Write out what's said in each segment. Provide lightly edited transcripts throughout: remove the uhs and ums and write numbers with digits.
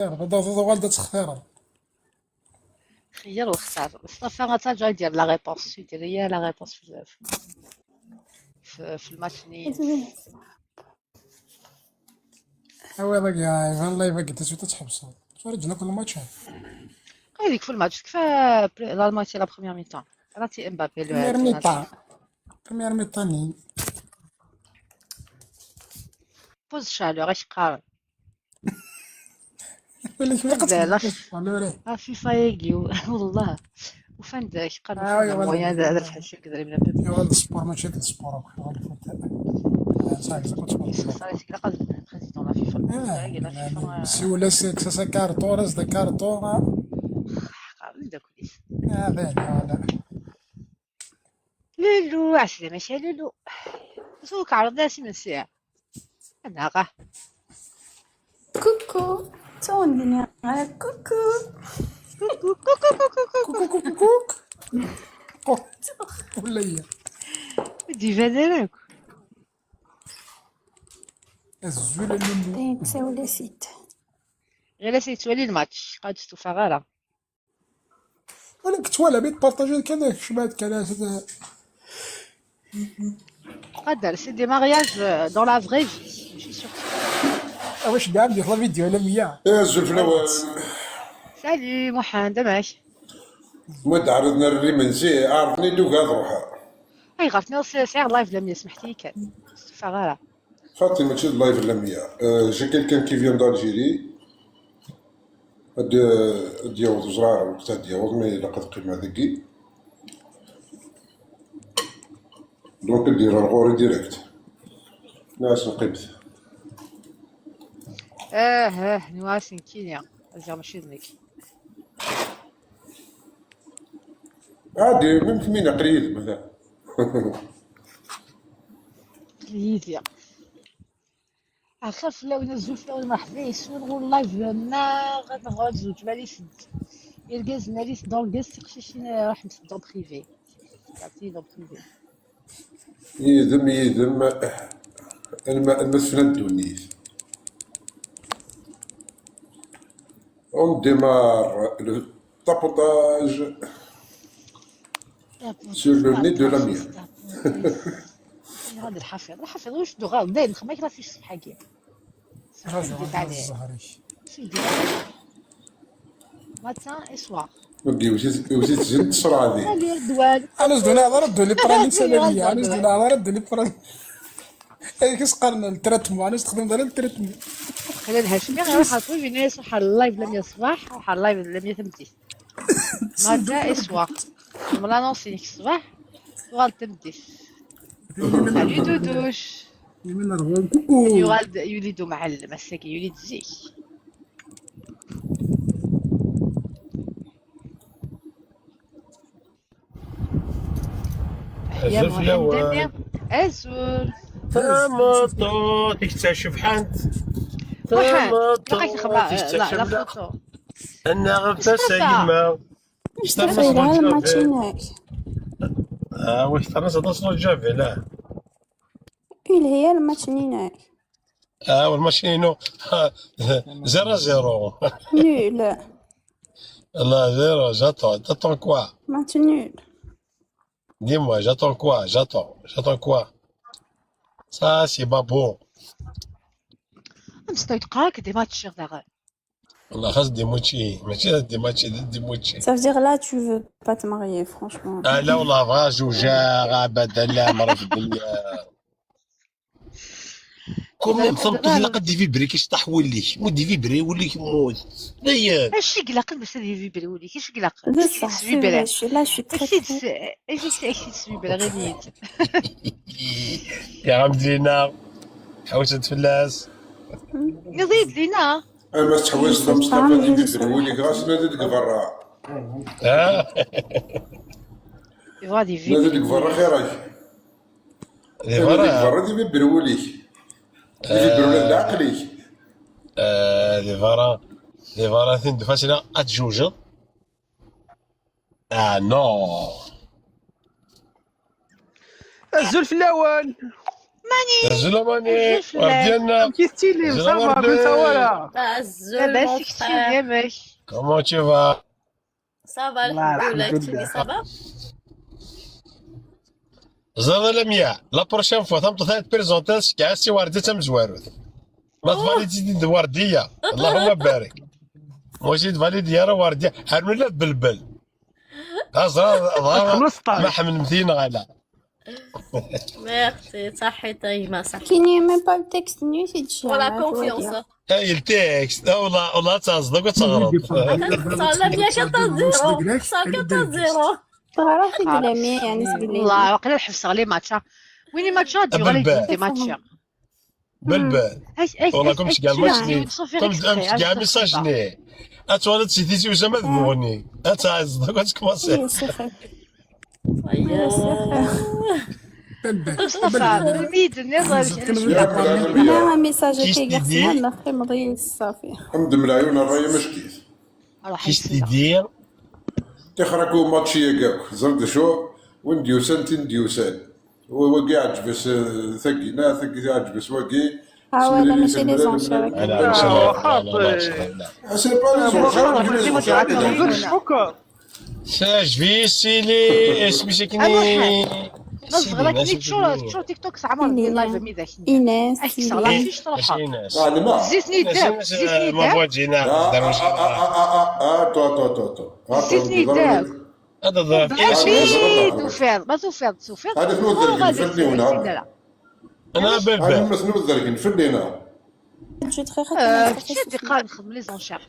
والدة تختار. خير واختار صافي غترجع يدير لا ريبونس يدير هي لا ريبونس في الماتشنين. هذاك يا فان لايف قلت تسوي تحبس فرجنا كل ماتش. هذيك في الماتش كفا الالمان سي لا بروميير ميطون راتي امبابي بريمير البنالتي ميطا بريمير ميطاني بوز شالو غاش قارن ولا شويه لا لا قتل الو فيفا يجي والله وفان داك قالوا فان مويان هذا بحال شي كذا من بيب يا ولد السبور ماشي هاد السبور يا الفوت صاحبي كنت يسخ سبور. صارت كذا قال بريزيدون لا فيفا المدرع لا سي فيفا ولا سا كارطورس دا كارطورا قال داك وليس باين ولا لولو عسلي ماشي لولو سوك عرض ناسي نسيها انا غا كوكو تون الدنيا كوكو كوكو كوكو كوكو كوك كوكو كوك كوك كوك ولا هي دي فادرك الزول اللي تين تساوي لي سيت غير سيتولي الماتش قاد تستوفى غالا انا كنت ولا بيت بارطاجي كذاك شبات كذا قدر سي دي مارياج دون لا فري في ماشي سور واش كاع ندير لا فيديو على 100 يا الزلف الاول سالي محمد ماشي مد عرضنا الريمنسي عرفني دوك هاد روحها اي غافني سير لايف لم يسمحتي كان تستوفى غالا خاطي ماشي اللايف اللمية جي كيلكان كي فيان دالجيري دياوض زرار وقتها دياوض مي لقد قيمة ذكي دونك دير الغوري ديريكت ناس نقيبت نواسن كينيا ازير ماشي ذنك عادي ممكن مين قريب بدا ليزيا اخاف لو نزلوا في اول مرحبا يسون لايف ما غنقعد زوج بالي سد الكاز ناريس دون الكاز تقشيشين راح نسد دون بريفي عرفتي دون بريفي يذم المسفنة الدونيس on démarre le tapotage sur le nez de la mienne. هذا الحفيظ واش دو غال داير خماك راه فيش الصبح كاع الزهري سيدي ماتان اي سوار وزيد تزيد السرعة ذي هذه الدوال انا زدونا هذا ردوا لي براني سلامية انا زدونا هذا ردوا لي براني هذيك سقرنا التراتمو انا استخدم دار التراتمو خلينا لها شويه غير حاطوا في ناس وحال اللايف لم يصبح وحال اللايف لم يتمتي ماتان اي سوار ملا نونسيك الصباح وغال تمتي سالي دودوش يمين الغول كوكو يغال يوليدو مع المساكي يوليد زيك يا الزلف الأول مهندم أزول تمطو تكتشف حنت وحال تمطو لقيت الخبر لا تكتشف لا فوتو النغفة سليمة مصطفى على الماتشيناك واش ترى تصل الجافي لا إلا هي الماتشيناك والماشينو 0-0 نول لا 0 j'attends quoi ماتش نول dis-moi j'attends quoi ça c'est pas bon مستوي تقراك دي ماتش غدا والله خاص ديموتشي ماشي ديموتشي Ça veut dire là tu veux pas te marier franchement. لا والله بغا زوجة ابدا لا مرة في الدنيا كوميم صمتو لا قد ديفيبري كيش طاح وليك مو ديفيبري يوليك موت داير اش قلق بس يفيبري ولي كيش قلق بصح سي فري là je suis très très ايش تسويبرا غير نيت يا عمدينا حوست فلاس يزيد لينا اما تحوس مصطفى دي برولي كراس نادي برا غادي نادي برا خيرك دي نادي فرا برا دي برولي دي برولي العقلي دي فرا ثين فاصلة اتجوج نو الزلف الاول زولا ماني الزوج ورد ديالنا كيستي لي زولا صافا ورد بنت ولا لاباس كثير ديالك. كومون تي فا صافا الحمد لله. كنتي صافا. زاد لميا لا بروشين فوا تمطو ثلاث بريزونتاس كاع سي وردة تم زواروث ما تفاليدي دي وردية اللهم بارك موجود فاليدي راه وردية حرمنا لا بلبل أزرار ما حمل مثينا غالا ميرسي صحي طيبة صحي. Qui n'y est même pas le texte nu, c'est déjà. ولا je dois كونفيونس. dire. هاي التكست والله تصدق وتغرب صار بيا 14-0 صار 14-0. صراحة في كلامي يعني سبيل والله واقيلا الحبس غالي ماتشا وين ماتشا ديو غالي بلبل. دي ماتشا. بلبل والله كنت كاع ماشي كنت كاع ميساجني اتولد سيتي وزعما ذبوني اتصدق وتكماسي Oui, c'est vrai. مصطفى بالميد النظر أنا ميساج كيش كي تدير؟ غاسل نخي مضي صافي. حمد من العيون الرايه مش كيف كيش تدير تخركوا ماتشيه كاك زرد شو وين ديوسان تين ديوسان وكي عجبس ثقينا ثقي عجبس وكي ولا ماشي لي زونشير. لا ما شاء الله لا ما شاء الله سي با لي زونشير شكرا ساج في سيلي اسمي ساكني نصغر لك نيت شو تيك توك ساعه ما ندير لايف ميداك إيناس اكثر لا فيش تروح ماشي ناس انا ما زيتني داب زيتني ما داب بغا تجينا تو زيتني داب هذا ضرب بيد وفيض ما توفيض هذا شنو الذرك نفدني ونهار انا انا بلبل ما شنو الذرك نفدني جو تخي مشيت دي قال نخدم لي زونشير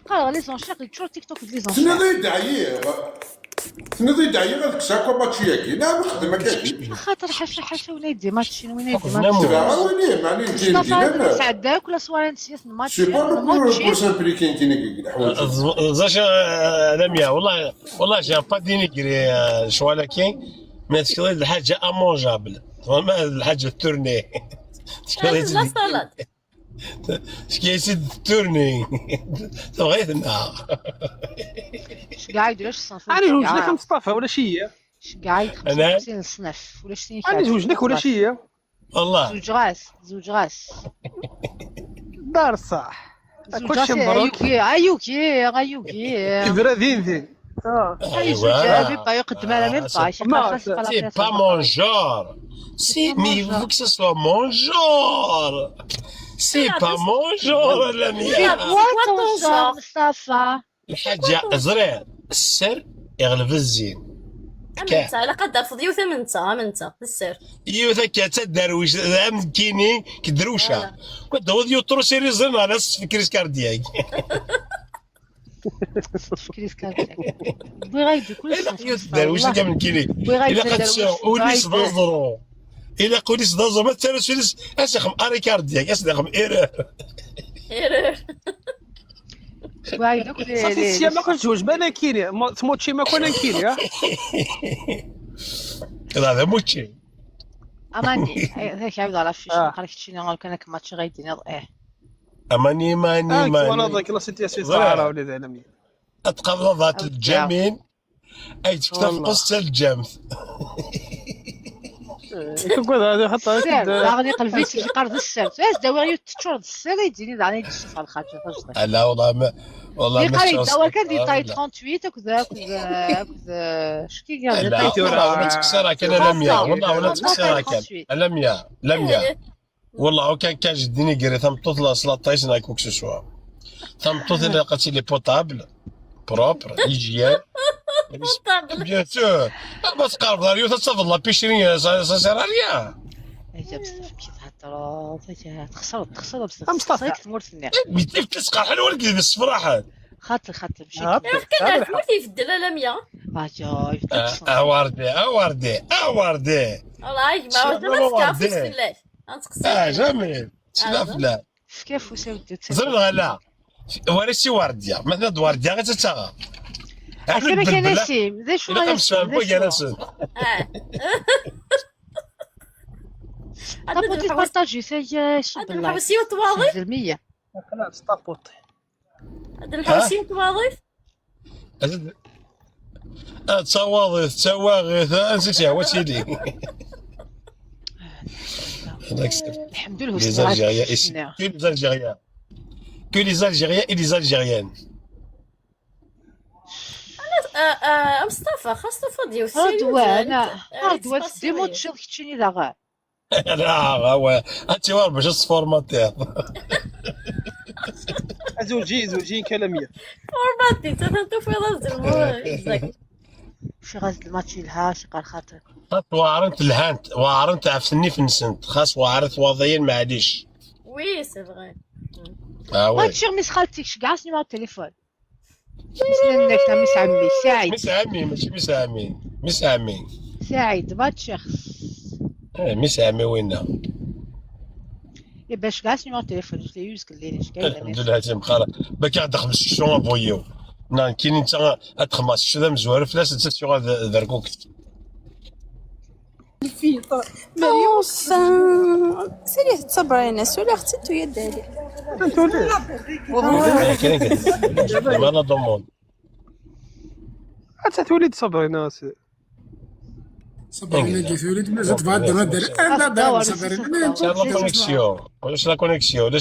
قال لي زونشير تشور تيك توك لي شنو زونشير ذي دعيه شنو ذي دعيه غاديك ساكو ماتشيه كي لا نخدم هكاك خاطر حاشا وين يدي ماتشي وين يدي حكم ماتشي تبع وين معني نجي مصطفى سعداك ولا سواري نسيت الماتش سي با الماتش بور سامبليكين كي الحوايج زاش لميا والله جا با دينيغري شوالا كاين ما تشكل الحاجه امونجابل ما الحاجه تورني لا صالات. شكي تورني تبغيتنا اش قاعد يدير اش الصنف انا زوجناك مصطفى ولا شي اش قاعد 55 صنف ولا شتي انا زوجناك ولا شي والله زوج غاس دار صح كلشي مبروك ايوكي كبرادين ذي ايوا با يقدم على ميم با شي ما- C'est pas mon genre. Mais il faut que ce soit mon genre. C'est pas mon genre, l'ami. واتو مصطفى الحاجة زرير السر يغلب الزين. انت على قدر فضيوثه من انت بالسر. يوثا كاتا درويش ام كيني كدروشة. كدو يوترو سيري زين على الفكريس كاردياك. فكري سكارتك بغي غايدير كلشي درويش كامل كيني. إلا قد سير وليس دازرو. إلا قوليس دازرو ما تسالش فيلس أسخم أري كاردياك أسخم إيرور. صافي السيا ما كنتش زوج بانا كيني تموت شي ما كنا كيني هذا موتشي. اماني هيك عاود على فيش قالك شي نقول كان ماتش غايدين أماني ماني وانا ماني. ضايق لا سيتي صحراء ولا ذا نمي أتقبض ذات الجميل. أي تكتب قصة الجمث. كنقول هذا حتى غادي قلبي في قرض السبت واش داوي تشور السر يديني دعني دشت على الخاطر فاش لا والله اللي قال شخص. اول كان دي طاي 38 وكذا شكي قال لا ولا تكسرها كان لميا والله ولا تكسرها كان لميا والله وكان جديني قري ثم تطلع سلاطايس نايك وكسو شوا ثم تطلع لقيت لي بوتابل بروبر هيجيان بيان سور بس قارب داريو تصفض لا بيشرين سير ريان جاب كي تهضر تخسر بس مصطفى. تمورتني كيف تسقى حلوه لك بس فرحه خاطر مشي كان عرفوتي في الدلاله 100. اجاي اوردي والله ما تكافيش في الليل غنتقصي. جميل لا كيف وساوي زرد غلا وريسي ورديا مثلا ورديا غتتاغا كما كان نسيم ذا شو لا امس فاهم بويا ناس طابوتي بارطاجي سي شي هاد بالله الحوسي وتواظيف. 100 خلاص طابوطي هاد الحوسي وتواظيف. تواغث نسيتها وسيلي هذاك سير الحمد لله les Algériens ici que les Algériens et les Algériennes. مصطفى خاص تفضي رضوان ديمون تشوف كيتشيني داغا لا هو انت وار باش تصفورماتير. زوجين كلامية. فورماتي تنطو في راس المو شي غازل الماتشي لها شي قال خاطر خاص وعرنت الهانت وعرنت عفسني في النسنت خاص وعرت وضيين معليش. وي سي فغي. وي ماتشي ميس خالتك كاع سنيما التليفون مسننك تاع ميس عمي سعيد مس عمي ماشي مس عمي مس عمي سعيد ماتشي مس عمي وينها باش كاع سنيما التليفون جلي يوزك الليل اش كاين الحمد لله تيم خاله باكي غتدخل الشون ابويو نان كاين انت ادخل شو ذا مزوار فلاش انت سيغ ذركوك enfin سيري تصبري الناس ولا اختي انتو يا دالي كاين كذا ما لا دومون حتى تولي تصبري ناس. صبرنا جيت وليد ما زدت بعد ما دار انا دار صبرنا ان شاء الله كونيكسيون ولاش لا كونيكسيون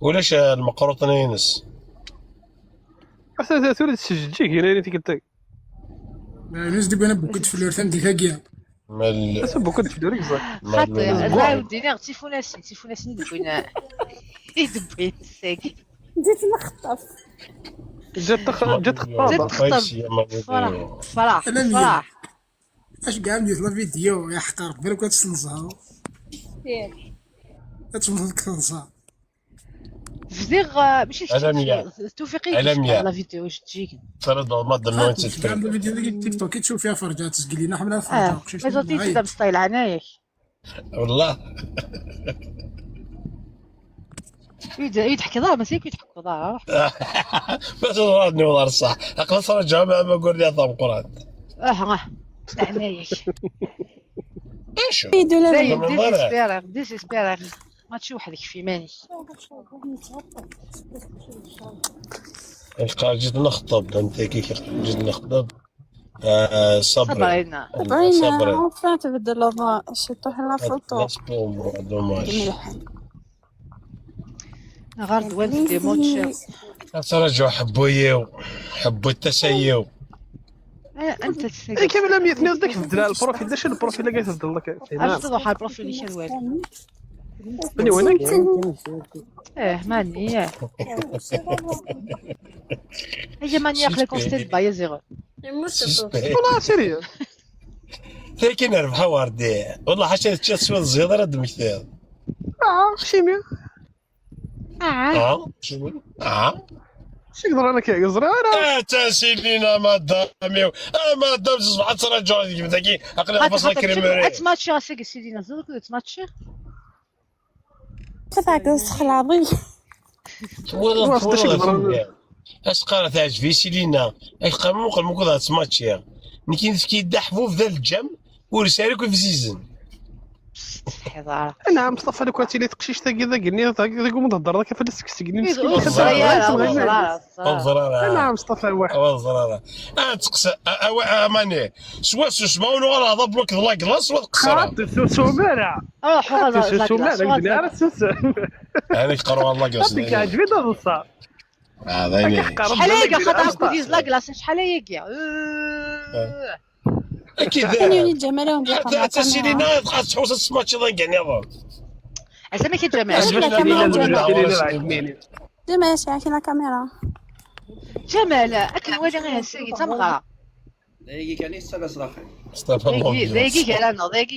ولاش المقروط ينس حتى تولي تسجلتي هنا اللي قلت الناس دي انا بكيت في الورثان ديك هاكيا مال بس بوكد في دورك صح. خاطر لا وديني تيفوناسني دبوينا يدبوين ساكي جيت نخطف جات خطابة. فرح اش كاع ندير لا فيديو يا حقار بالك كتسنصها كتمضك تنصها فديغ ماشي توفيقي لا فيديو واش تجيك فرض ما ضلوا انت كاع الفيديو ديال تيك توك تشوف فيها فرجات تسقل لنا حمله فرجات ما زلتي تبدا بستايل عنايك والله يضحك ظهر ماشي يضحك ظهر بس رادني والله صح اقل صار جامع ما قول لي طاب قران عنايك ايش ديسيسبيرير ما تشوف وحدك في ماني قال جيت نخطب انت كي جيت نخطب صبرينا enfin تبدل الوضع شي طيح لا فوتو غارد والد ديموتش ترجعوا حبوا التسيو انت اي كامل 100 داك تبدل البروفيل داش البروفيل اللي كتبدل لك عرفت توضح البروفيل اللي كان والو بني وينك ماني هي ماني اخلي كونستيت بايا زيرو والله سيريا تاكي نربحها وردي والله حاشا تشوف الزياده راه دمكتير شيميا شنو شي يقدر انا كيقزر انا تا سيدينا مادامي مادام تصبح ترجع ديك داكي عقلي فاصله كريموري تماتشي راسك سيدينا زرك تماتشي تبعك الصخلاضي والله اش قالت عجبي سيدينا اش قاموا قال تماتشي نكين في كيدا حفوف ذا الجم ورسالك في زيزن حضاره انا مصطفى لو كنتي لي تقشيش تا كذا قلني تقوم تهضر لك فهاد السكسكني مسكين انا مصطفى واحد الزراره تقصى ماني سوا سمعوا له هذا بلوك لا كلاس وتقصر سومانع سومانع انا قروا الله كلاس هذيك عجبني هذا الصاد هذا يعني شحال هي خاطر كوديز لا كلاس شحال هي اكيد كاين جمالهم حتى سيدينا تبقى تحوس السماتش ضيقني هذا عزمي كيتجمع جمال شي لا كاميرا جمال اكل والي غير هسي تمغرا دايقي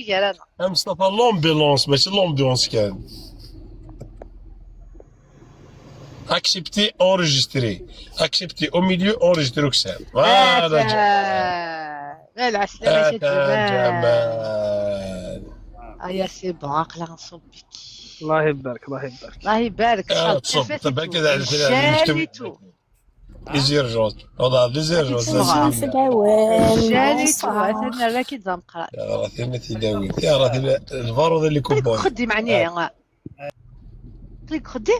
كالانا مصطفى لومبيلونس ماشي لومبيونس كان اكسبتي اورجستري اكسبتي او ميليو اورجستري كسام هذا لا العسلامة جمال يا سي باق لا نصب بك الله يبارك الله يبارك تصب تبع كذا على الفيلم ليزير جوز والله ليزير جوز شاليتو انا راكي زنقرا يا راه ثاني تداوي يا راه الفارود اللي كوبون خدي معني خدي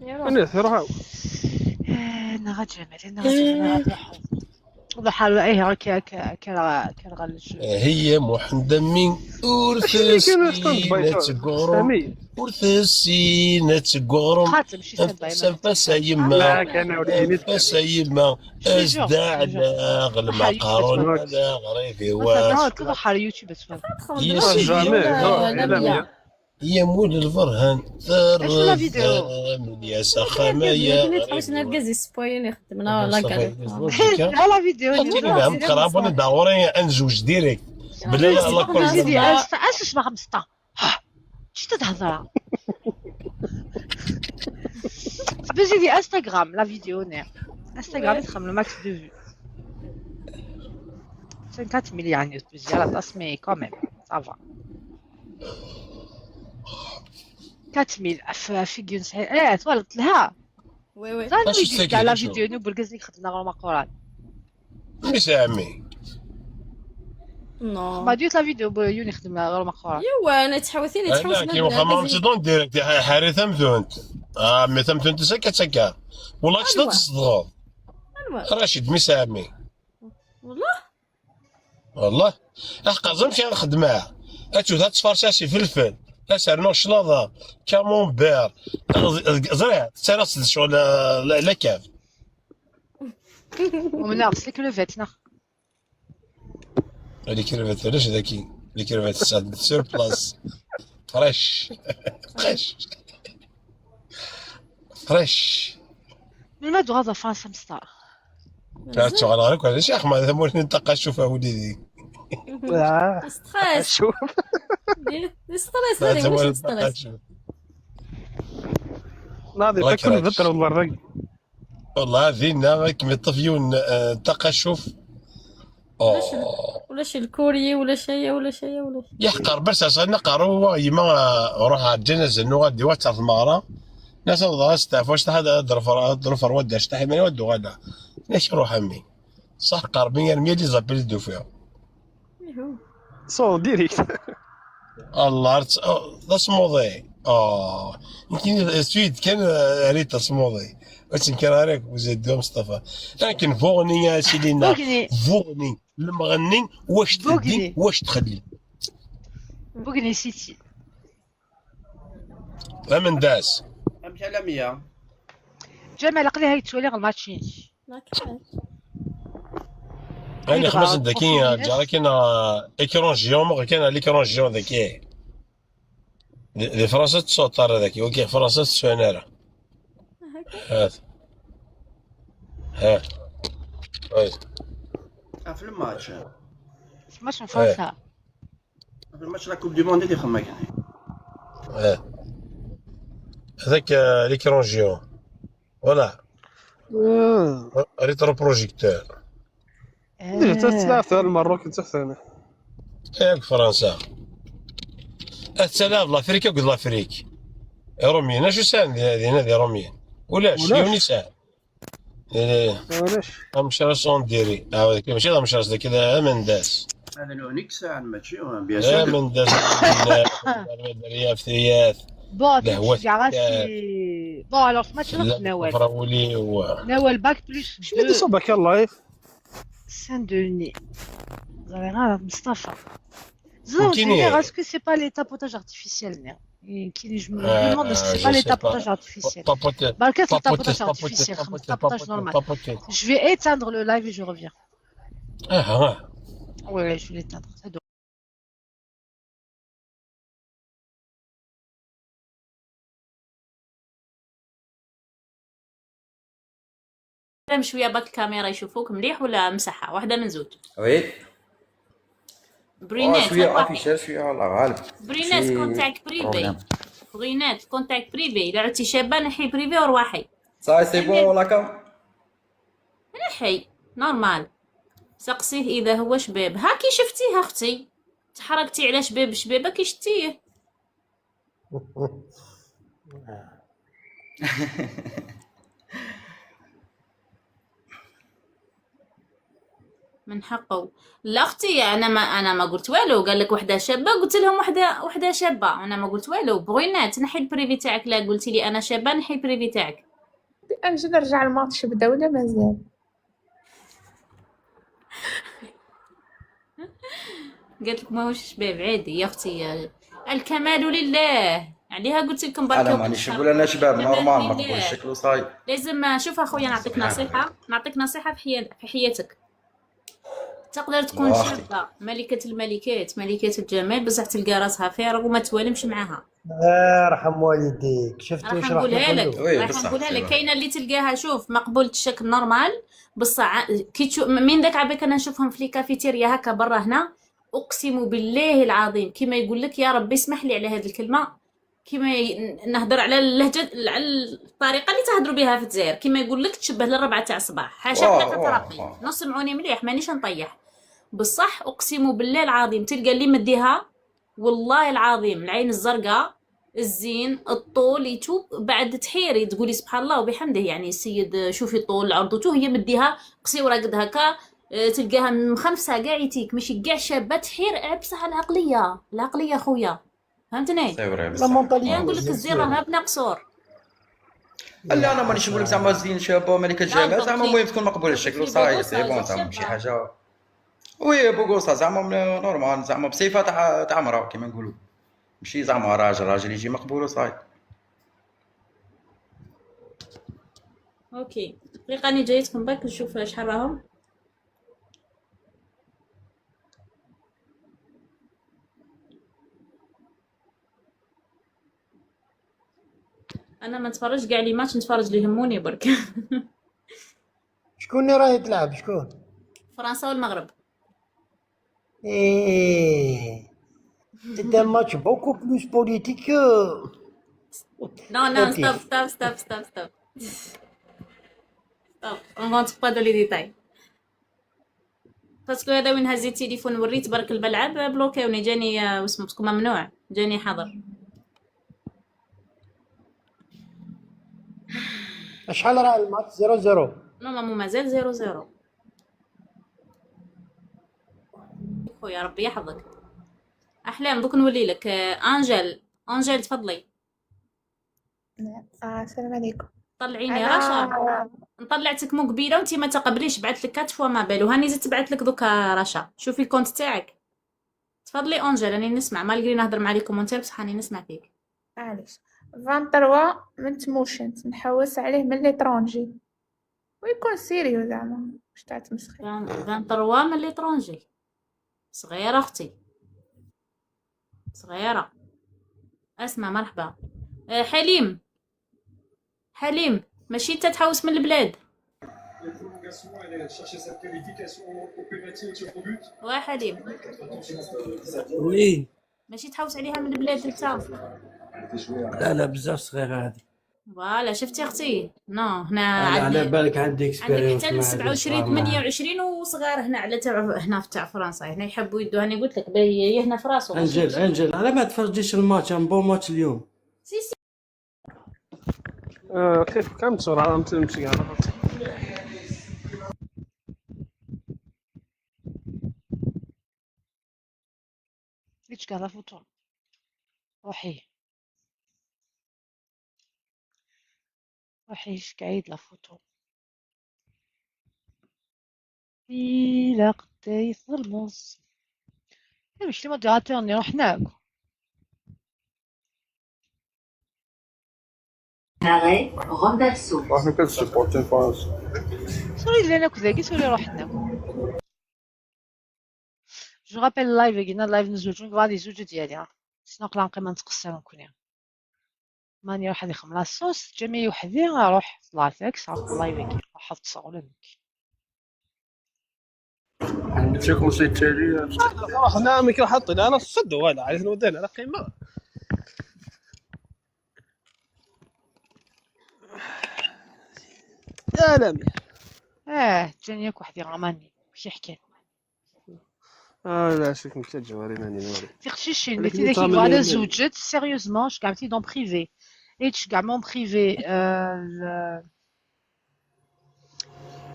الناس يروحوا انا غا جمال انا غا والله حلوة ايه كالغلج. هي محندمين اللي كان ستاند باي ورثسينة قرم سامي. ورثسينة قرم خاطر ماشي ستاند باي انفاس لا يما كان وليدي انفاس يما ازدع لا ما قارون بس. لا غريفي مثلا واش تروح على يوتيوب اسمها يا سيدي جامي لميا يا مول الفرهان ايش لا فيديو؟ من يا سخامة يا اللي تحوس نركز يسبوين يخدمنا ولا كذا لا لا فيديو نعم قرابة ندوري انزوج ديريكت بلا لا الله كل سيدي زمان اش اسمها 15 اش تتهضر سيدي انستغرام لا فيديو نير انستغرام يدخل le max de vues 54 000 يعني تبجي تصمي كوميم صافا 4000 في جنس تولدت لها وي وي ظن اش يجي تسكي كاع لا شو؟ فيديو نوب القزني خدمنا غير مقورات مش عمي نو ما ديوت لا فيديو يوني خدمنا غير مقورات يوا انا تحوثيني تحوس لا كيما خمام تدون ديريكت حارثة مثونت مي مثونت سكا والله كش أيوة. تصدغ راشد مش عمي والله احقا زمشي نخدمها اتشو تفرشاشي فلفل اسرنا شلاضه كامون بير زرع تراس شغل لا كاف ومن غسلك لوفيت ناخ هذيك كيرفات علاش ذاكي اللي كيرفات ساد سور بلاس فريش فريش فريش من ما دوغا فرنسا مستار لا شغل غير كواش يا اخ ما هذا مول نتقى شوفها وليدي ستريس شوف ستريس لا هذه تمول واش نتقى ستريس شوف ناضي الله تاكل يكرهك. فتره والله الرق والله هذه كيما الطفيون نتقى شوف ولا شي الكوري ولا شي ولا شي ولا شي يحقر بس عشان نقروا يما روح على الجنازه انه غادي واتر في المغرى ناس وضع ستاف واش هذا ظرف ود اش تحي من ود غدا ليش روح امي صح قربين 100 اللي زابيل دو فيها صو ديريكت الله ذا سموضي يمكن سويد كان ريت سموضي واش كان عليك وزيد مصطفى لكن فوغني يا سيدينا فوغني. فوغني المغني واش تدي فوغني. واش تخلي بوغني سيتي من داس امشي على 100 جمال قليها يتولي غير الماتشين يعني أيوة، خمس ذكية أوكي. جاري كاين ايكرون جيون كاين ليكرون جيون ذكي دي فرنسا تصوتر ذكي وكي فرنسا تسونيرا هذا ها وي في الماتش ماتش من فرنسا في الماتش لا كوب دي موند اللي خما كان ها هذاك ليكرون جيون ولا ريترو بروجيكتور ثلاثة المروك تحسن ياك فرنسا السلام لافريكا قد لافريك روميين اش سان هذه روميين ولاش يونسان علاش مش راسون ديري هذاك ماشي مش راس كذا من داس هذا لونيك ساعه ماتشي بيان لا سور من داس دريا في ثياث بون قهوة كاع غاسي بون الوغ ماتش نوال فراولي نوال باك بلوس شنو اللي صوبك اللايف سان دوني زعما مصطفى زعما كاين دير اسكو سي با لي تابوتاج ارتيفيسيال كاين جو مي دوموند اسكو سي با لي تابوتاج ارتيفيسيال بالك سي تابوتاج ارتيفيسيال تابوتاج نورمال Je vais éteindre le live et je reviens. Ouais, je vais l'éteindre. Ça doit. فهم شويه باك الكاميرا يشوفوك مليح ولا مسحها واحده من زوج وي برينات شويه واحد. افيشال شويه الله غالب برينات شي كونتاكت بريفي بروبليم. برينات كونتاكت بريفي الا عدتي شابه نحي بريفي ورواحي صاي سي بون ولا كم نحي نورمال سقسيه اذا هو شباب هاكي شفتيه اختي تحركتي على شباب شبابه كي شتيه من حقه لا اختي انا ما قلت والو قال لك وحده شابه قلت لهم وحده شابه انا ما قلت والو بغينات نحي البريفي تاعك لا قلتي لي انا شابه نحي البريفي تاعك نجي نرجع الماتش بدا ولا مازال قالت لك ماهوش شباب عادي يا اختي. الكمال لله، عليها قلت لكم برك انا مانيش نقول انا شباب نورمال مقبول الشكل وصاي. لازم شوف اخويا نعطيك سبحان نصيحه، نعطيك نصيحه في حياتك. تقدر تكون الله أختي. شابه ملكه الملكات، ملكه الجمال، بصح تلقى راسها فارغ وما توالمش معاها. ارحم والديك، شفت راح واش نقولها نقول لك، وي راح بصح نقولها سي لك. فري. كاينه اللي تلقاها شوف مقبولة الشكل نورمال، بصح كي تشوف من ذاك عباك انا نشوفهم في الكافيتيريا هكا برا هنا، اقسم بالله العظيم كيما يقول لك يا ربي اسمح لي على هذه الكلمه، كيما نهضر على اللهجه، على الطريقه اللي تهضروا بها في الجزائر، كيما يقول لك تشبه للربعه تاع الصباح. حاشا حقيقه ربي، نسمعوني مليح مانيش نطيح، بصح اقسم بالله العظيم تلقى اللي مديها والله العظيم العين الزرقاء، الزين، الطول يتوب بعد تحيري تقولي سبحان الله وبحمده. يعني السيد شوفي طول عرضته، هي مديها قصيره قد هكا، تلقاها مخنفسه كاع يتيك، ماشي كاع شابه تحير، بصح العقليه خويا، فهمتني؟ سي فري لا بصح. مونطاليتي نقول لك الزين راه بنا قصور. لا انا مانيش نقول لك زعما زين شابه ملكه الجمال، زعما المهم تكون مقبول الشكل وصاي سي بون، زعما ماشي حاجه. وي بوغوصا زعما نورمال، زعما بصفه تاع مرا كيما نقولوا، ماشي زعما راجل يجي مقبول وصاي. اوكي دقيقه راني جايتكم برك نشوف شحال راهم. انا ما نتفرج كاع لي ماتش، نتفرج اللي يهموني برك. شكون اللي راهي تلعب شكون؟ فرنسا والمغرب. ايه c'est un match beaucoup plus politique que... Non, non, Ok. stop. On rentre pas dans les détails. باسكو هذا وين هزيت التليفون وريت برك الملعب بلوكاوني، جاني واسمو باسكو ممنوع، جاني حظر. شحال راه الماتش 0-0؟ نورمالمون مازال 0-0. خويا ربي يحفظك. احلام دوك نولي لك. انجل تفضلي. السلام عليكم. طلعيني رشا، نطلعتك مو قبيله وانتي ما تقبليش، بعثت لك 4 فوا ما بالو، هاني زدت تبعث لك دوكا رشا. شوفي الكونت تاعك. تفضلي انجل، راني نسمع مالغري نهضر مع لي كومونتير، بصح راني نسمع فيك. معليش 23 من تموشنت نحوس عليه من ليترونجي ويكون سيريو زعما واش تاع تمسخير. 23 من ليترونجي. صغيره اختي صغيره. اسمع مرحبا. حليم ماشي انت تحوس من البلاد. حليم وي ماشي تحوس عليها من البلاد انت. لا بزاف صغيره هذه. فوالا شفتي اختي. نو هنا على عندنا بالك عندي عندك اكسبيريونس حتى ل 27 28 وصغار هنا على تاع هنا في تاع فرنسا، هنا يحبوا يدوا. هاني قلت لك باهي هنا في راسو. انجل على ما تفرجيش الماتش، ان بون ماتش اليوم. سي كيف كم بسرعة نمشي على خاطر. ايش قاعده فوتون روحي ايش قاعد لا فوتون إلى قطيف المص. مش لي موديراتور نروح ناكل. احنا كنسبورتي فرنسا. سوري اللي ناكل ذاكي سوري روح ناكل. جو رابيل اللايف قلنا اللايف نزوجو غادي زوج ديالي سينو قلا نقي ما نتقصر نكوني ماني راح نخدم لاصوص جميع وحدي نروح لايفك صافي اللايف كي راح تصور لك. نمشيكم شي تالي صراحة نعم كي حطي انا صدوا ولا عايز نودينا على قيمة. يا لامي جانيك وحدي غاماني ماشي يحكي. لا شك انت جوارينا نوري تخشيش اللي تي داكي فوالا زوجت سيريوزمون اش قعدتي دون بريفي ايش كاع مون بريفي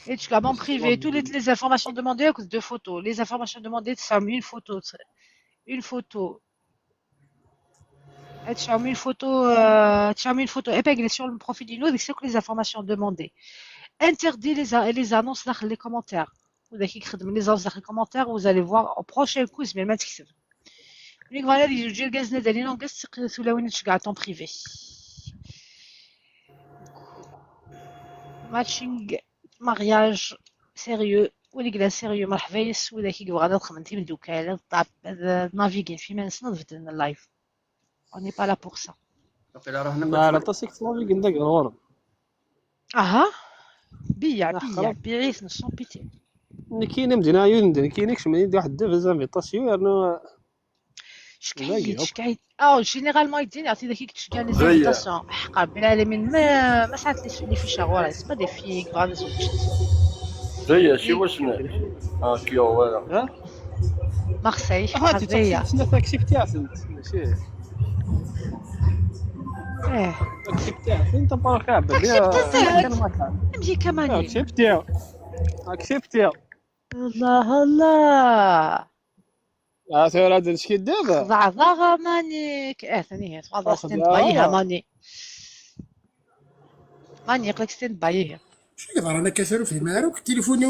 ايش كاع مون بريفي tous les informations demandées à cause de photos. Les informations demandées c'est une photo une photo épinglée sur le profil d'une autre, c'est que les informations demandées. Interdit les annonces dans les commentaires. وذا كي يخدم لي زاوز داخل الكومونتير وزالي فواغ او بروشين كوز مي ما تكتب ملي فوالا لي جوج الكاز نادالين نقص ثلاوين تشكاع طون بريفي ماتشينغ مارياج سيريو ولي قلا سيريو مرحبا يس وذا كي بغا نخمم تي من دوكا طاب نافيغين في ما نسنض في اللايف اوني با لا بور سا وقيلا راه لا هنا لا تصيك صافي قندك غور اها بيع خلاص. بيعيث نصون بيتي كاين مدينه يوندن كاينكش من يدي واحد دافز انفيتاسيون يعني شكايت شكايت جينيرالمون يديني عرفتي داك كتشكى لي زانفيتاسيون حقا بالعالمين ما ساعات لي في شغوره سي با دي في غران زوج جاية شي واش كيو ولا مارسيل هاتي حريه تاكسي تاكسي تاعسنت ماشي ايه تاكسي تاعسنت انت باغي كعب نمشي كمان اكسبتيو اكسبتيو الله الله ثور هذا اش دابا ضعضاغه مانيك ثاني هي تفضل ستاند بايها ماني قلك ستاند بايها شي يقدر انا كثر في ماروك تليفوني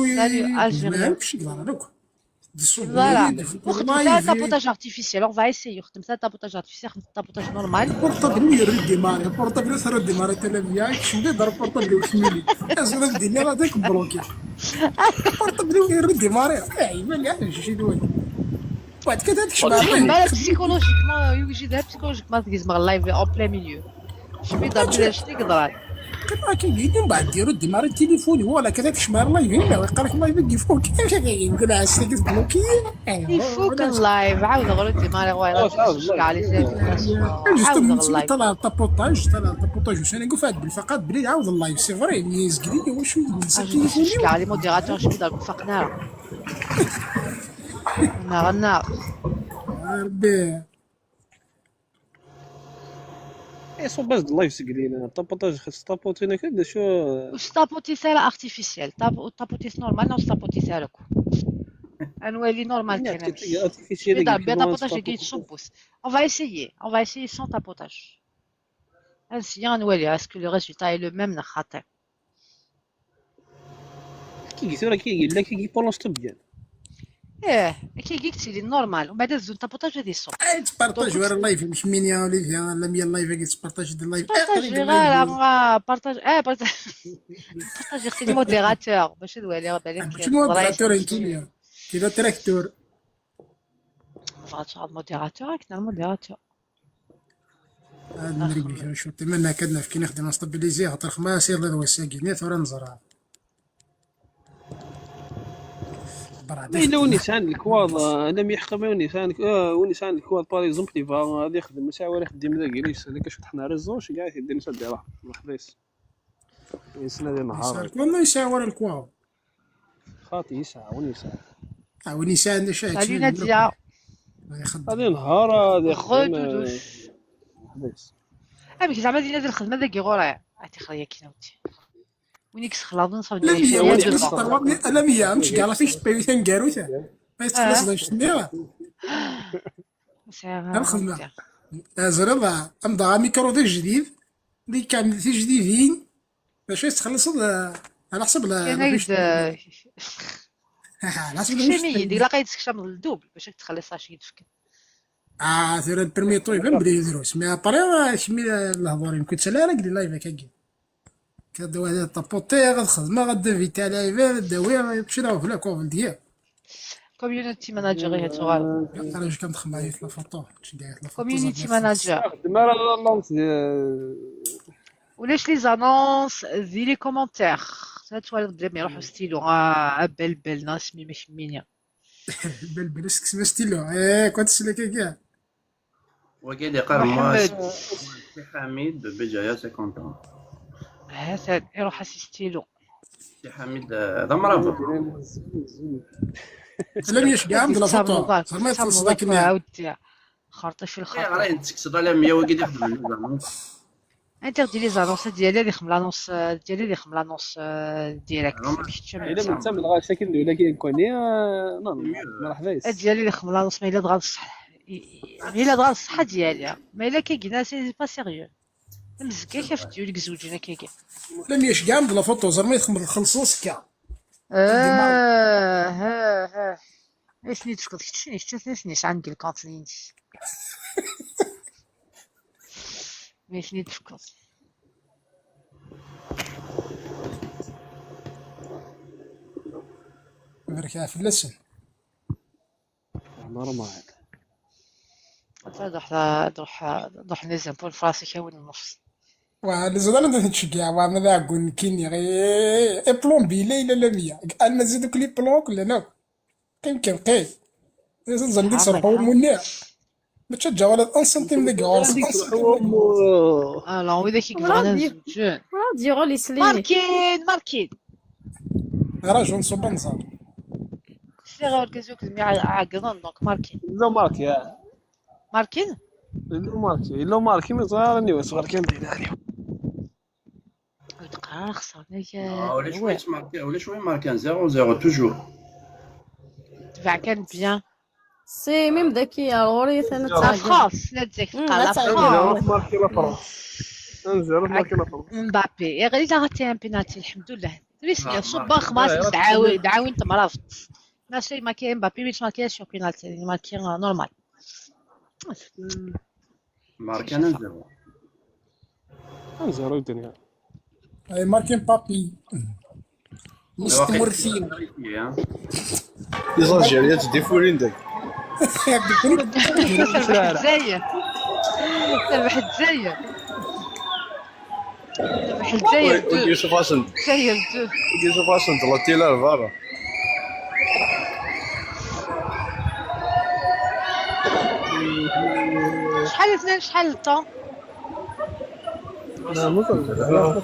ماروك شي يقدر لك فوالا وخدمت تابوتاج ارتيفيسيال اون فا اسيي خدمت تابوتاج ارتيفيسيال خدمت تابوتاج نورمال بورطابل يرد ديماري بورطابل يرد ديماري تلفيا شنو ضرب بورطابل وشميلي ازرد الدنيا غاديك بلوكي بورطابل يرد ديماري اي ما عرفتش شي دوي واحد كذا بالك بسيكولوجيكمون يوجدها بسيكولوجيكمون تجيز مع اللايف اون بلا ميليو شبي ضرب شنو يقدر كاين من بعد ديرو ديماري التليفون ولا كذا تشمار لايف هنا ويقال لك اللايف كيفوك كيفاش يقول عساك بلوكي يفوك اللايف عاود غير ديماري غير كاع لي جوست طلع طابوطاج واش انا نقول فهاد بالفقط بلي عاود اللايف سي فري يزقلي واش التليفون كاع لي موديراتور شبي ضرب فقنا نار ربي اي باز اللايف سقلينا طابوطاج خاص طابوتينا كدا شو واش طابوتي سالا ارتيفيسيال طابوتي نورمال نو طابوتي سالك انوالي نورمال كاين ارتيفيسيال بدا طابوتاج كي تشبوس on va essayer sans tapotage انسيان نولي اسكو لو ريزولتا اي لو ميم نخاطر كي ثورا كي لا كي بولونس بيان كي قلت لي نورمال ومن بعد زون طابوطاج هذه الصوت تبارطاج غير اللايف مش مين يا اوليفيا لا 100 اللايف كي تبارطاج اللايف بارطاج اختي موديراتور باش نولي بالك شنو موديراتور انت كذا تراكتور موديراتور كنا الموديراتور هذا نريبي شو تمنى كدنا في كي نخدم نستابيليزي خاطر خماس يلا الوساكين ثورة نزرع الا ونيسان الكواض انا ميحقم ونيسان ونيسان الكواض باغ اكزومبل يفا غادي يخدم ساعه ولا يخدم ذا جليس هذاك شفت حنا ريزوش كاع يدير نسد راه محبس يسنا ديال النهار والله يساور الكواض خاطي يسعى ونيسان ونيسان شاهد هذه ناديه هذه نهار هذه خدمه محبس امك زعما دينا هذه الخدمه ذاك غورا عرفتي خليا كينوتي وينيكس خلاص نصاوب لا مية مش كاع فيش تبيو تنقارو ثاني ما يتخلص باش تنيرا الخدمة زربا امضى ميكرو ذا جديد اللي كان في جديدين باش يتخلص على حسب على حسب شي ديك لاقا يتسكشم الدوبل باش تخلص شي يتفك ثير البرمي طوي فين بدا يديرو سمي ابري شمي الهضور يمكن تسالى راه قال لايف كاكي كدو هذا طابوطي غتخدم غدا فيتا لايف داوي باش راهو في لاكوفل ديال كوميونيتي ماناجر هي سؤال انا واش كنخدم معايا في لافوطو كوميونيتي ماناجر خدم راه لونس ولاش لي زانونس دي لي كومونتير سؤال الدراري يروحوا ستيلو بلبل ناس مي مشمينيا بلبل اسك ستيلو كنت سلك كاع وقال يقرا ما حميد بجايه 50 هذا يروح ستيلو سي حميد هذا مرافق لم يشقى عند لافوطو ما يتصل ذاك عاودتي خرطي في الخط راه تكسد على 100 وقال يخدم انت دير لي زانونس ديالي اللي خم لانونس ديالي اللي خم لانونس ديريكت الا من تم الغا ساكن ولا كيكوني نورمال مرحبا ديالي اللي خم لانونس ما الا دغا الصح الا دغا الصحه ديالها ما الا كيكنا سي با سيريو مزكا كيف ديالك زوجنا كيكا لم يشقى عند لافوطو زعما يخلصوا سكا ها اسني تسكت شنو شتي عندي الكونتينيتي ماشي تسكت بركة في اللسن نورمال. روح نزل بول فراسي كاون النص والزدان ندير تشجع وماذا أقول كيني غير بلون بي ليلة لمية أنا نزيدو لي بلون كل أنا كيم قاي زنزن ديك صرحو منيع ما تشجع ولا 1 سنتيم ديك غورس لا وإذا كي قبعنا زوجين ديرو لي سلي ماركين راجل نصب نصار شتي غير كازوك عاقدون دونك ماركين لا ماركي ماركين إلا ماركي من صغار صغار كان دينا تقرا خسرنا ولا شويه ماركي ولا شويه ماركان 0-0 توجور تبع كان بيان سي ميم ذكية غوري ثنا خاص لا تزيك تقال خاص ماركي لا فرنسا انزل ماركي لا فرنسا مبابي يا غادي تاغتي ان بينالتي الحمد لله ريسني صبا خماس دعاوي انت مرافت ماشي ما كاين مبابي مش ما كاينش بينالتي ما كاين نورمال ماركان 0-0 الدنيا أي ماركين بابي مستمرين Les Algériens te défoulent داك. الجزائر تربح الجزائر تربح الجزائر ودي شوف عشان الجزائر ودي شوف عشان طلعتي لها لبرا. شحال الطون لا مازال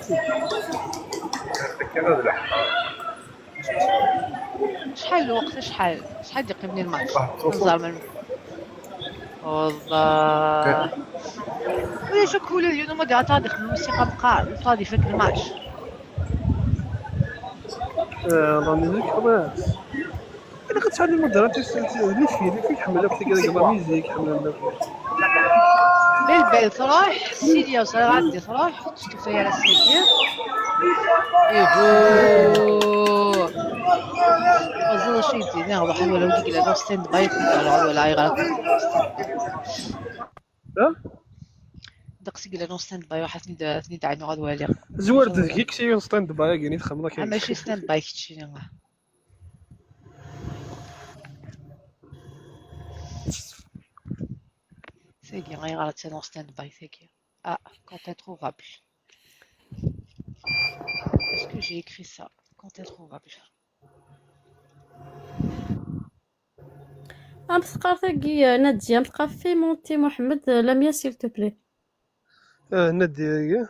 شحال الوقت شحال دقيقة من الماتش نزار من والله ولا شو كل اليوم ما قاعد تادخ الموسيقى بقى فاضي فك الماتش راني ذيك خلاص انا كنت عندي المدرات اللي فيه حملها بتلقى دابا ميزيك حملها بالبال تروح سيديا وصار عندي تروح تشوف فيها على سيديا ايهو وزير شي يدينا روح ولا وديك لا ستاند باي ولا يغلط داكشي قال ستاند باي واحد ثني داعي غاد والي زوار ديك شي ستاند باي كاين تخمم كاين ماشي ستاند باي كتشي C'est bien, regarde, c'est dans stand-by, c'est bien. Ah, quand introuvable. Est-ce que j'ai écrit ça? Quand introuvable. بتقرا ثقي نادية بتقرا في مونتي محمد لميا سيل تو بلي نادية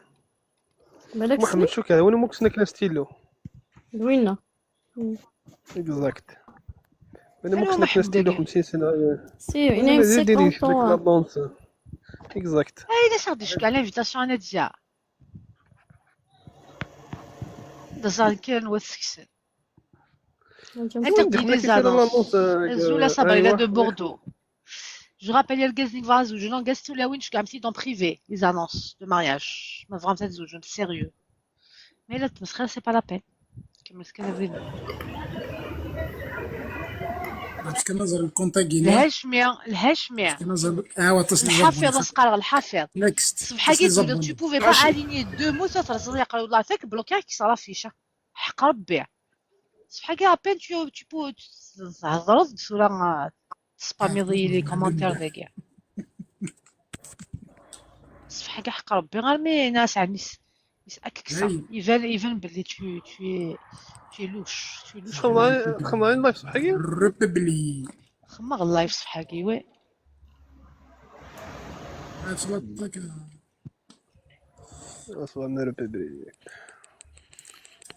بالك محمد شو كان وانا موكسنا كلا ستيلو وينا اكزاكت انا موكسنا كلا ستيلو 50 سنة سي انا 50 طونس اكزاكت اي لا صديش كاع لانفيتاسيون نادية دازال كان وسكسن interdit les annonces. Zoula Sabrina de Bordeaux. Je rappelle le gazing vazou, je n'en gagne tous les winch comme si dans privé les annonces de mariage. Mais vraiment c'est je sérieux. Mais là c'est pas la peine. Comme ce qu'elle avait. باش كنظر الكونتاكي الهاشمية كنظر تصل الحافظ اسقال الحافظ نكست صبحا قلت tu pouvais pas aligner deux mots ça صدق قالوا الله فيك بلوكاك كي صرا فيشه حق ربي صبحا كاع ابين tu peux تهضروا ولا تسبامي لي كومونتير ديك صبحا كاع حق ربي غير مي ناس عنيس اكثر يبان بلي tu es louche خمام اللايف صحاكي رببلي خمام اللايف صحاكي وي اصلا رببلي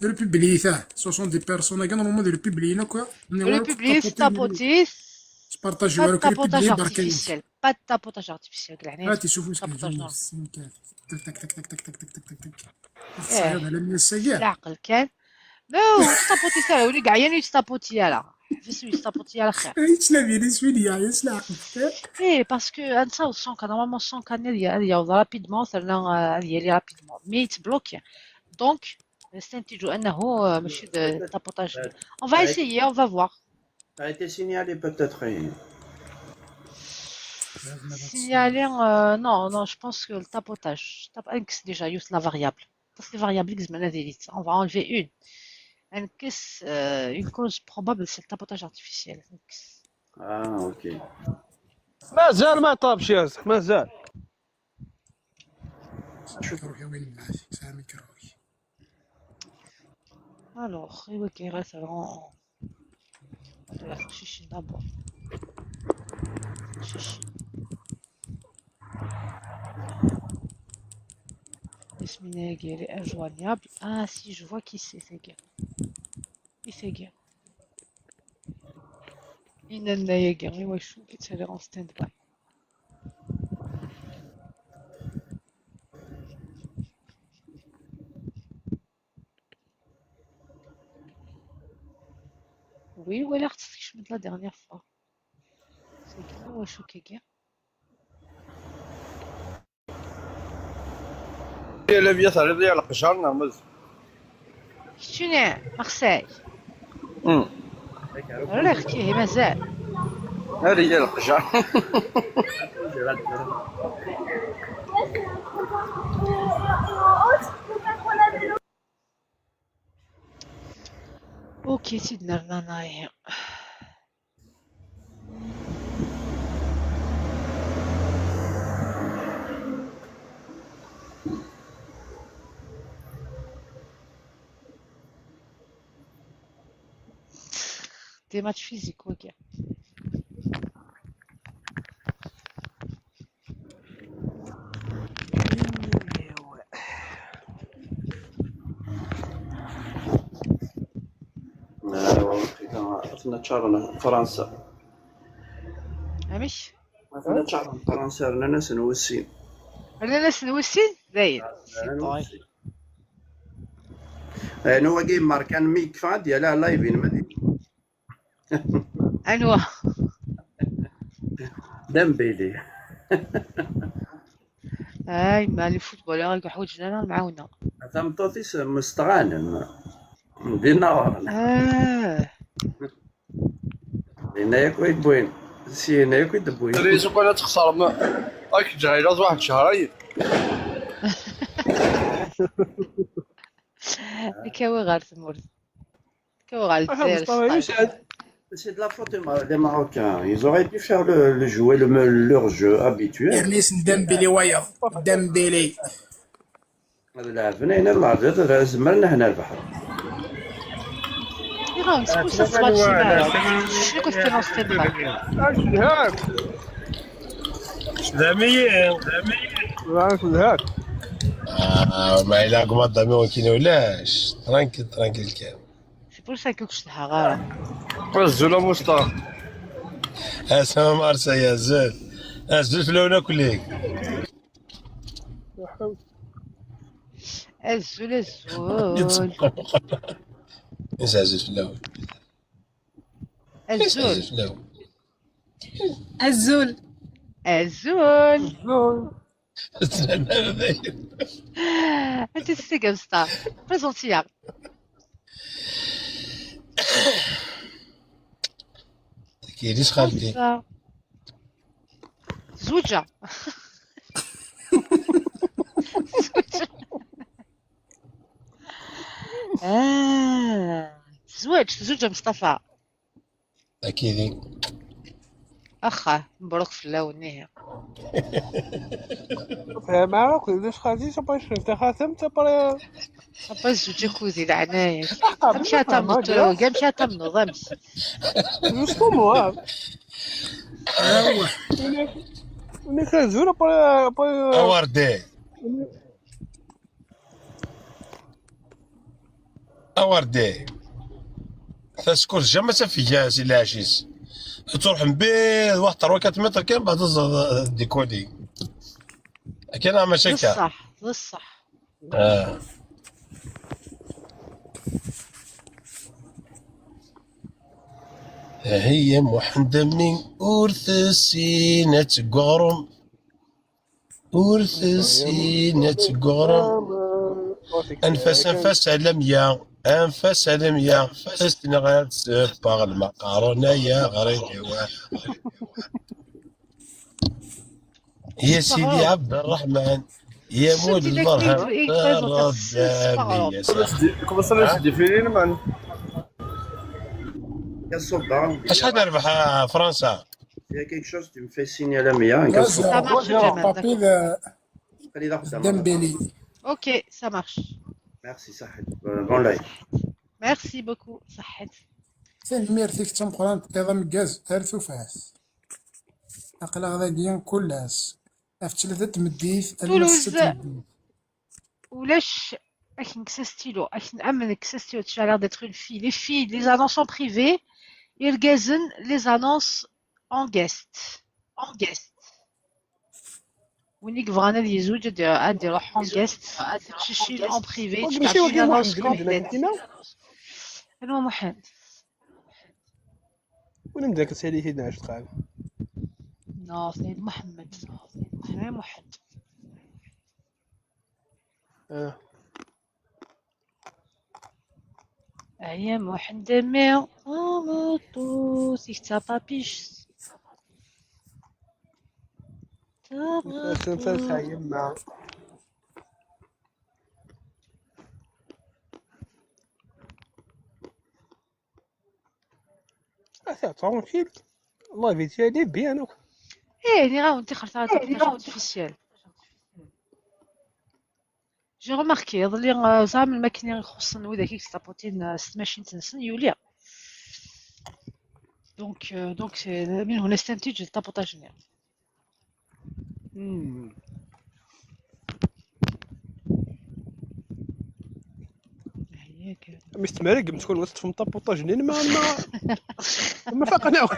رببلي ثا 60 دي بيرسون كاع نورمال رببلي نكا رببلي ستابوتيس سبارطاجيو على رببلي بركاين با تابوتاج ارتيفيسيال كاع هاتي شوفوا اش كيجيو تك تك تك تك تك تك تك تك تك هذا على من السجاع العقل كان لا ستابوتي سالا ولي كاع يعني ستابوتي لا فيسوي ستابوتي على خير تسلمي لي سويديا يا العقل اي باسكو انسى الصون نورمالمون الصون كان هذه رابيدمون ثلا هذه لي رابيدمون مي تبلوكي دونك نستنتج أنه ماشي طابوطاج. On va essayer, on va voir. Ça a été signalé peut-être. Signaler, non, je pense que le tapotage. X déjà, juste la variable. Parce que les variables X, on va enlever une. Une cause probable, c'est le tapotage artificiel. Ah, ok. مازال ما طابش يا صاح مازال. روحي وين الناس سامي كروي. Alors, ok, reste alors. On doit faire chichi d'abord. Chichi. Esmineg, elle est injoignable. Ah, si, je vois qui c'est, Feguer. Feguer. Inanna Yeager, et ouais, je suis qui en stand-by. Oui, ou alors c'est ce que je me dis la dernière fois. C'est que ouais, je suis Keger. لم يثر يضيع القشر نرمز. شنو مارسيل؟ راه اختي مازال. هذه القشر. اوكي سيدنا رناناي. Des matchs physiques, ok. عرفنا تشارنا فرنسا. مش؟ عرفنا تشارنا فرنسا رانا ناس نوسين. رانا ناس نوسين؟ زايد. نو جيم مار كان ميك فان ديالها لايفين مدي. انوا ديمبيلي. اي ما لي فوتبولور يقعدوا جنانا معاونا. تمطوطيس مستغانم. دينار. هنا ياكل بوين. سي هنا ياكل بوين. ريزو كنا تخسر ما راك جايله واحد شهرين. كاوي غير تمر. كاوي غير الجزائر. C'est de la faute des Marocains. Ils auraient dû faire jouer leur jeu habituel. Ernest Dembélé ويا ديمبيلي. لعبنا هنا المعرض راه زمرنا هنا البحر. يراهم سكون ساتسماتشي معاك. شنو كنت في نص تبقى؟ هاك. داميين. هاك. ما إلا قمت داميين كينا ولاش. ترانكيل كان. C'est pour ça que je te harare. الزوله مصطفى. اسمع مارسا يا زول. الزول في لونا كليك. الزول. انسى الزول في اللون. الزول. انت تستيقظ ستار. بريزونتيار. كيديش خالتي زوجة. زوجة مصطفى اكيد اخا مبروك في اللون. معاك ليش خالتي صباش انت خاتم تبري بس جاكوزي العناية. مشى تمنو مشى تمنو امس. يسطموا انا كنزور بري اوردي تسكر جامع فيها سي العشيس تروح مبيض واحد 3 متر كان بعد ديكودي كاين مشاكل بصح. هي محمدة من أورث سينة قرم. انفاس على 100 انفاس على 100 استنغات باغ المقارونة يا غريب واحد. يا سيدي عبد الرحمن يا مول المرهم ربي يا صاحبي. Comment ça va, c'est différent, man? شحال نربح فرنسا؟ Il y a quelque chose, tu me fais signer la mienne. غازا marche, Jamal, بابي ديمبélé. Ok, ça marche. Merci, Sahid. Bon live. Merci beaucoup, صحت. سلمير فيك تمقران نظام كاز ارثو فاس اقلا غاديين كلاس في 3 تمديت Toulouse. Wesh, ça stylo, ça stylo, tu as l'air d'être une fille. Les filles, les annonces en privé, et le gazen, les annonces en guest. En guest. ونيك فغانا اللي يزوج ادي روح en guest. تشيل en privé, tu as une annonce complète. انا محمد. وين مداك تسالي في 12 دقائق؟ نو سيد محمد. انا محمد. يا محمد ميو امطو سيكتا بابيش تنفسها يما. ترونكيل الله فيتيالي بيان. ايه ني راهو انت خرجت على الانتيليجونس ارتيفيسيال. جي روماركي يظلي زعما الماكينه يخصن وذاك كيستابوتين ست ماشين تنسن يوليا. دونك سي من هنا نستنتج التابوتاج نيا. هياك مستمرق تكون وسط في مطابوطه جنين ما فاقنا.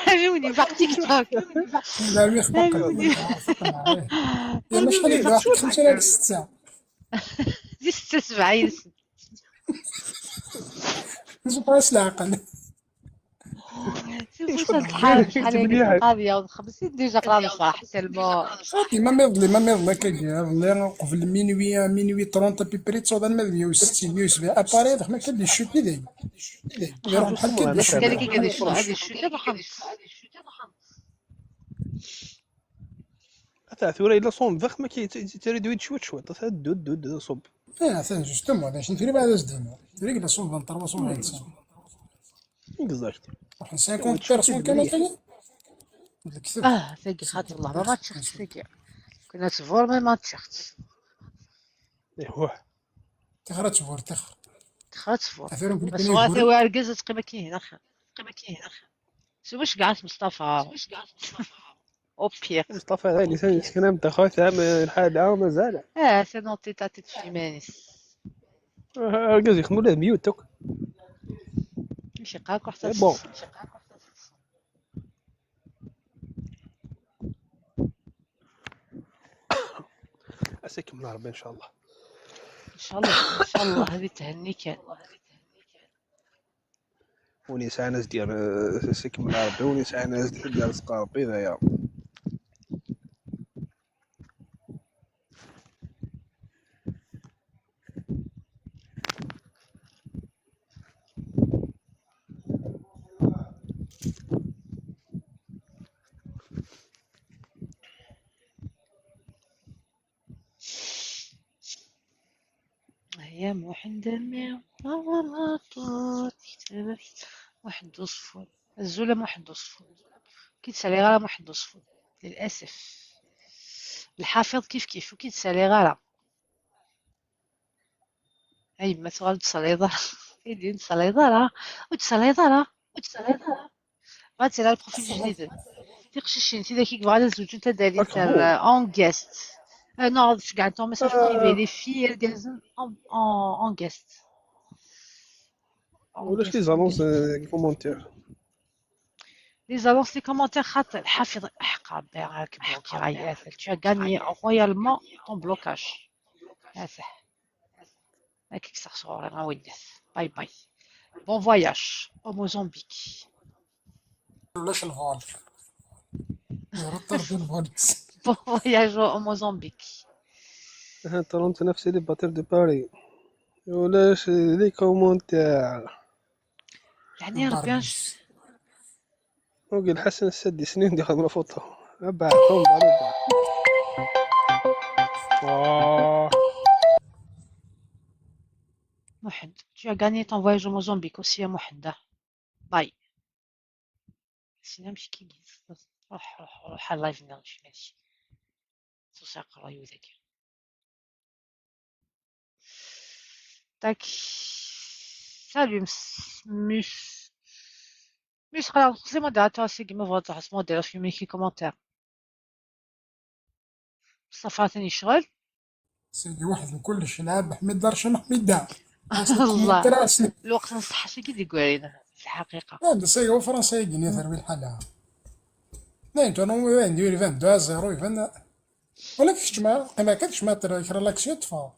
عجبني في تيك توك. لا مي خبق يا شحال يبدا 5000 دي 76 نجبرش العقل. وصلت الحال شحال هي القضيه 50 ديجا قرا صح تلمو صافي ما ميضلي كيجي نوقف مينوي 30 بيبري تصوب 160 170 اباري ما كدير الشوتي دايما يروح بحال كدا قال لك كيدير شنو هذه الشوتي بخمس ثورة إلا صوم فخ ما تريد ويد شوت دود صوب. ثاني جوستومون هذا شنو تري بعد زدنا تري كدا صوم 23 صوم 25 اكزاكت 50 بيرسون كانوا ثاني الكتاب ثقي خاطر الله ما تشخص ثقي كنا تفور ما تشخص ايوا تخرج فور تفور بس هو ارجز تقيمه كاين اخر شو واش قعدت مصطفى اوبير مصطفى هذا اللي سكن نتا خويا الحاله مازال سي نوتي تاتي في مانيس ارجز يخدموا له ميوت توك ماشي قاك حتى بون اسيكم الله ربي ان شاء الله هذه تهني كان ونساء ناس ديال اسيكم الله ربي ونساء ناس ديال سقاربي ذايا أيام واحد واحد وصفون الزولة واحد وصفون كيتسالي غالا واحد وصفون للأسف الحافظ كيف وكيتسالي غالا أي ما تغال تصلي يدين تصلي غاتي على البروفيل الجديد تيقششين تي داكي كبغا زوج نتا دالي تاع اون غيست non, je garde ton message privé. Les filles, elles gazent en guest. Ou les annonces les commentaires. Les annonces, les commentaires, tu as gagné royalement ton blocage. Bye bye. Bon voyage au Mozambique. Bon voyage au Mozambique. Toronto نفس célibataire de Paris ولاش لي كومونتير يعني ربي وقال حسن السدي سنين دي خدمة فوتو أبع كوم بارد محد tu as gagné ton voyage au Mozambique aussi يا محد باي سينا مش كيجيز روح على اللايف نغش ماشي تساق رايو ذاك تاك salut مش خلاص c'est modérateur c'est qui me voit تاع modérateur في ميكي كومنتير صفاتني شغل سيدي واحد لكلش يلعب حميد دار شنو حميد دار الله الوقت نصح شي كي تقولين في الحقيقة لا بس هو فرنسا يجي يثر بالحالة لا انت انا ندير 22 0 يفن ولا كيفاش ما ما كنتش ما ترى ريلاكسيون تفا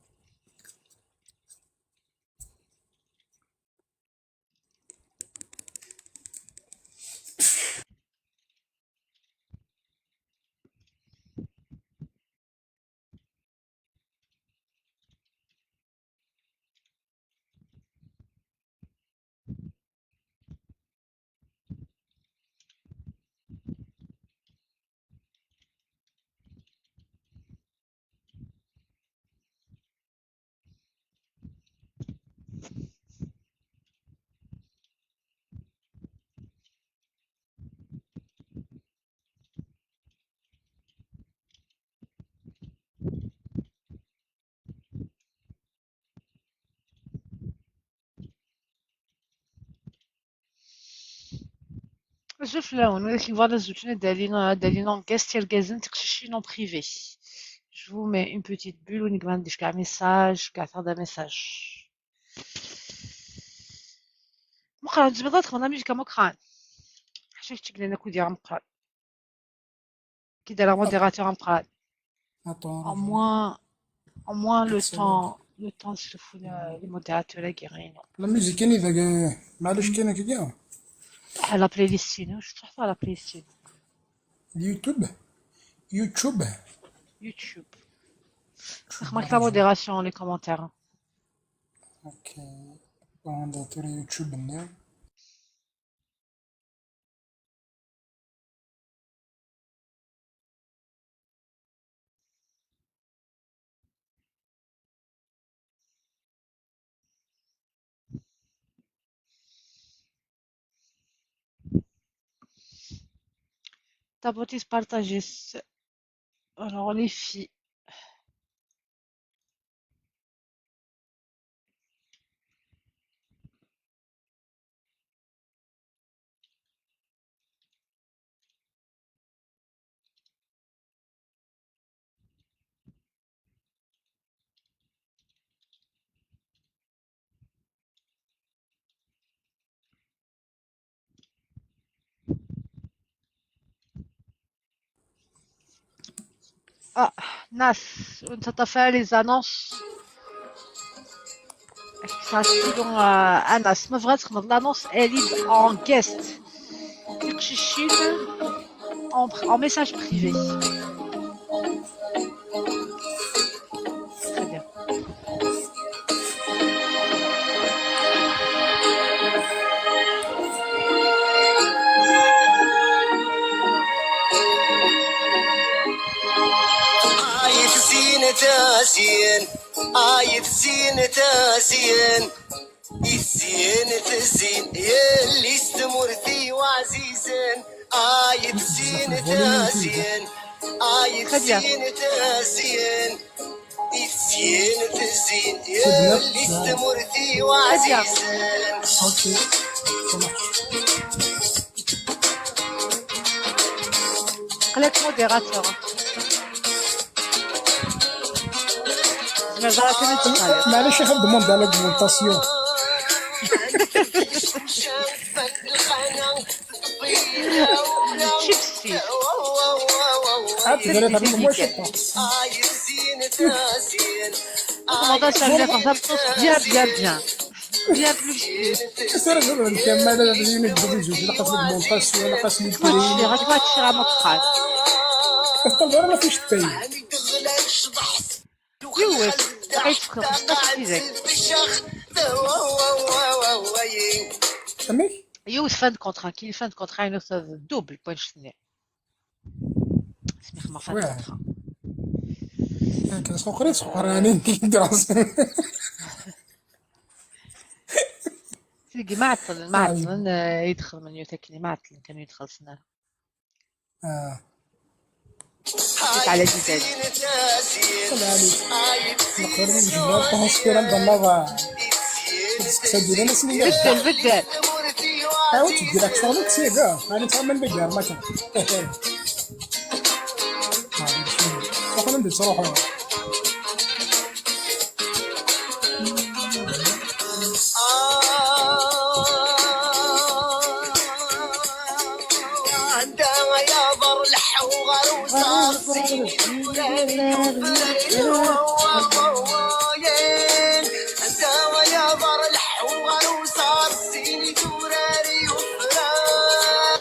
شوف لون ولكن فوالا زوجنا دالين انكاس تيركازن تقشيشين اون بريفي je vous mets une petite bulle ونيك ما عنديش كاع ميساج كاع تاع ميساج مقران جبدات خمنا ميجي كمقران حشاش تقلنا كو ديال مقران كي داير موديراتور مقران au moins le temps نشوفو لي موديراتور كيغينو لا ميوزيك كاين اذا معلوش كاينه كاع على بلاي ليستين واش تحط على بلاي ليستين يوتيوب يوتيوب خمك لا موديراسيون لي كومونتير اوكي عندها توري يوتيوب الناس t'as beau partager alors les filles ah Nas وانت طفى لي زانونس صافي انس ما بغات تخدم لانونس اليد en guest يقششين en message privé très bien تاسين آيت زين تاسين الزين تزين يلي استمرتي وعزيزين آيت زين تاسين آيت زين تاسين الزين تزين يلي استمرتي وعزيزين خليك موديراتور معليش يا خدم موند على دومونطاسيون شيبسي عاد دريت انا مو شطه comment ça vient comme ça bien plus سير نقول كمال هذا اليوم يبدو بجوج لقاس دومونطاسيون لقاس لي راك ما تشرا مقال الطلبه ما فيش الطيب يوس باقي يتفكر 15 ديزاك فهمتي؟ يوس فان دو كونترا كاين فان دو كونترا une autre دوبل بوين شتني سمي خما فان دو واه كونترا كان سوق راني ندير راسي تلقي معطل يدخل من يوتاكني معطل كان يدخل سنة جيت على ديزاج طلع عليك نقدر نجيب لها طونسبير عند النظام تسدي لنا سنين بدل عاود تدير لك شغلك سي كاع انا نتعمل بكاع ما كان واخا ندير صراحه عندها يا برلح وغروسة عندها يا برلح وغروسة سيني دوراري وفرار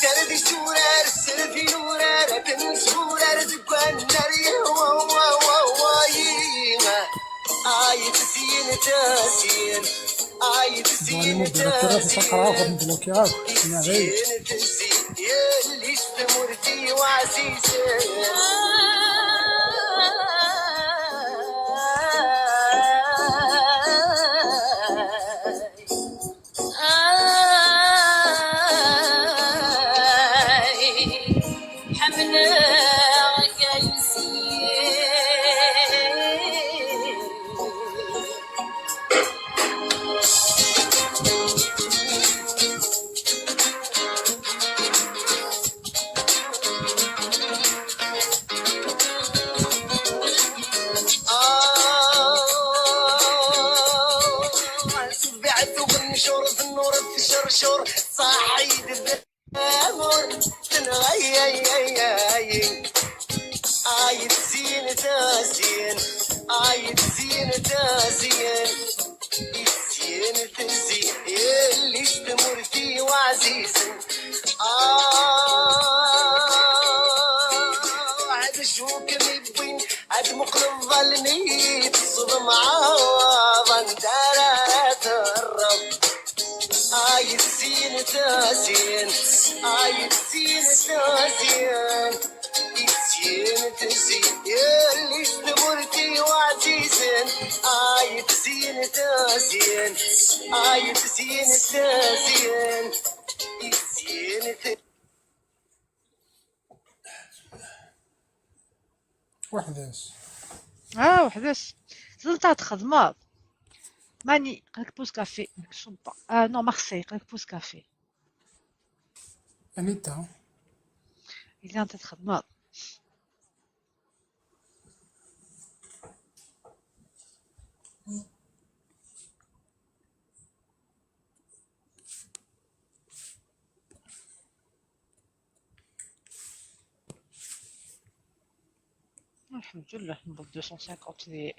دردي سورار سلفي نورار كن سورار دكان ناري آية سين تاسين آية سين تاسين يلي استمرتي بعت وبنشور في النور في الشرشور صاحيد الامور آية زين تازين آية زين تازين زين تزين اللي استمرتي وعزيز عاد شوك مبين عاد مقلب ظلمي تصدم عوضا دارات الرب آية زين تازين آية زين تازين زين تزين يلي استمرتي وعزيزين آية زين تازين آية زين تازين زين تزين وحداش وحداش زلطات خدمات ماني قالك بوز كافي شنطة نو مارسي قالك بوز كافي انيتا إلا أنت خدمات الحمد لله نبغى 250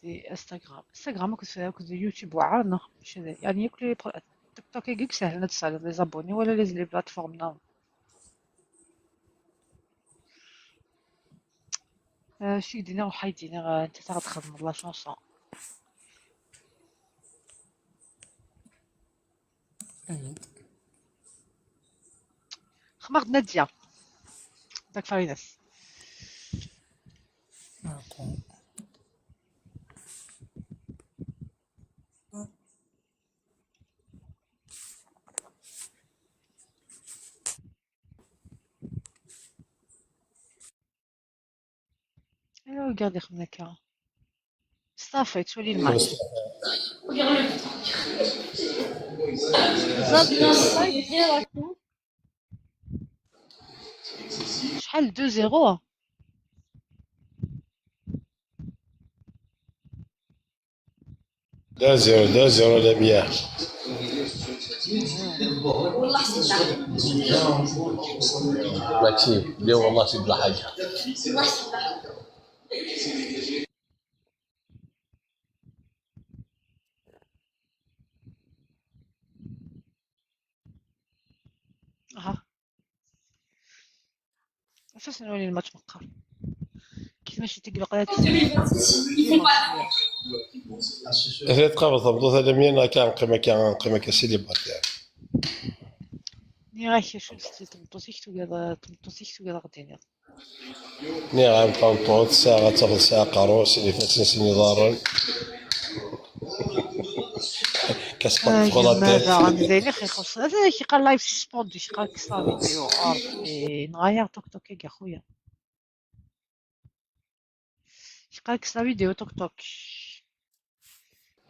دي انستغرام كنت دي يوتيوب واعرنا ماشي يعني ياكل تيك توك يجيك سهل نتسال لي زابوني ولا لي بلاتفورم نو شي دينا وحيدينا انت تخدم لا شونسون خمرت نادية داك فاينس ايوا regardez خمناكا صافي تولي الماتش شحال 2-0 2-0 لمياه ماشي لا والله سيد لا حاجه فاش نولي الماتش مقر كي ماشي تقلق لا إذا تقابل تبدو هذا مين كان قيمة كسيليباتير. ني غاك شو تمطوسيك توغادا غديني ني غام طنطوط ساعة تاخذ ساعة قاروس اللي فاتن سيني ضارن. كاسبات ماذا غلطات. غندير خي خص هذا كي قال لايف سسبوندي شي قال كسا فيديو عارف نغير توك توك يا خويا شي قال كسا فيديو توك توك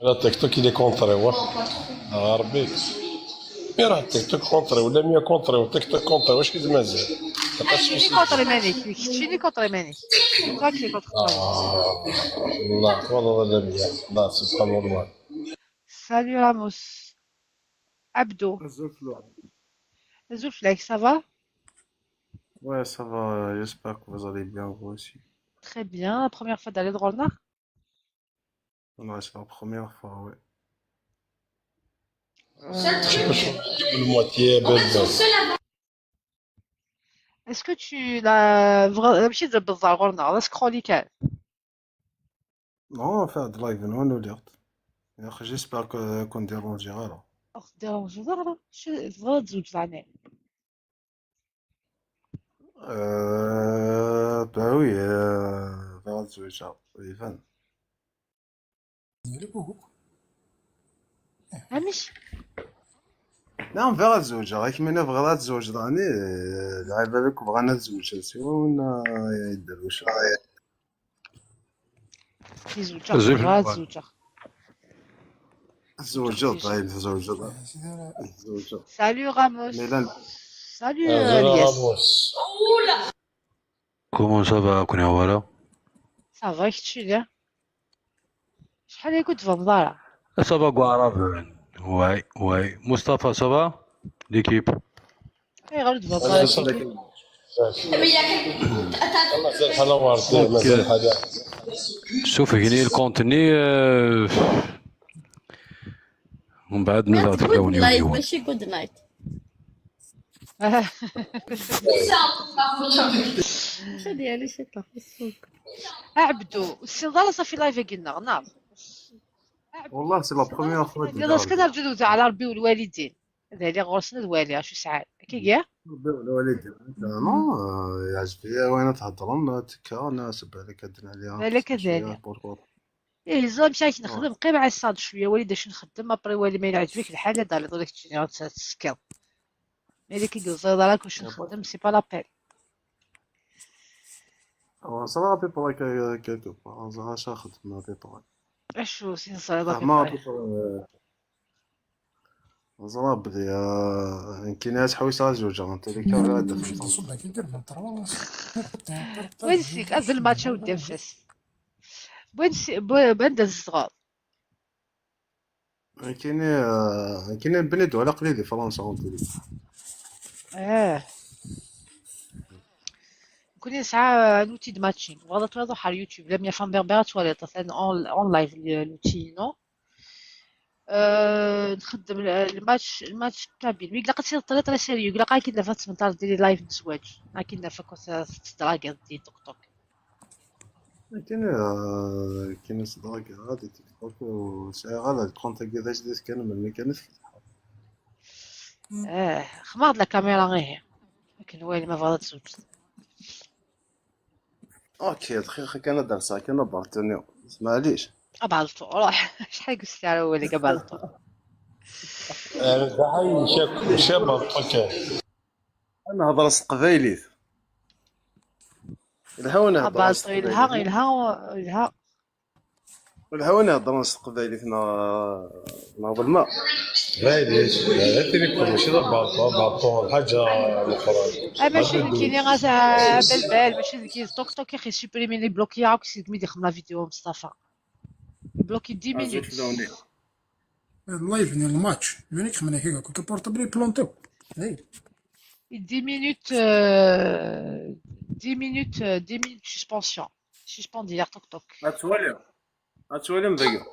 لا تيك توك اللي كونتري غربي. مي راه تيك توك كونتري ولا 100 كونتري وتيك توك كونتري واش كي مازال. شني كونتري ماني شني كونتري ماني راك لي كونتري الله والله لا مية. الله سبحان الله. سالو راموس عبدو Zouflek, ça va? Ouais, ça va, j'espère que vous allez bien, vous aussi. Très bien. La première fois d'aller droit le nord? Ouais, c'est la première fois, ouais. Le moitié belle. Est-ce que tu l'as ماشي بالضبط غور النهار لا سكرولي كان Non, on fait de live, non, nous l'autre. J'espère qu'on dérangera là. ديرونجي لا شو تبغى تزوج زعما Bah oui, vers الزوجة, Ivan. ماشي نعم vers الزوجة, غير كيما بغا تزوج راني, على بالك بغانا تزوج سوا يديروا شي. زوجة الزوجة طيب الزوجة. Salut Ramos. Salut Ramos. Comment ça va, Kouniawara? Ça va, qu'est-ce que tu dis? شحال هي كنت في الدار؟ Ça va, Guarab. Ouais, ouais. Mustapha, ça va? L'équipe? اي غير في الدار. مازال حنا واردين مازال حدا. شوف هنا الكونتيني ومن بعد نزعت في جود نايت ماشي جود نايت. شو ديالي شي طاح في السوق. عبدو السنظله صافي لايف قلنا نعم. والله سي لا بروميير فوا. يلا سكن نرجعو على ربي والوالدين. هذا اللي غرسنا الوالي شو ساعات كي كاع. ربي والوالدين. نو يعجبني وين تهضرون تكا ناسب عليك هدنا عليها. بالك هذاك. ايه زعما مشيت نخدم قي مع الصاد شويه والد اش نخدم ابري والي ما يعجبك الحال هذا اللي داك الشيء تسكر ملي كيقول زيد راك واش نخدم سي با لابيل صراحه بيبر كيتو صراحه شاخد ما بيبر اشو سي نصايبه ما بيبر صراحه بدي كاين حوايج زوج انت اللي كان هذا وين سيك ازل الماتش ودي نفس وين داز الصغار كاين بنادو على قليل فرنسا ونقول كوني ساعة نوتي د ماتشين وغادا توضح على اليوتيوب لم يفهم بربرة تواليت مثلا اون لايف لوتي نو نخدم الماتش كابين مي قلقت سير طريقة سيريو قلقا كي دافا تسمنتار ديري لايف نسواج كي دافا كنت تستراكا دي توك توك كاين صداقة غادي تيك توك وساعة غادا كونتا كيفاش ديت كان ملي كانت خماض لا كاميرا غير هي لكن ويلي ما بغات تزوج اوكي دقيقة كان درسها كان بارتنيو معليش قبلتو روح شحال قلت على ولي قبلتو هاي شاب اوكي انا هضرس قبايليت الهونا قبلتو الها الهونا هضرس قبايليت ناض الماء غايليش التليفون ماشي ضبطو الحاجة الاخرى ماشي كاينين غا بالبال ماشي كي توك توك يا اخي سوبريمي لي بلوكي عاود سيد ميدي خدم لا فيديو مصطفى بلوكي 10 مينوت اللايف ديال الماتش يعني كخمنا كيكا كنت بورطابلي بلونطيو 10 مينوت 10 مينوت سسبونسيون ديال توك توك اتولي مبقى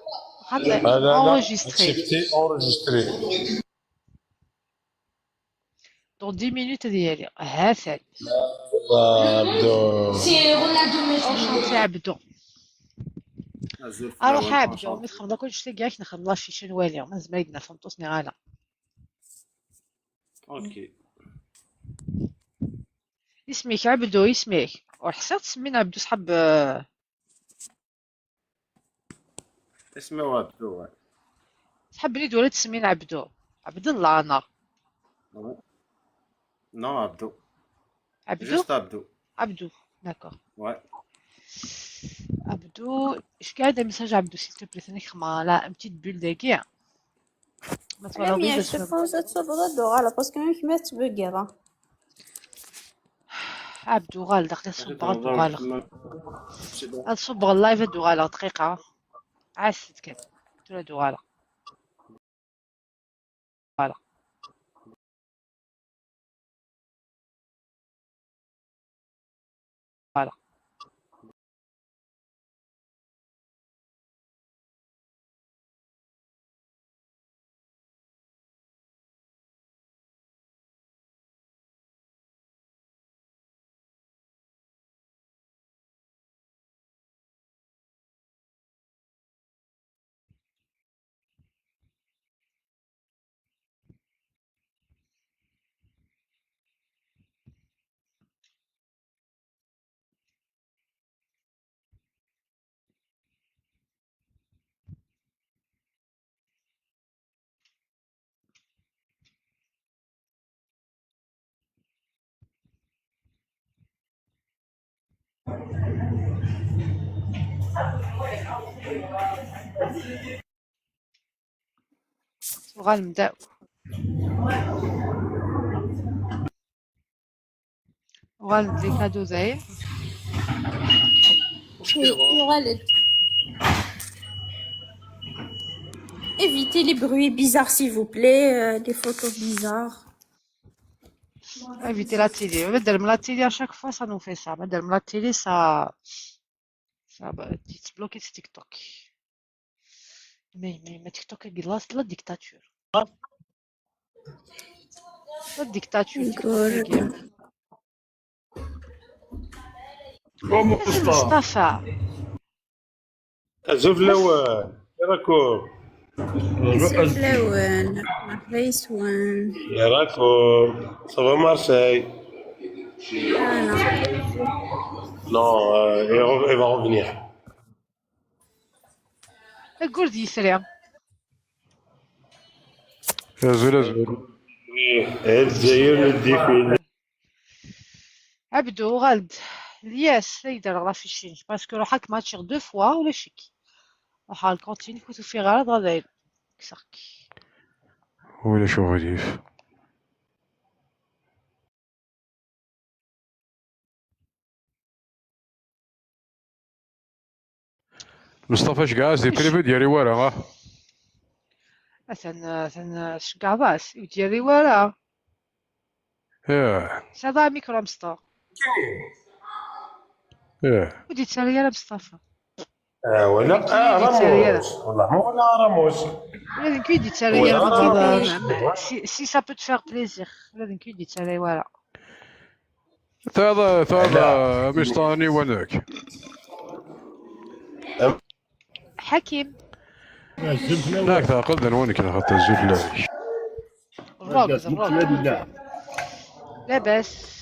enregistré دون 10 مينوت ديالي ها ثاني عبدو اونشونتي عبدو. اروح عبدو مي تخدم كلشي تلقاك نخدم لافيشي نوالي ما زمايدنا فهمتوسني غالا. اوكي. اسمك عبدو اسمك وحسيت تسمينا عبدو صحاب اسمه عبدو. صحاب بليد ولا تسمينا عبدو. عبد الله انا. نو عبدو. عبدو جوست عبدو. عبدو داكور. Ouais. عبدو اش قاعده ميساج عبدو سيل تو بلي ثاني خما لا بتيت بول داكيا ما لا ميا تفرغيش شوفوا تصبغ الدغالة باسكو ما تبقى عبدو غال داخل صبغ الدغالة هاد صبغ اللايف الدغالة دقيقة عاست كان تولى دغالة وغنبداو وغنبدا لي كادو زاير يغلط. Évitez les bruits bizarres s'il vous plaît, les photos bizarres. éviter la télé بدل من لا تيلي à chaque fois ça nous fait ça بدل من لا تيلي ça تبلوكي تيك توك mais تيك توك قلاص لا ديكتاتور لا ديكتاتور مصطفى زوف الاول كي راكم لون مرحبا يسوان. يا راكم صافا مارسيل non il va revenir قول يسري زول الجزائر ندي عبدو غالد الياس يدير لافيشين باسكو روحك ماتشيغ دو فوا ولا شيكي روح على الكونتين كنتو في غلط غادي كساكي ولا شو غريب. مصطفى اش قاعد دي بريفي ديالي ورا مثلا شكاضاس يديري ورا هذا ميكرو مصطفى ودي تسالي يا مصطفى ولا راموس والله مو ولا راموس لازم كيدي تسالي يا سي سا بو تفيغ بليزير لازم كيدي تسالي ورا هذا مشطاني وناك حكيم لاك تعقل وينك انا خاطر الزوج الروك لاباس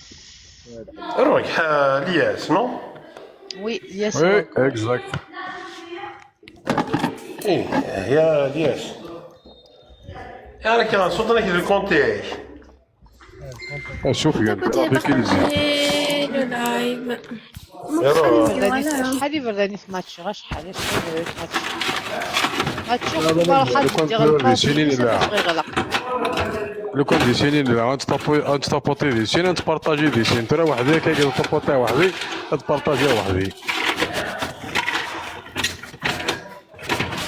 روك الياس نو وي الياس وي اكزاكت يا الياس يا راك نصوت لك الكونتي شوف يعني تعطيك لو لايف شحال يبردني في ماتش غير شحال يبردني في ماتش غتشوف واحد دير الباص لو كان دي سينين لا غنتطابوطي دي سين نتبارطاجي دي سين ترى وحدي كيدير طابوطي وحدي تبارطاجي وحدي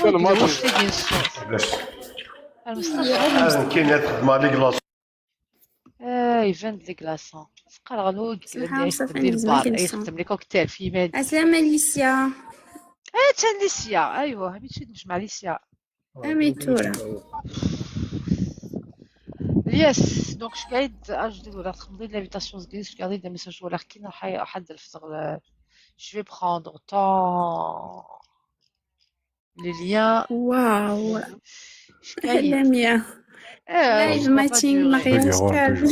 الماتش كاين هاد الخدمه لي كلاص يفند لي كلاصون فقر غلوق يخدم لي البار يخدم لي كوكتيل في ماد السلام ليسيا. تان ليسيا ايوا ماشي نجمع ليسيا اميتورا Yes, donc je قاعد اجدد ولا تخمضي l'invitation زقيت je قاعد des messages ولا حكينا حد الفطر. Je vais prendre les liens. واو Je قاعد لميا live ça va pas matching durer. mariage câble.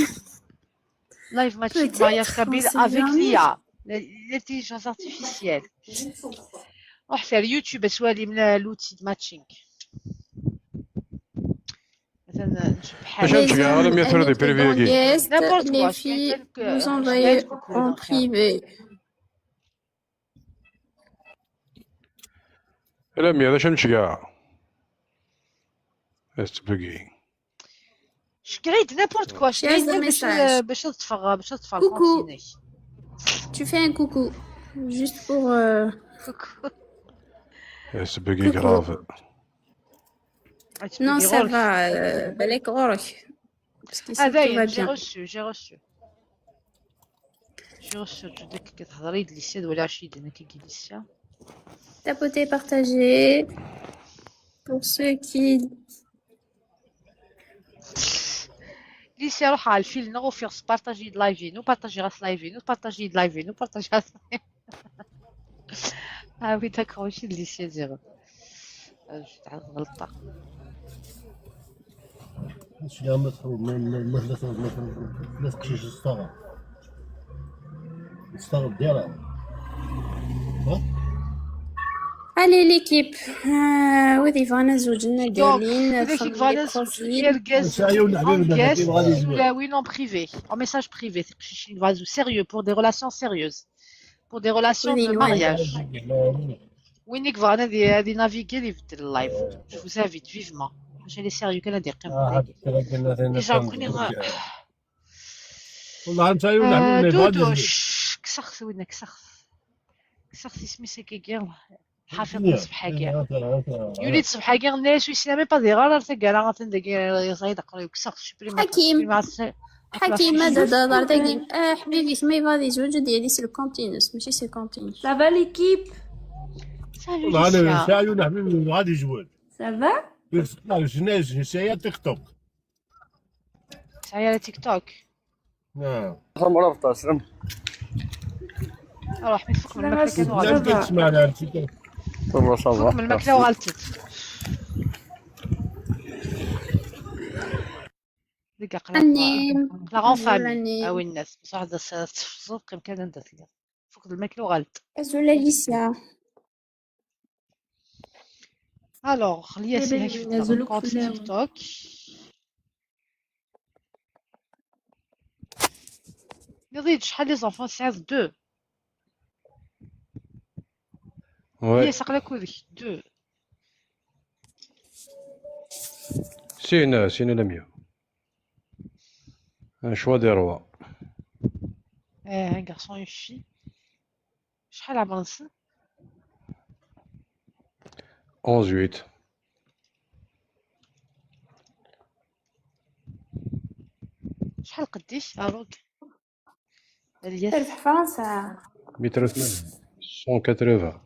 Live matching Peut-être, mariage on kabyle sait avec jamais. l'IA, l'intelligence artificielle. راح faire YouTube سوالي من l'outil de matching. مثلا نجيب باش حاجة Les نمشي كاع hommes لم يثروا دي invités dans بريفي كي guest, n'importe les quoi. Je filles gagne vous je envoyez gagne coucou en donc privé. لم هذا نمشي كاع استبقي je gagne n'importe quoi. Je J'ai un gagne message. باش نتفرج Coucou, الكونتيني. tu fais un coucou. Juste pour... استبقي كرافه. Non, ça va. بالك غورك. Parce qu'ici, tout va j'ai bien. reçu. ديك كتهضري لي ولا شي دينا كيجلسيا. Tapoter, partager. Pour ceux qui... ليسيا روح على الفيل نغو فيغ بارطاجي د لايفينو بارطاجي غاس لايفينو بارطاجي د لايفينو بارطاجي غاس وي داكور ماشي ليسيا زيرو غلطة. اش لا مدخل ما لا تقشيش الصغر ديالها. Allez, l'équipe. وذي فانا زوجنا قالين دونك خلي فوالا بروفيل. ارجاز ولا en privé, en message privé. Sérieux, pour des relations sérieuses, pour des relations de mariage. وينك فوالا هذه نافيغي اللي في اللايف. Je vous invite vivement. ماشي لي سيريو كان هادي قيم ديجا كوني والله انت يا دودوش كسخت وينك كسخت سميتها كيكير حافظ صبحاكير يوليد صبحاكير الناس ويسنا مي با دي غار تاكالا غاتندك يصايد قريب كسخت حكيم ماذا دار داكيم حبيبي سمي فادي زوج ديالي سي الكونتينوس ماشي سي كونتينوس. سافا ليكيب والله انا سايون حبيبي غادي يجول سافا جناز سايا تيك توك سايا تيك توك نعم روح فوق من الماكله كانوا لا تسمعنا فوق من الماكله وغلطت ديك قلا غون فامي او الناس بصح هذا الصدق يمكن ندير ليه فوق الماكله وغلط ازولا ليسيا. الوغ لياسي هاك في كونت تيك توك نضيد شحال لي زونفون ساعات 2 هي ساقلا كودك 2 سينا لميا ان شوا دي روا ان غارسون اون في شحال عمر نسن 11 شحال قديش هاروك تعرف فرنسا 180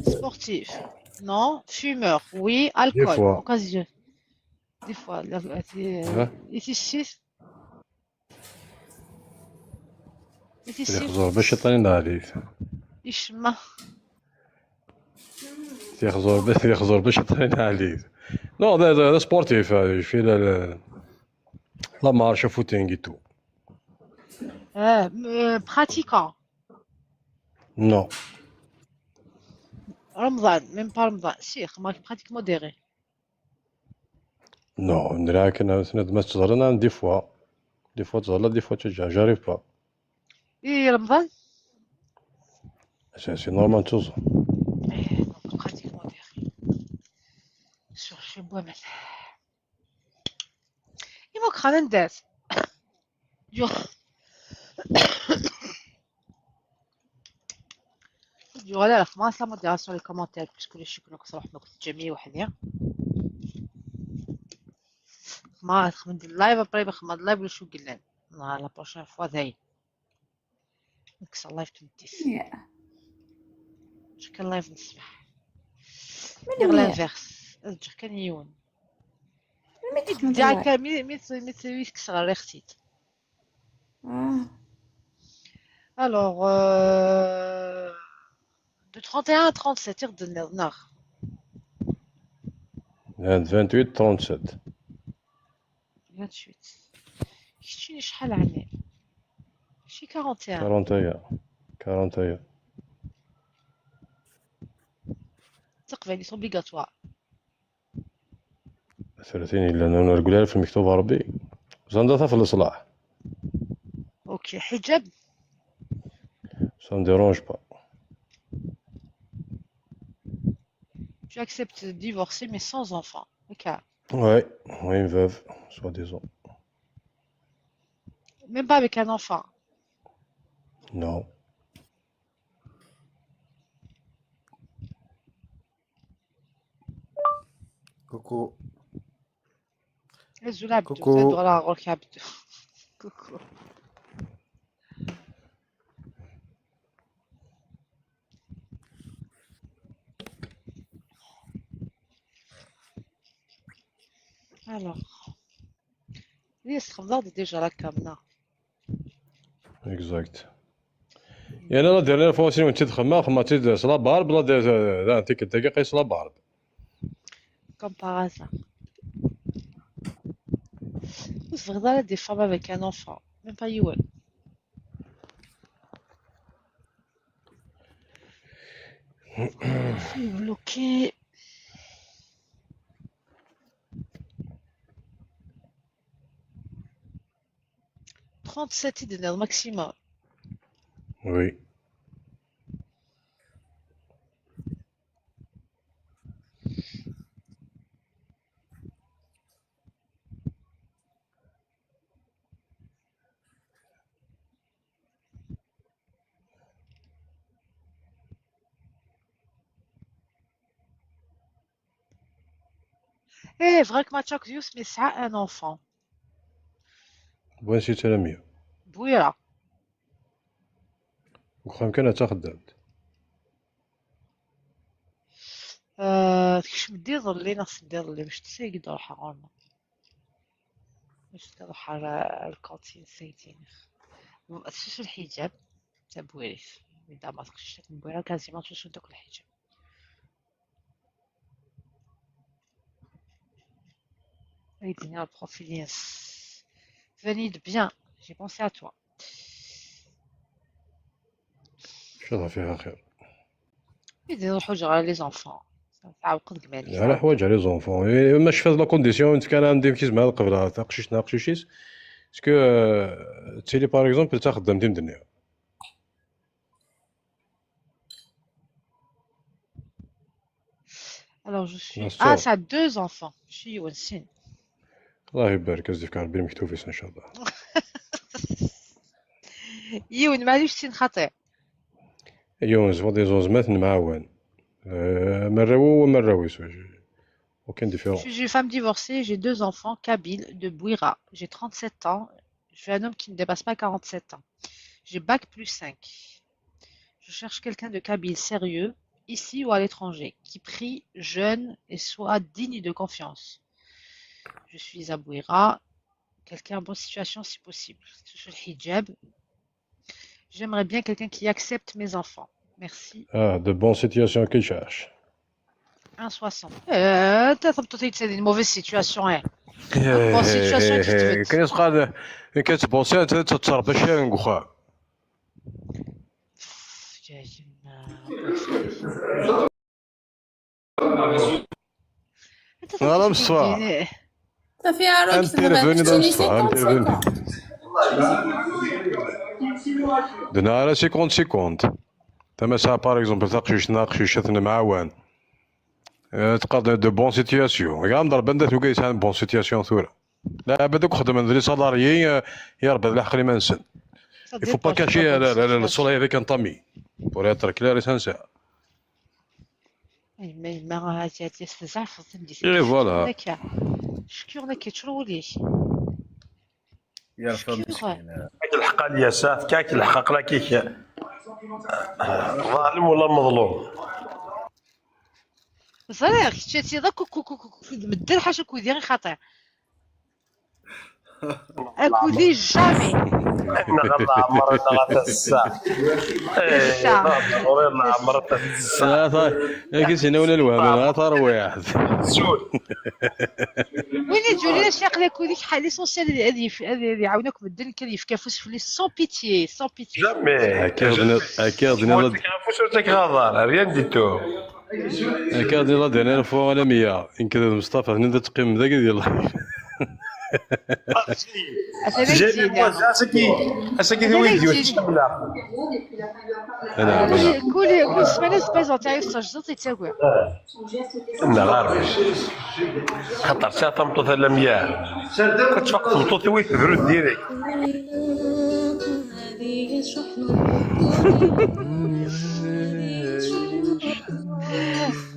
sportif non fumeur oui alcool fois. occasion des fois ici يخزر باش يطينا عليه يشمى يخزر باش يطينا عليه نو هذا سبورتيف في لا مارش فوتينغ اي تو pratiquant نو رمضان même pas رمضان si pratique modéré نو لكن ما تزرنا دي فوا تزرنا دي فوا تجا جاريف با اي رمضان سي نورمال توزر pratique modéré sur je bois mal يموك خانا نداز ولا لا ما صار موديراسيون لي كومونتير باسكو لي شكون صراحه ما كنت جميع وحدي ما خمن ندير لايف ابري بخمن لايف ولا شو قلنا لا بروشين فوا ذاي نكسر لايف تمديس شكل لايف الصباح دير لانفيرس أرجع كان يون ما تخمم ديالك مثل ويسك صغار اختيت. Alors, de 31 à 37 يغدو النهار. عند 28 37. 28. شتيني شحال عامل؟ شي 41. 41. تقبل c'est obligatoire. 30 إلا أنا نقولها في المكتوب ربي زندتها في الإصلاح. اوكي حجاب. Ça me dérange pas. Tu acceptes de divorcer mais sans enfant. Ok. Ouais, oui, une veuve, soi-disant. Même pas avec un enfant. Non. Coucou. الزلاب Coucou. تدور على غورك عبد. كوكو. Alors, ليش خمضات ديجا لا كامنا. Exact. يعني لا دير لي فوسين وانت خماتي صلا بارب لا دير انت كنت قيس لا بارب. Comme par hasard. Vous regardez des femmes avec un enfant, même pas Yoel. Je suis bloqué. « 37 idées au maximum. Oui. Eh, vrai que Mathiak Yous, mais ça a un enfant. بغا نسيت انا 100 بويرة. وخا يمكن تا خدامت. كيش مدير ظلي ناس ندير ظلي باش تسيق روح عورنا. باش تروح على الكانتين سيتين. تشوف الحجاب تاع بويريف. إذا ما تقشش تاك بويرة كازيما تشوف داك الحجاب. Aidez-moi le profil, yes. Valide bien, j'ai pensé à toi. ان شاء الله فيها خير. يديروا حجرة على les enfants. تعاوقد كمالي. على حوايج على زونفون ماشي في هاد لا كونديسيون انت كان عندي كيس مع قبل تناقشيش باسكو تيلي باغ اكزومبل تا خدامتي مدنيه. Alors je suis. Ah, ça a 2 enfants. Je suis Yonsin. الله يبارك ازيك ربي مكتوفيس ان شاء الله. يون معليش سين خطير. يونس ودي زوزمات معاون مراوي ومراويس aucune Je différence. suis une femme divorcée, j'ai 2 enfants, Kabyle, de Bouira. J'ai 37 ans. Je suis un homme qui ne dépasse pas 47 ans. J'ai bac plus 5. Je cherche quelqu'un de Kabyle sérieux, ici ou à l'étranger, qui prie, jeûne et soit digne de confiance. Je suis à Bouira, quelqu'un en bonne situation si possible. Je suis le hijab. J'aimerais bien quelqu'un qui accepte mes enfants. Merci. Ah, de bonnes situations qu'il cherche. 1,60. C'est une mauvaise situation, hein. Bonne situation qui te veut. كان يسقى كتبونسي انت تتربى شي نخا. انا مصفى. صافي عروك تهضر دنا 50 سكوند تما سا باغ اكزومبل تناقشيش معاون تقدر دو بون سيتياسيون كاع نضرب بنات وكايس عن بون سيتياسيون ثورة لا بدك خدم من لي سالاريي يا ربي الحق لي ما نسن يفو با كاشي الصولاي افيك ان طامي بور اتر كلير سانسير. ما هاتي استزعف تندي. اي فوالا. شكون كيتشرولي. يا رفض مسكين. الحق ليا ساعات كاك الحق لا كيك ظالم ولا مظلوم. صغير كشتي ذاك مدير حاجه كودي غير خطير اكودي جامي نغلى عمرنا غاتا الساعة ضروري عمرنا الساعة كيس هنا ولا الوهم انا ترويح وين تجولي شاق لك وديك حال ليسونسيال هذه يعاونوك بالدين كيف كافوس في لي سون بيتي جامي اكيد ما تكافوش ولا تكغادر ريان ديتو اكيد لا دينا فوق على 100 ان كذا مصطفى هنا تقيم ذاك ديال اسكي ذي ويديو تشبلا انا كل سمانه سبيزون تاعي سجلت تاكل لا غير خطر شاطه مطوط على 100 كتفق مطوط ويثبرو ديريكت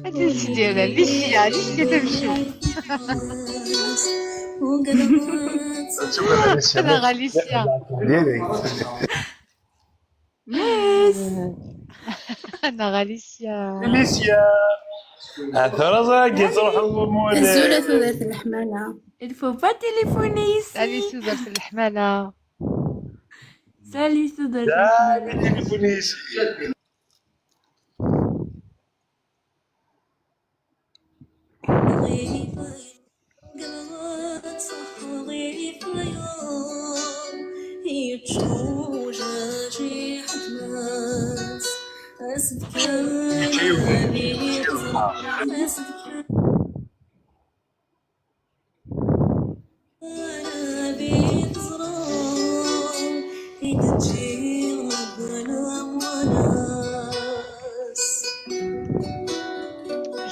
هادي ديالها ليش تمشيو انا غاليسيا انا غاليسيا ثلاثة تروح المؤمنين الزولة ثلاث الحمالة الفو با تيليفوني سالي سوزر في الحمالة سالي سودر تليفوني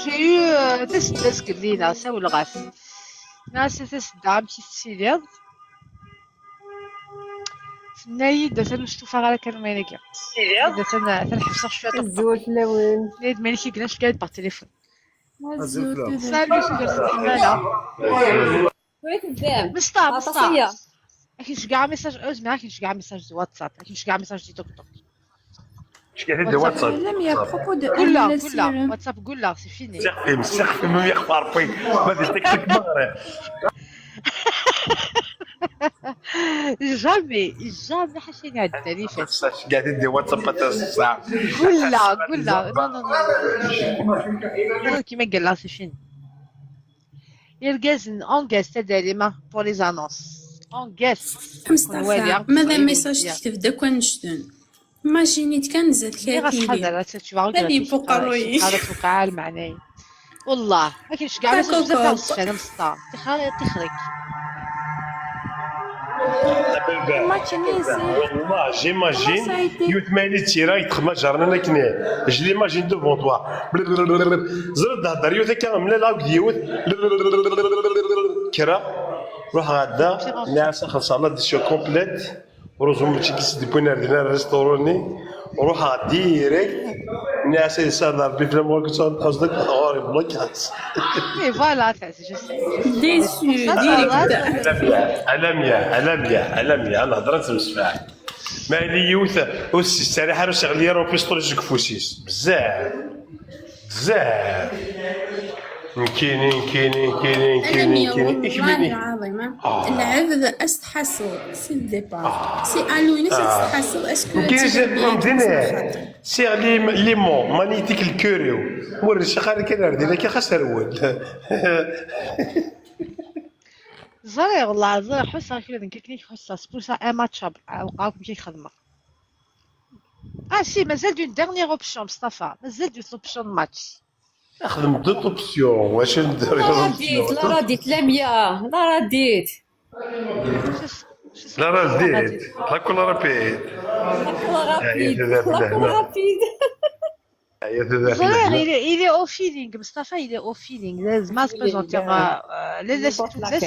J'ai eu تسدس قلينا ساو الغاس ناس تسدع مشي تسيليض نايد تنشوف على كرمانيكا تنحبس شويه الزول لوين نايد مالكي كناش قاعد باغ تليفون الزفلة سالي سوغر الحمالة مسطا كاينش كاع ميساج اوزمي كاينش كاع ميساج دو واتساب كاينش كاع ميساج دي توك توك شكون دي واتساب لم يبروبو دو قول واتساب قول سي فيني سخفي ما يخبر بي ما تكتك مغرب جامي حاشيني هاد التاريخ قاعدين دي واتساب تاع الساعة قول نو كيما قال لا سي فيني يرجاز اونغاز تداريما بور لي زانونس اونغاز مصطفى ماذا ميساج تكتب دا كون نشتون ماجينيت كان زاد هذه فوق رويك هذا فوق عالم معناي والله ما كاينش كاع ميساج بزاف نصف انا مسطا تخرك والله جيماجين يوتمالي تيرا يتخما جارنا كنا جليماجين دوفون توا زرد هضر يوث كامل لا ديوت كرا روح غدا ناس خلص الله ديشو كومبليت ورزوم تشيكس دي بوينار ديال الريستوروني وروح ديريكت ناس يسال بفلم وركشوب قصدك غاري بلاكات اي فوالا تاع ديسو ديريكت علامية انا هضرت مسفاح مالي يوث والساري حارس شغليه رو بيستول جوك فوسيس بزاف كاينين والله العظيم العبد استحسوا سي الديبار سي الوين استحسوا اسكو كاين سي لي مون مانيتيك الكوريو وري شي خالي كنردي لك خسر ول زرير والله زرير حسها كذا كيكنيك حسها سبوسا ماتشاب وقعكم كي خدمه سي مازال دون ديرنيير اوبسيون مصطفى مازال دون اوبسيون ماتش نخدم دوت اوبسيون واش ندير لا رديت لا 100 لا رديت لا كل رابيد il est au feeling Mustafa il est au feeling لازم ما تبريزونتيغ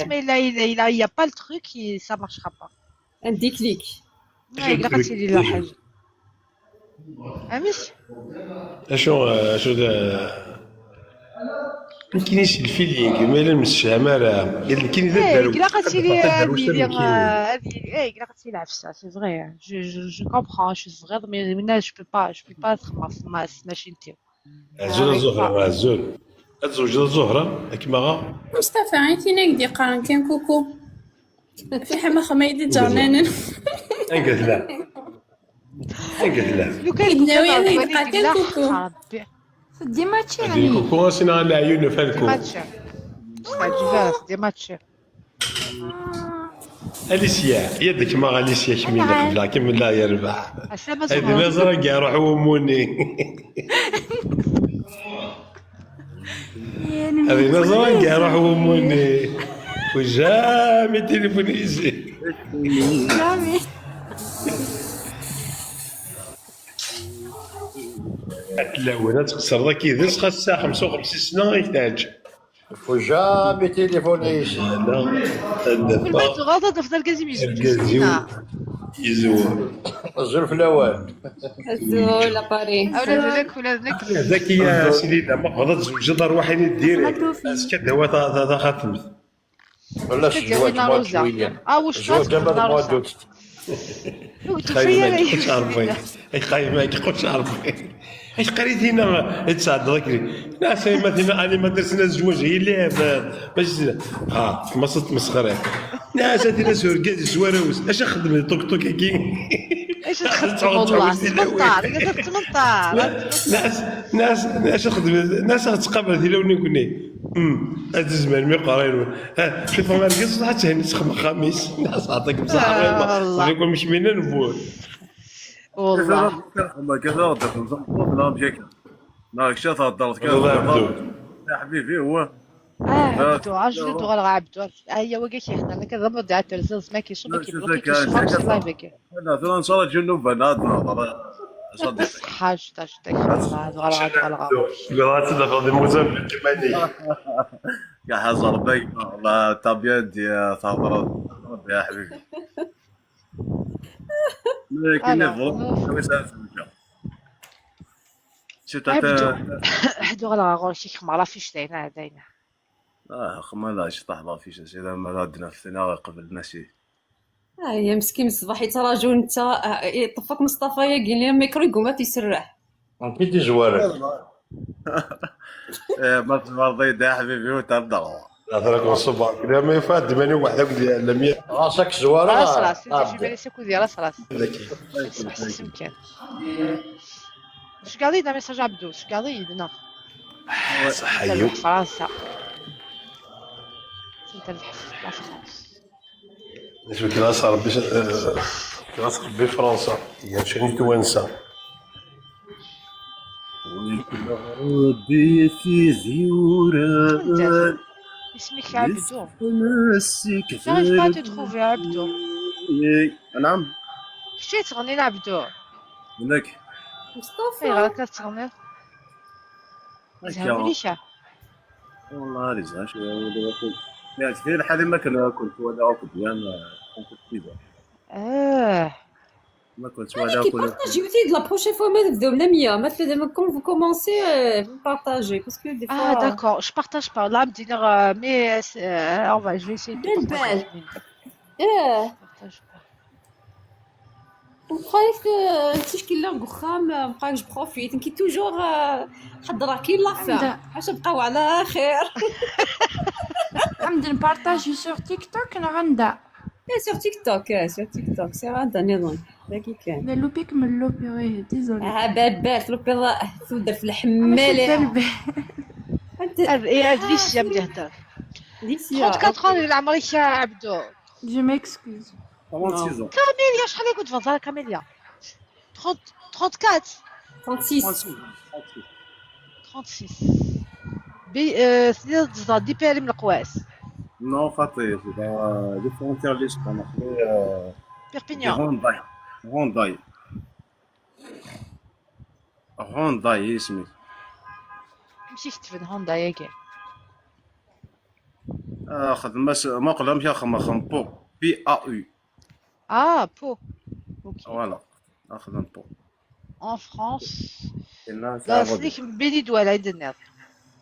mais il y a pas le truc ça marchera pas un déclic إلا قلتي لي لا حاجه امش شو ما كاينش الفيلينغ ما لمسش عماره كاين اذا داروا إلا قلتي لي هذه إلا قلتي لي عفسه سي فري جو كومبرون جو فري mais je peux pas être ma machine تاعو عزول تزوج الزهرة كيما مصطفى عيتينا قدي قارن كان كوكو في حما خميدي جرنانن انقذ لا انقذ لا لو كان ناوية كنت يبقى كان كوكو ربي دي ماتشي هذه يعني الكوكو سينا العيون فالكو ماتش دي ماتش اليسيا يدك ما اليسيا كمينة قبلها كم لا يربح هذه نظرة كاع روح وموني هذه نظرة كاع روح وموني وجامي تليفوني يجي جامي لا تخسر ذاك يدز خاصها 55 سنة يحتاج وجامي تليفوني يجي. كل ما تغلط تفضل كازيم يزور الزول في الاوان زول باري ولادك ذكية سيدي ما فضلت زوج دار واحد دير اسكت هو هذا خاتم ولا الزواج ما شويه الزواج دابا ما دوت خايف ما يكونش عارفين خايف ما يكونش عارفين اش قريتينا تساعد ذكري ناس مثلا انا ما درسنا الزواج هي اللي باش ما صرت مسخره ناس هذه ناس ورقات زواروس اش نخدم توك توك كي ايش تخدم والله 18 ناس اش نخدم ناس تقابل في لوني كوني هذا الزمان ما قرايلو كيف ما رقص حتى نسخم خميس ناس عطاك بصح الله يقول مش منا نفوت والله ما كذا دخل لا مشاكل ناك شاف هضرت يا حبيبي هو عبدو عجلو غير عبدو هي وقاكي حنا كذا بدا ترزز ما كيشوف كيبلوكي كيشوف لايفك لا ان شاء الله جنوب بنادنا حاجه غلط قرات دخل موزمبيق كماني يا حزر بي والله تابيان دي ثابرات يا حبيبي لكن حدو غلا غورشيك ما عرفيش داينا خما لا شطح ما فيش شي ما رادنا في الثناء قبل النسي يا مسكين صباحي تراجو انت طفك مصطفى يا قال لي الميكرو يقوم ما تيسرح كي تجوارك ما مرضي يا حبيبي وترضى هذاك الصباح كذا ما يفاد ماني واحد قال لي راسك زواره راس انت في بالي سكو ديال راس يمكن اش قال لي ميساج عبدو اش قال لي يدنا صحيح فرنسا انت الحف لا فرنسا نشوف كلاس ربي كلاس ربي فرنسا هي شنو توانسه ربي في زيوران اسمك عبدو j'arrive pas à te trouver عبدو نعم شتي تغني لعبدو هناك مصطفى راك تغني زهوليشا والله رزق شويه ولا كنت يعني في الحالة ما كنت ولا اكل يعني كنت كذا ما كنت ولا كي اكل بارطاجي وتي لا بروشين فوا ما تبداو بلا 100 مثلا دابا كوم فو كومونسي بارطاجي باسكو دي فوا d'accord je partage pas là me dire mais on va je vais essayer de partager وبقيت التشكيل لا وخام بقاك بروفيت كي توجور حضر كي لافا حاش بقاو على خير عمد نبارطاجي سور تيك توك نغندا سور تيك توك سي غادا نظن داكي كان لا لوبيك من لوبي وي ديزولي بابات لوبي تودر في الحماله انت هاد ليسيا مدهدر ليسيا 34 اللي عمرك يا عبدو جو ميكسكوز كاميليا شحال كنت فضلها كاميليا 34 36 بي سيدي دي بيري من القواس نو خاطي لي فونتير لي سكون بيربينيون هونداي اسمي مشيت في هوندا ياكي خدمة ما قلنا مشي خم بو بي ا يو بو اوكي فوالا خدم بو ان فرانس لا سليك بيني دوال عند الناس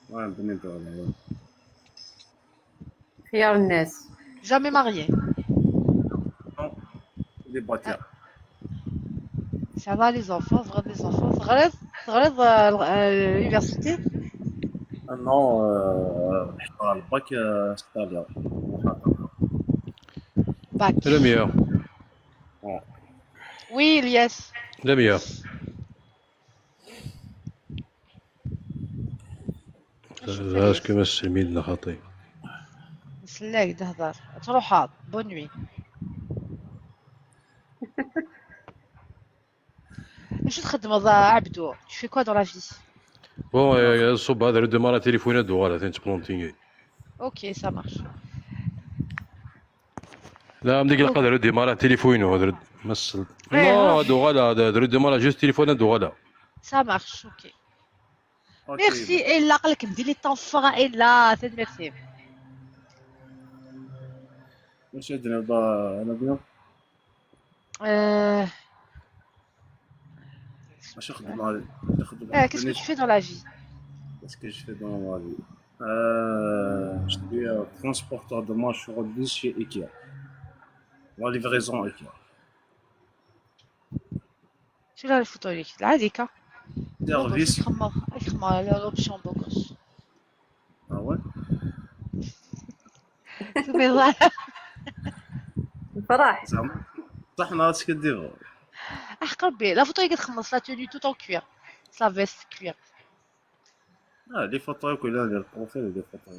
بني دوال خيار الناس جامي ماريي لي باتيا ça va les enfants غريض l'université Non, نحطها على الباك ستاليا. باك. لميا وي الياس. لميا لاش كما السميد خاطي نسلاك تهضر تروحات بون نوي. اش تخدم عبدو؟ tu fais quoi dans la vie? بون صوب هذا رد مالا تليفونات دوغالا ثاني تبلونتينغي. اوكي سا مارش. لا مديك القدر رد مالا تليفونو هذا مسل نو دوغالا هذا رد مالا جوست تليفونات دوغالا. سا مارش اوكي. ميرسي الا قالك بدي لي طنفره الا سيد ميرسي. واش دابا انا بيان واش نخدم على نخدم. qu'est-ce que tu fais dans la vie? Qu'est-ce que je fais dans la vie? Je suis transporteur de marchandises chez Ikea. La livraison Ikea. شو اللي يفوتوا لك العادي كا Service. يخمر على لوبسيون بوكس. Ah ouais? فرح زعما صح نهار كدير. احق ربي لا فوتو كتخمص لا توني توت اون كوير لا فيست كوير. لي فوتو كلها ديال البروفيل ديال الفوتو.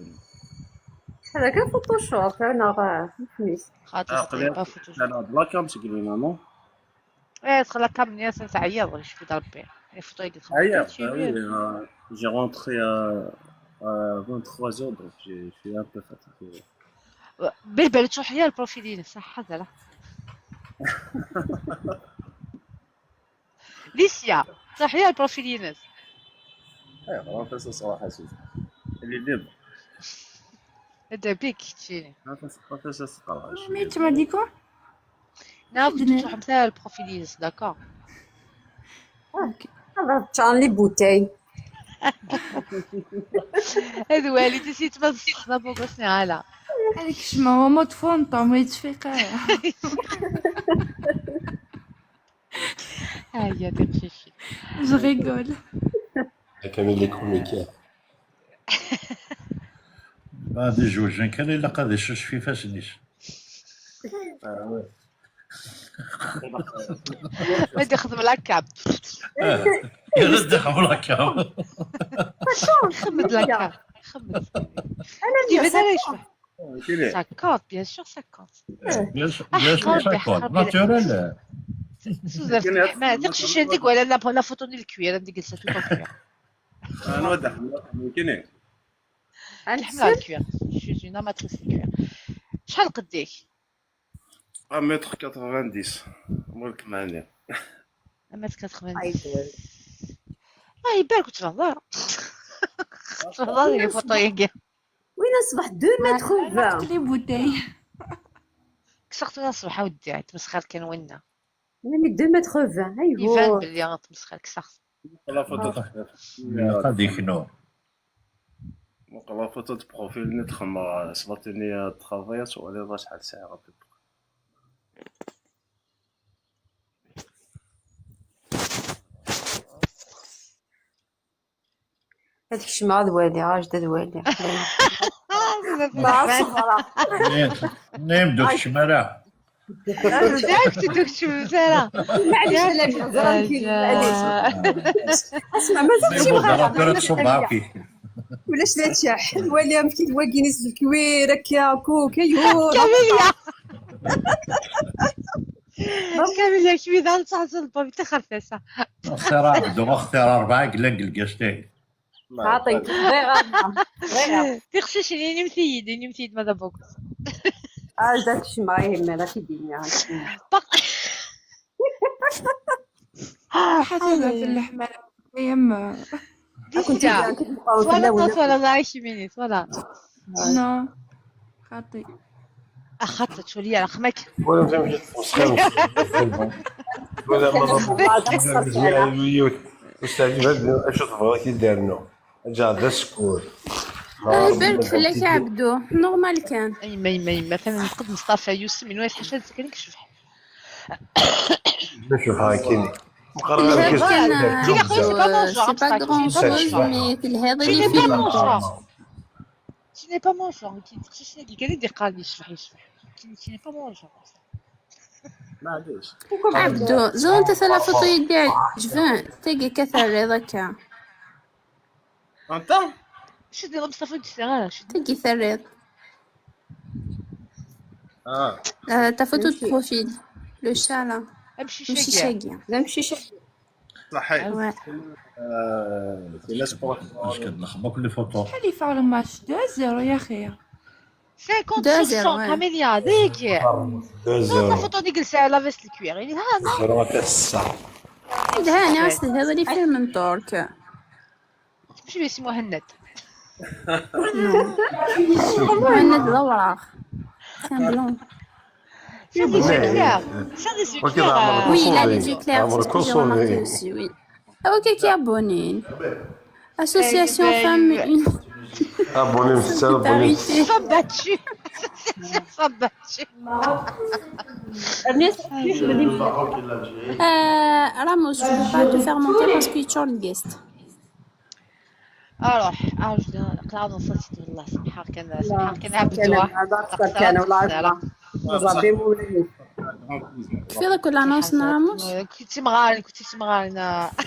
هذا كان فوتوشوب انا راه فهمت. خاطر با فوتوشوب. انا بلا كام تقولينا نو. دخل لك كام ناس تعيط واش في ربي لي فوتو كتخمص. Oui, j'ai rentré à 23h, donc je suis un peu fatigué. بالبال تروح هي البروفيلين صح هذا ليسيا تروح هي البروفيلين. ايوا نفس الصراحه سيدي اللي دابا هذا بيك تجيني نفس الصراحه. Mais tu m'as dit quoi? نعاود تروح مثال البروفيلين داكور. هذا تشان لي بوتاي. هذا والدي نسيت ما نستخدم بوكسني على هذيك شما هو مود فونطوم يتفيق. هيا دقيقي جو ريغول. كامل لي كوميكيات بعد جوج كان الا قاضي شوش في فاشنيش. بدي اخدم لاكاب. يرد دخل لاكاب. خمد لاكاب خمد. انا بدي ايش 50 بيان سور 50. بيان ناتورال. ما تقشش هذيك ولا لا فوتو ديال الكوير هذيك جلسه توت الكوير. انا ودع ممكن نحملها الكوير شي اون اماتريس الكوير. شحال قديك؟ 1m90 مولك معايا. 1m90 يبان كنت تهضر تهضر لي فوتو ياكي وين اصبح 2m20 لي بوتاي كسرت انا الصباح ودي تمسخر كان وينا يعني 2m20 ايوا يبان بلي غتمسخر كسرت. لا فوتو قاضي كنو لا فوتو دو بروفيل نتخمر صلاتني ترافايات ولا شحال ساعه غادي. هذيك الشمعة دوالي عاجدة دوالي. نيم دوك الشمارة. داك دوك الشمارة. معليش انا بهضره اسمع مازال شي بغا ولاش لا تشاح ولا مسكين واكينيس الكوير هكا كوك ايوا كاميليا كاميليا كي بدا نصعص الباب تخرفسه اختار بدو اختار 4 قلنق القشتي عطيك غير تخشش لي نمثيد ماذا بوك داك الشيء ما يهمنا كي دينيا حسنا في اللحمة يما كنت ولا الله عايش مني ولا نو خاطي اخذت شو لي رقمك ولا فهمت ولا استاذ هذا اش تبغى كي دارنا جا هذا السكور بالك فلاك عبدو نورمال كان اي مثلا نقد مصطفى يوسف من واحد حاجه كان كشف نشوف هاي كاين الهاد كان c'est سي با غران شوز مي الهضا لي فيه الموتور. Tu n'es pas mon genre. qui قال لي قال لي يشرح tu n'es pas mon genre. معليش. عبدو زو انت ثلاث فوتو يدي عجبان تلقى كثر رضاك انت شو دير مصطفى تشتغل تلقى ثريض تا فوتو دو بروفيل لو شالا امشي ماشي شاقية شاقية صحيح. ouais. في ناس واش كنخبط لي فوتو. شحال اللي فعلوا الماتش 2-0 يا اخي 50% كاميليا ذيك لا فوتو نجلس على فيست الكوير يعني ها ضربات الساعه هاني اصلي هذا اللي فيه من ترك مش باسم مهند مهند الأوراق كان بلون شاد لي زيكلير وي لا لي زيكلير سي remarqué aussi oui هو كي abonnés association femme abonné في abonné صباتشي صباتشي Ramos, je ne peux pas te faire monter parce que tu es le guest. اروح قاعد نصلي والله سبحان كان عبدوها كيف ذاك العناص راموس كنتي مغارين والله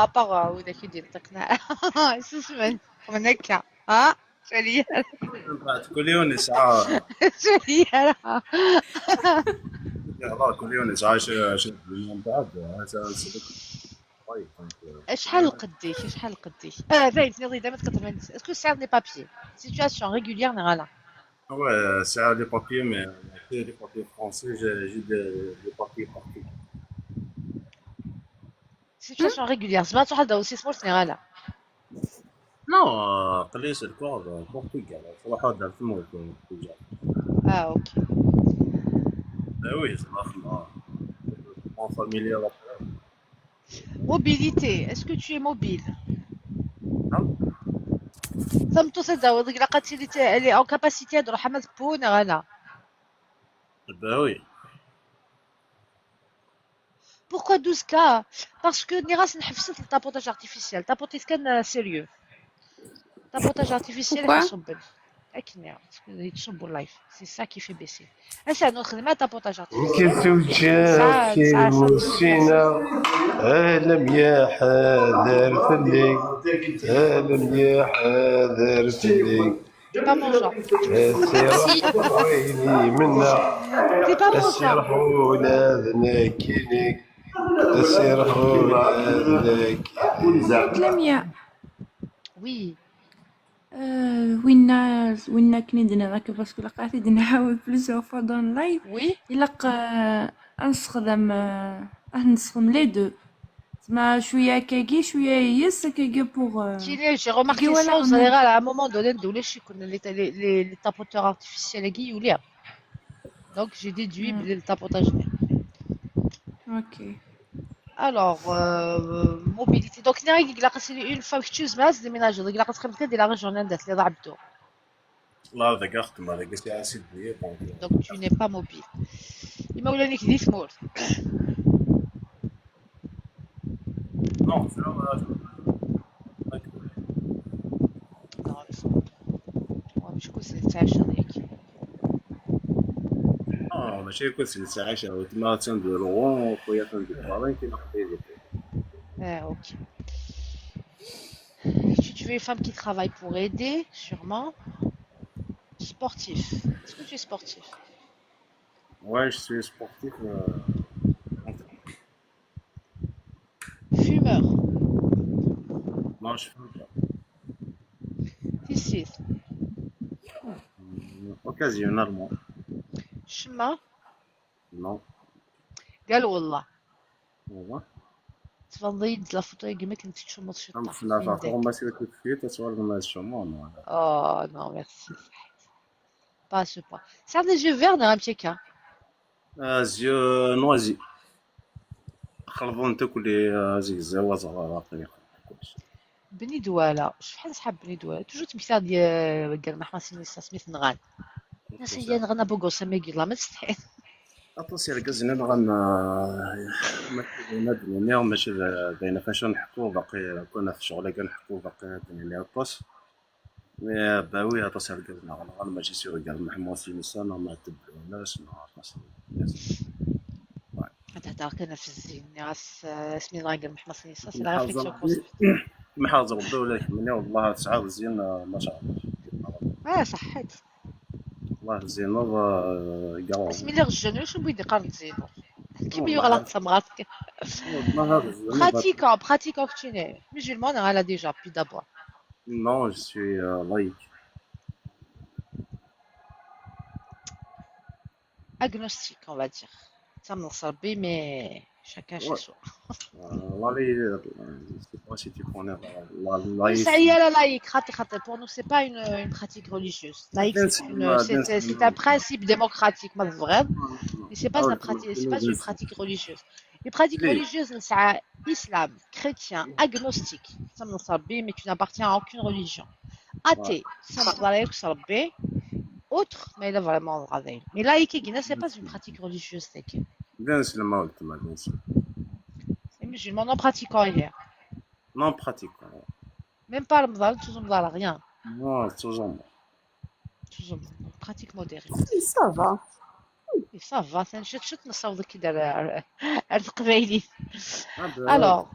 ابار وداك يدير التقناع اسمعني من هكا ها شاليه كل يوم نسعى شاليه كل يوم نسعى من بعد شحال قديك فايت نضي دائما تكثر من اسكو سير دي بابي سيتواسيون ريغولير نغالا Ouais, c'est des papiers, mais des papiers français, j'ai des papiers partout. سيتواسيون ريغولير سمعت واحد دوسي سمول نغالا Non, قليش الكور برتغال صراحة دار في الموت البرتغال. اوكي Oui, c'est marrant. En familial. Mobilité, est-ce que tu es mobile? ثم تصدق لقيت اللي en capacité de روح حمد بون غلا. Ben oui. Pourquoi 12K? Parce que نراس نحفزت التابوتاج artificiel. تابوتيس كان sérieux. تابوتاج artificiel يحسبن. أكني يتصبوا اللايف. C'est ça qui fait baisser. هسه نخدم تابوتاج artificiel. كنت وجهك وسينا ألم يا حاضر فلي ألم يا حاضر فلي ويلي منا السرحولة ذناكيني السرحولة ذناكيني لميا وي وين كندنا ذاك باسكو لقيت نحاول بلوزيغ فوا دون لايف وي يلق نستخدم لي دو تما شويه كاكي شويه يس كاكي بوغ كي جي روماركي سا وصغيره على مومون دوني ندولش يكون لي تابوتور ارتيفيسيال كي يوليا دونك جي ديدوي بلي التابوتاج اوكي Alors, mobilité. Donc, il a une fois que tu as déménagé, il a fait de la région d'Est, les Abdo. Là, regarde, ma c'est assez bien. Donc, tu n'es pas mobile. Il m'a oublié qu'il dit mort. Non, c'est là. Non, je crois que c'est ça, Charik. Non, ماشي كل سنة عايشة تما تندير روان خويا تندير باغي كي نخدي. Ok. Tu veux une femme qui travaille pour aider, sûrement. Sportif. Est-ce que tu es sportif? Ouais, je suis sportif. Fumeur. Non, je fume pas. Ici. Occasionnellement. Chemin. Non. قال والله. والله. تفضلي لا فوتو يقيمك كنت تشمط شي طاح. لا تعرفوا ما سير كنت فيه تصور ما الشمون. Oh non, merci. Pas à ce point. C'est des yeux verts dans un petit cas. yeux noisis. خلفون تاكلي زيزاوة صغار بني دواله شحال نسحب بني دواله توجو تمثال ديال قرنا حماسين سميت نغان ناس هي نغنا بوغو سمي قيلا ما تستحي اطاسي ركز انا غن ماشي بين فاش نحكوا باقي كنا في شغله كنحكوا باقي يعني اطاس مي باوي اطاسي ركز انا ماشي سير قال محمد سينسان ما تبعوناش اطاس تهدر كنا في الزين ناس اسمي الله يقل محمد سنيسا سي لا ريفليكسيون محافظ ربي ولا مني والله تسعة زين ما شاء الله صحيت والله زين قال اسمي لي الجنون واش نبغي قارن زينو كيما يغلط سمغاتك pratiquant que tu n'es musulmane elle a déjà puis d'abord non je suis laïque agnostique on va dire ça me semble mais chacun chez soi je sais pas si tu connais la ça y est la laïque pour nous c'est pas une pratique religieuse laïque c'est un principe démocratique mais vrai mais c'est pas une pratique religieuse les pratiques religieuses c'est islam chrétien agnostique ça me semble mais tu n'appartiens à aucune religion athée ça me semble autre mais il est vraiment grave mais laïque c'est pas une pratique religieuse bien sûr les musulmans non pratiquant hier non pratiquant même pas le Ramadan toujours pas rien non toujours pratique modérée ça va ça va c'est un chut نصاوب كده عرض قبايلي alors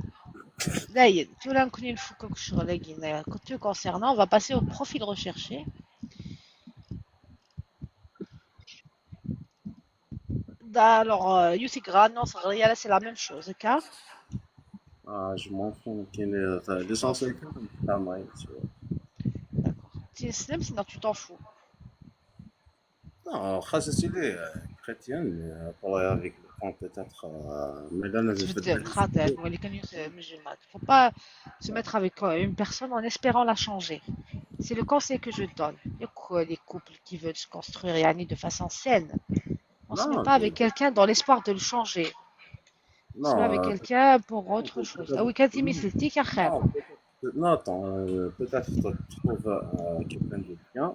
داير تولا نكوني نفكك الشغل كاين كنت concernant on va passer au profil recherché alors Youssef non là c'est la même chose car je m'en fous qu'il est l'essentiel d'accord tu es islam sinon tu t'en fous non خاصة لي chrétien pour avec peut-être mais là faut pas se mettre avec une personne en espérant la changer c'est le conseil que je donne les couples qui veulent se construire de façon saine on se met pas avec quelqu'un dans l'espoir de le changer on se met avec quelqu'un pour autre chose ah oui كاتمي سلتي يا خير non attends peut-être tu trouves quelqu'un de bien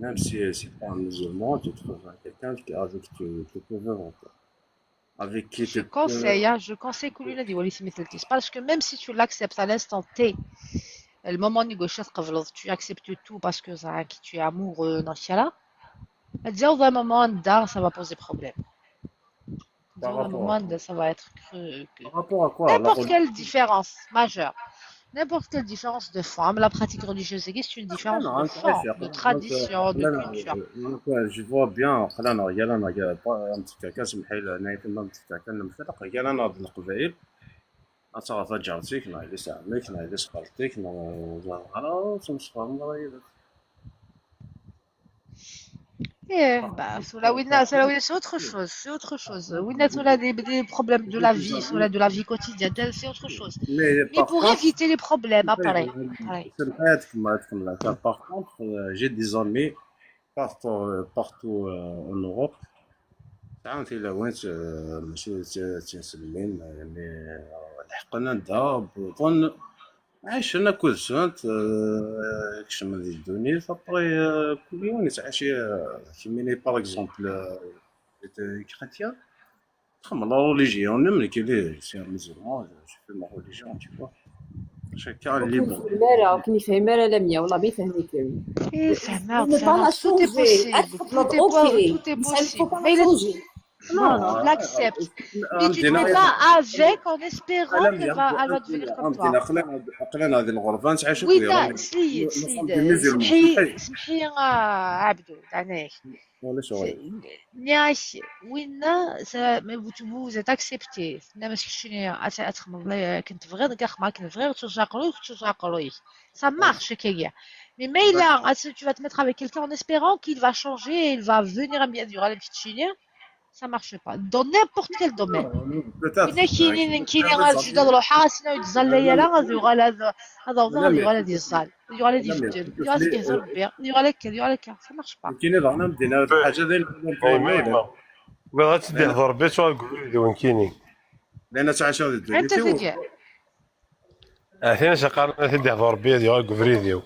même si c'est pas un musulman tu trouves quelqu'un avec qui tu peux vivre avec qui je conseille que lui dit وليس مثلتي parce que même si tu l'acceptes à l'instant T le moment négocié tu acceptes tout parce que qui tu es amoureux dans ce cas-là dans un moment ça va poser problème dans un moment ça va être par rapport à quoi n'importe quelle différence majeure n'importe quelle différence de forme la pratique religieuse c'est une différence de forme de tradition de culture je vois bien خلينا رجال انت كاس محيل نايت ما كان نمثلق رجال انا ضد القبائل اتصرف جارتك نايلس عمك نايلس خالتك خلاص نصفهم c'est autre chose. Oui, on a des problèmes de la vie, de la vie quotidienne, c'est autre chose. Mais pour éviter les problèmes, pareil. Par contre, j'ai des amis partout en Europe. تعرف إلا وين ماشي تنسلمين يعني لحقنا ندا بطن عايشنا كل سنة كشم هذه الدنيا فابري كل يوم نتعاش كيميني باغ اكزومبل كريتيان خمم لا ريليجيون نملك ليه سي مسلمان جو في ما ريليجيون تي فوا شكا ليبر مالا كني فاهمه لميا والله ما يفهمك فهمها tout est possible mais non, tu l'acceptes. Mais tu ne te mets pas avec en espérant qu'elle va devenir comme toi. Oui, سيد سمحي يا عبدو تعناك نعيش وين vous êtes accepté نمسك شنو أتخمم كنت بغير كاع ما كنت بغير ترجع قرويك ça marche كيا mais là tu vas te mettre avec quelqu'un en espérant qu'il va changer il va venir améliorer les petites chinières ça marche pas dans n'importe quel domaine كاينين غادي يديروا حاسنا ويتزال يلا غادي غادي غادي يزال غادي يفدل غادي كيهضر بيا غادي كذا ça marche pas كاين زعما بدينا الحاجه ديال ما غاتدي يهضر بيا تغول لي وين كاينين لان تعاشوا انت تجي عرفتي شقارنا تدي يهضر بيا ديال فيديو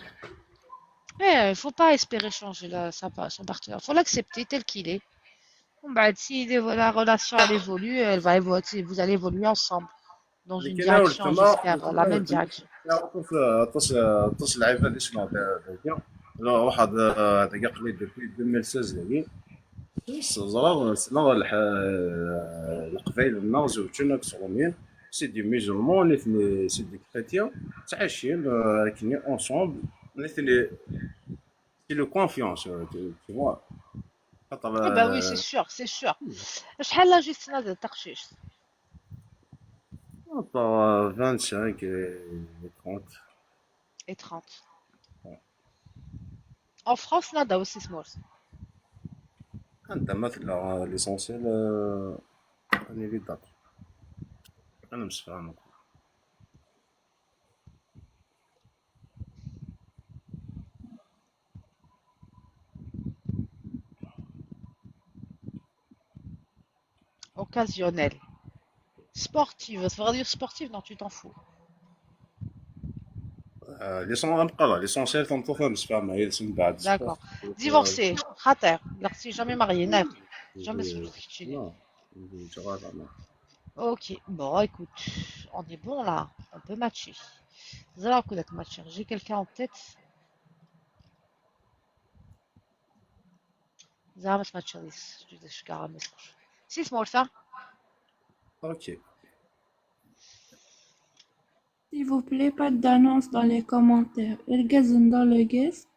il faut pas espérer changer son partenaire faut l'accepter tel qu'il est Bah, si la relation elle évolue, elle va évoluer, vous allez évoluer ensemble dans une لكن اول direction, تما j'espère, la même direction. عطوش اللعيبه اللي شنو هذاك لا واحد هذاك قليل دوبي 2016 هذيك زرا سنا القبائل لنا زوجنا كسرومين سي دي ميزولمون نيتني سي دي كريتيان تعايشين كني اونسومبل نيتني سي لو كونفيونس tu vois خاطر Ah bah oui, c'est sûr, c'est sûr. شحال لا جوستنا ديال التقشيش؟ خاطر 25 et 30 Et 30. En France, nada aussi small. انت مثلا ليسونسيال راني لي داك انا مش فاهم Occasionnel. Sportive, ça veut dire sportive, non, tu t'en fous. ليسونسيال تنطوفها مش فاهم هي من بعد D'accord. Divorcé, خاطر, là, si jamais marié, neuf. Jamais sous non Ok, bon, écoute, on est bon là, on peut matcher. Vous allez connaître matcher. J'ai quelqu'un en tête. زعما ما تشريش جوج كاع مسكوش سي small ça. ok. S'il vous plaît, pas d'annonce dans les commentaires. Irgazn dans le guest.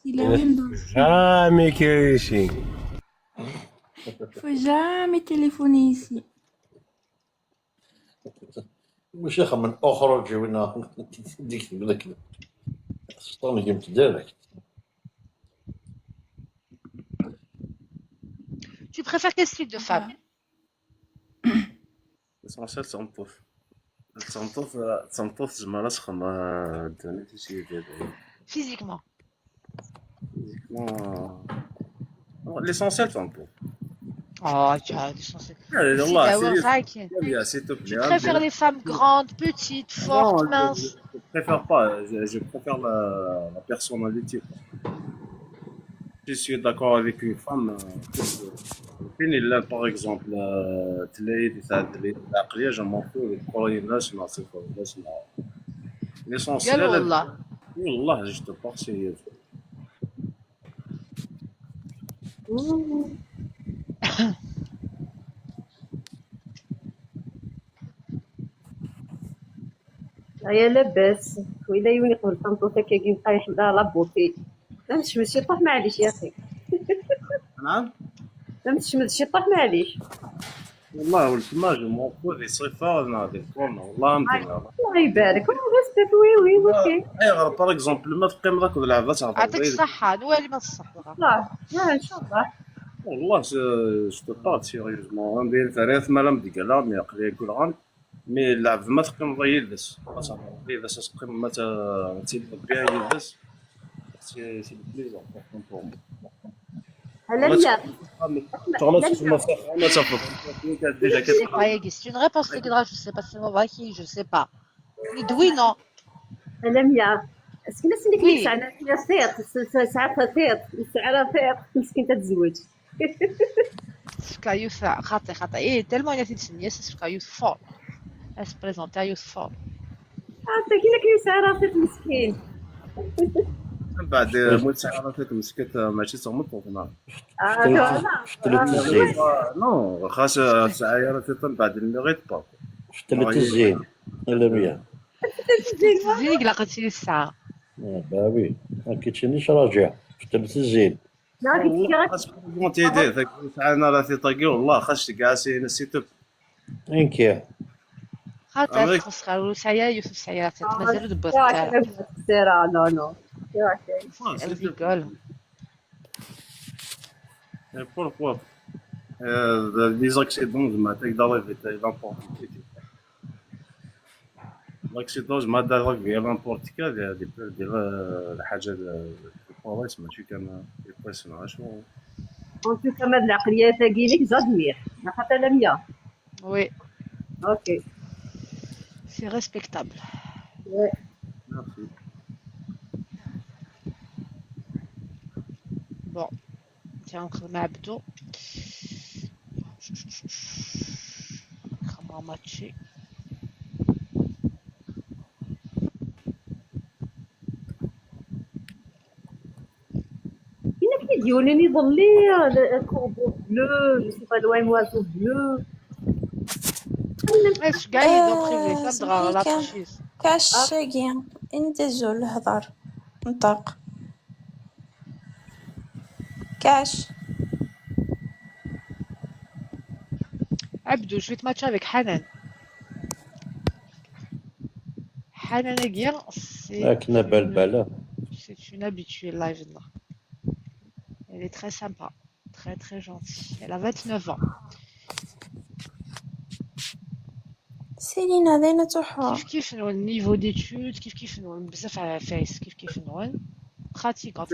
Il a rien dans le jamais كاينشي. Faut jamais téléphoner ici. مش يخمن من اخرج وين ديك لك سطوني قمت ديريكت. Tu préfères quel style de femme? ليسونسيال تنطوف زعما سخن الدنيا شي ديال Physiquement. ليسونسيال تنطوف Oh, tu as du sens. Tu préfères les femmes grandes, petites, fortes, minces? Je préfère pas, je préfère la personnalité. Je suis d'accord avec une femme. Là, par exemple, je m'en fous, l'essentiel. Wallah, je te parle sérieux. يا لاباس وإلا يوني قبل تنطوط هكا كي طايح بلا لابوطي ما تشمت شي طاح معليش يا اخي. نعم ما تشمت شي طاح معليش والله ولتما جو مون فو دي صفه ناضي كون والله مدينه الله يبارك بس وي اوكي ايوا باغ اكزومبل ما تبقى مرك اللعبه تهضر يعطيك الصحه نوالي ما الصحه لا ان شاء الله والله جو تو بارل سيريوزمون ندير ثلاث ملام ديكالا مي قليل كل مي اللعب ما تقيم ضيلس بس تقيم ما تيلف بها يلبس سي بليز امبورطون بور مو هلا لا c'est une réponse je sais pas si c'est vrai je sais pas oui non هلا اسكي الناس اللي كيسعنا فيها صيت ساعات صيت ساعه صيت مسكين تتزوج Skyus خاطر ايه tellement il y a cette signe c'est Skyus fort elle se présente à Yusuf حتى كي كيسعى راسك مسكين بعد موت ساعات مسكت ماشي تمطوطنا نو خاص ساعات بعد المغرب با شفت التزيين الا مية زيك لقيتي لي الساعه بابي ما كيتشنيش راجع شفت التزيين خاص كنت يدير ذاك ساعه راسي طاقي والله خاص كاع سي سيتو انكي خاطر خاص سايا يوسف سايا مازالو دبوس سيرا نو الرجال pourquoi les accidents زعما تقدر ايفيتي لامبورتيكي l'accident زعما دار غير لامبورتيكا ديال الحاجه البوليس ماشي كان يبريسيون شنو انت كما العقليه تاعي لك جادمير ما خاطر لا 100 وي اوكي c'est respectable merci bon tiens on va خمام ماتشي. Il y a qui dit on est isolé, un corbeau bleu, je sais pas d'où un oiseau bleu. ايش قاعد دوبريفي تدغى لا صحيح تشيز. كاش شاقي اندزو الهضر نطق كاش عبدو جو ماتش افيك حنان. حنان Aguirre, لكن بلبلة. c'est une habituée live là. Elle est très sympa, très très gentille. Elle a 29 ans. سيلينا داينا تروحو كيف نقول النيفو ديتود كيف نقول بزاف على فايس كيف نقول براتيكونت.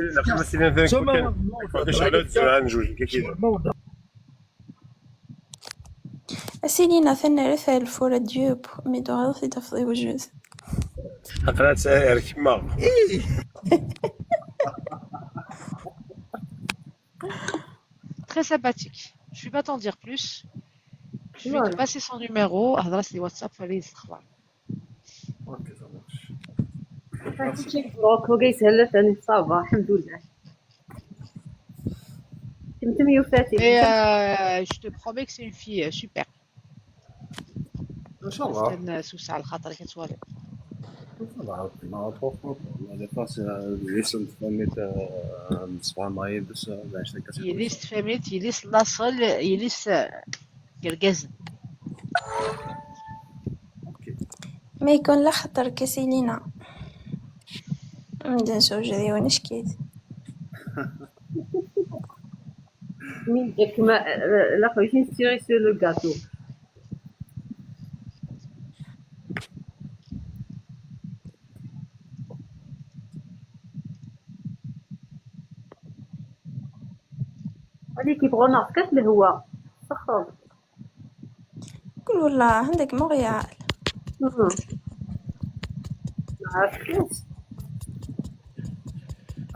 سيلينا ثنا رثال فور ديوب ميدو غير تفضي وجود قرات ساير كيما Très sympathique. Je vais pas t'en dire plus. Je vais te passer son numéro. هضرات لي واتساب فالي يستخبر. هو كيسهل ثاني صافا الحمد لله. تمتم يوفاتي. Et je te promets que c'est une fille super. ان شاء الله. كان سوس على خاطر كتوالي. يليس فهمت يليس لاصل يليس قرقزن. ما يكون لا خطر كسيلينا نبدا نسوج هذي وانا شكيت مين جاك ما لا خويا نسيري سو لو غاتو. هذيك يبغوا نعطيك الهواء سخر. قول والله عندك مغيال عرفتيش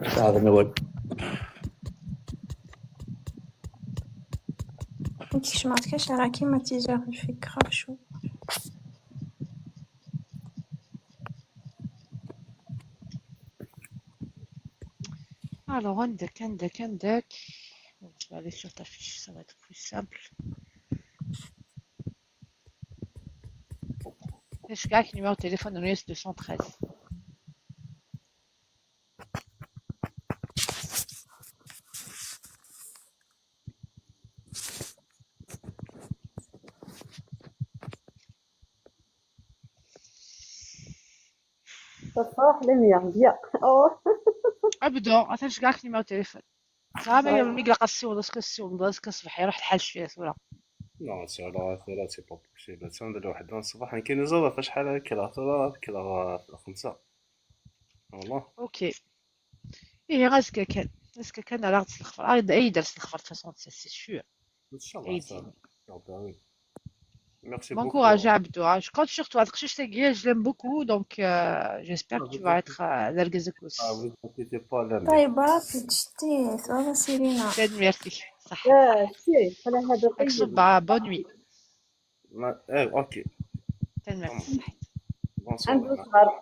هذا نود انت شمعتكش راه كيما تيجا فيك خرشو Alors عندك. Je vais aller sur ta fiche, ça va être plus simple. ايش كاك numéro de téléphone de l'US 213. صح لميا بيا او عبدو عرفتش كاك numéro de téléphone. صافي ملي قلق السيون داسك الصباح يروح الحال شويه ولا. لا سي با بوسيبل ندير واحد الصباح كاين زاد فاش شحال هكا كلا 5 والله. اوكي ايه غاسكا كان على غد الخفر اي درس الخفر فاصون سي سور ان شاء الله صافي Merci Bon beaucoup. courage Abdou. Je compte sur toi. Je l'aime beaucoup, donc j'espère que tu vas être l'Algazakous. Ah, vous inquiétez pas, là. طيب راسي تشتيت والله سيرينا Merci. صح. سيري على هذا اكسب bonne nuit. اوكي. Merci. عنده صغار.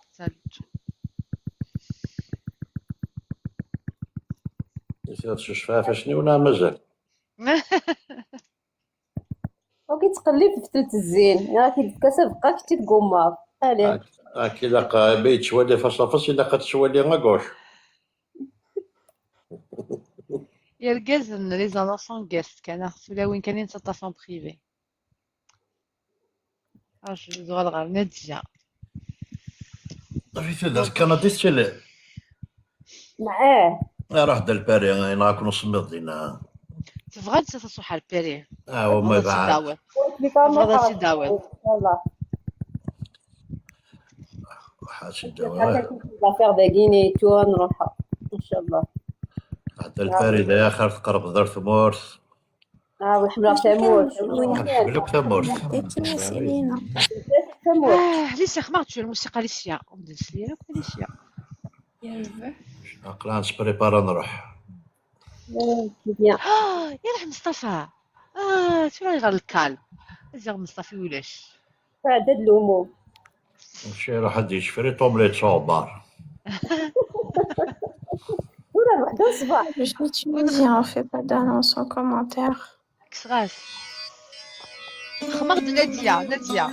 يصير شفافة شنو ولا مازال؟ وكي تقلب في فتلة الزين راه كيتكسب بقى كنتي تقومار عليه كي لاقا بيت شوالي فاصل إلا قد شوالي غاكوش يرقزن لي زالونسون غيست كان ولا وين كاينين سطاسون بريفي اش زغال غير نتجا في تدرس كندي تشلي معاه راح دا الباري ناك نص مدينة تبغى تصوح على البيري وما بعد تبغى تداول والله حاسي دواء لافير دا غيني تو نروحها ان شاء الله حتى الباري دا اخر تقرب دار ثمورث والحمراء ثمورث حبلوك ثمورث عطيتيني سيرينا ليسيا خمرت الموسيقى ليسيا ودرس لي ليسيا عقلان سبريبارا نروح بيان يروح مصطفى شنو غير الكالم زير مصطفي ولاش تعدد الهموم. نمشي نروح عندي شفري طومليت صوبار. ولا وحده صباح. Je suis tunisien, fais pas d'annonce en commentaire. كسغاس خمر نادية تاقي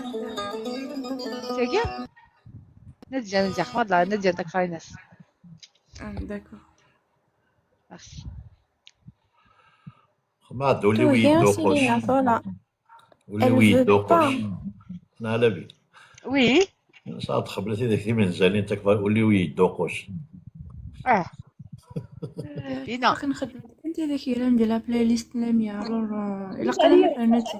نادية خمر نادية تاك ناس. D'accord. ميرسي. خماد ولي Tout ويد bien, دوقوش. Céline, voilà. ولي Elle ويد veut دوقوش. pas. انا على بي. وي صاد خبرتي داك من زالين تكبر ولي ويد دوقوش. بينا باقي نخدم انت داك يلام ديال لا بلاي ليست لاميا الا قلنا نتي.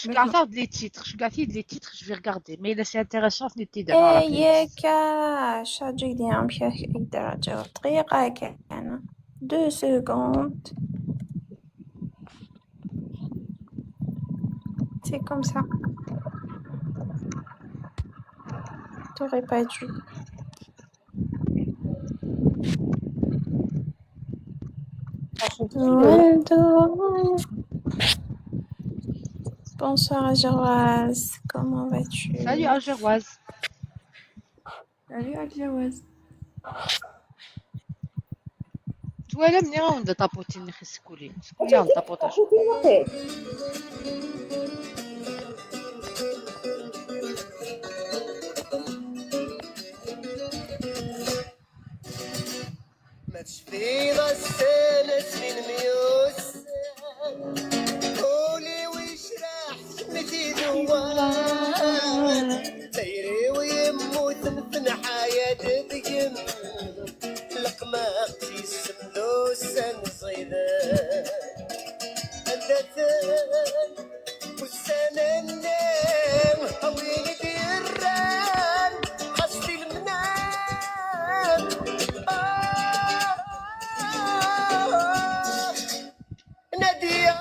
je garde les titres, je garde les titres, je vais regarder. Mais là, c'est intéressant, ce n'était dans la ايه playlist. ياك شاجي دي عم درجة طريقة كان 2 secondes. C'est comme ça. T'aurais pas dû. Bonsoir Ageroise, comment vas-tu? Salut Algéroise. Salut Ageroise. Toi, là, منين غنبدا طابوتي نخي سكولي على الطابوطاج. ما تشفي غسالة من ميوس قولي ويش راح شمتي دوان تيري ويموت مثل حياة دقم لقمة اختي السملوسة نصيدة الدثان والسنة النام هوين ديران خصتي المنام نادية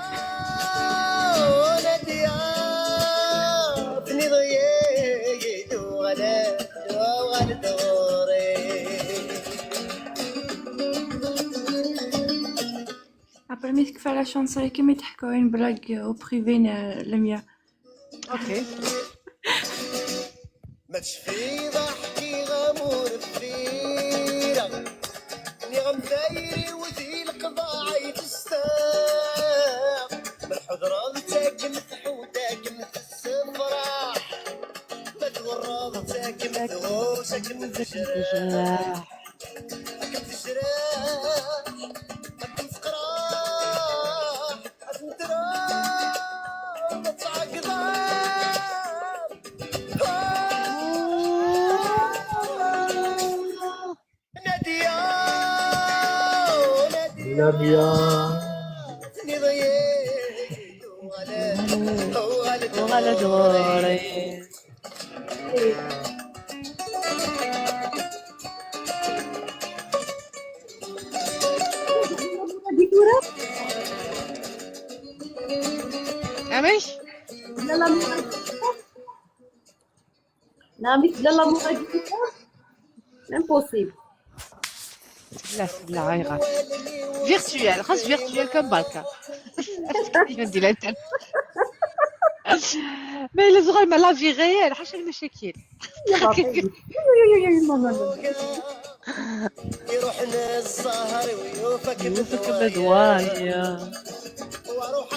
بني ضييت وغلا دوري. Après, mais que fait la chanson qui met une blague au privé, le mien. Ok. ما تشفي ضحكي غمور بفيرة اني غمثايري وذي القضاء عيد الساق من حضرة تاكمت وتاكمت السفراح ما تورط تاكمت وساكمت الجراح أكمت الجراح أكمت قراح أكمت راح تعقضاح وغلا دوري. امش لا مش لا مو impossible. لا غير فيرتوال خاص فيرتوال كم بالكا يدي لا انت ما الا زغال ما لا في غيال حاش المشاكل يروحنا السهر ويوفك بدوايا واروح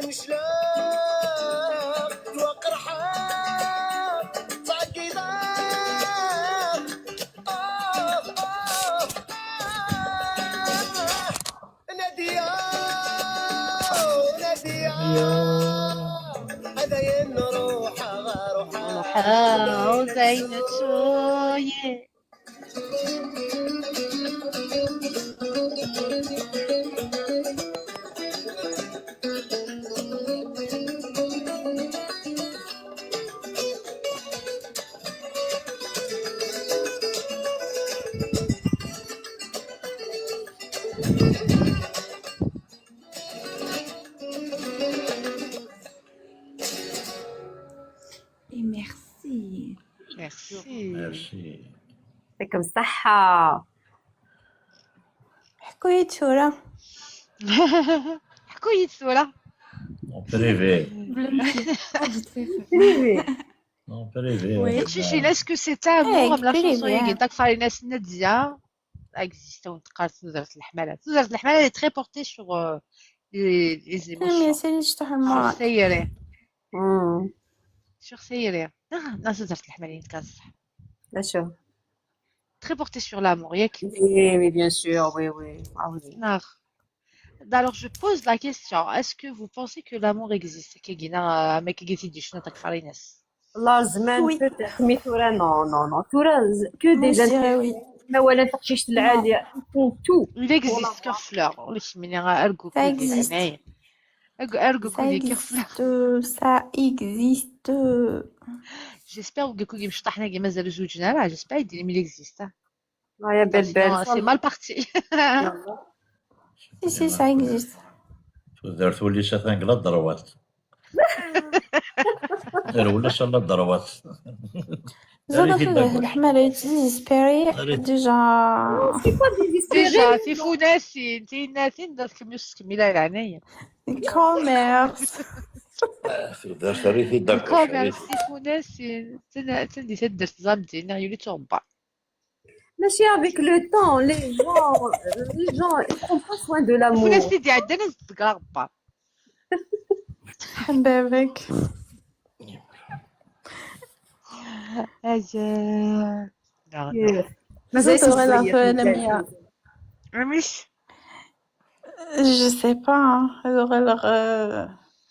نشلاق وقرحان تعقيدا نادية هذا ينروح روحها زينة شوية. Et merci. Merci. يعطيكم الصحة. حكوية شورى. كويس ولا بريفي داكشي شي ناس كو سي تابو لا شونسون يجي داك فاريناس ناديه اكزيستون تقال وزارة الحمالات اللي تري بورتي سور لي زيموشن سور سيري سور سيري ناس وزارة الحمالين كنصح شو تري بورتي سور لامور ياك وي بيان سور وي ناخ Alors je pose la question, est-ce que vous pensez que l'amour existe كيجينا ما كيجيتيش نتاك فاريناس والله زمان فتح مي تورا نو تورا كو دي ما ولا تقشيش العالية تو il existe cœur fleur ولا شي من ارغو Ça existe. ارغو Ça كودي cœur fleur existe. Ça existe. j'espère que كوكي مش طحنا كي مازال زوجنا راه j'espère يدير مي existe يا بلبل c'est mal parti Si, ça existe. درت ولي شاتنقل الضروات ولا شاء الله الضروات زاد في الحمالة ديزيسبيري ديجا ديجا تيفو ناسين تي ناسين درت كميوس كميلة العناية كوميرس درت ريتي داك كوميرس تيفو ناسين تندي تدرت زامدين يولي توربا ماشي avec le temps les gens ils prennent pas soin de l'amour تيفو ناسين دي عندنا ناس تقربا حبابك أجل مازال تبغي نعرفو لميا مش جو سي با هذو غير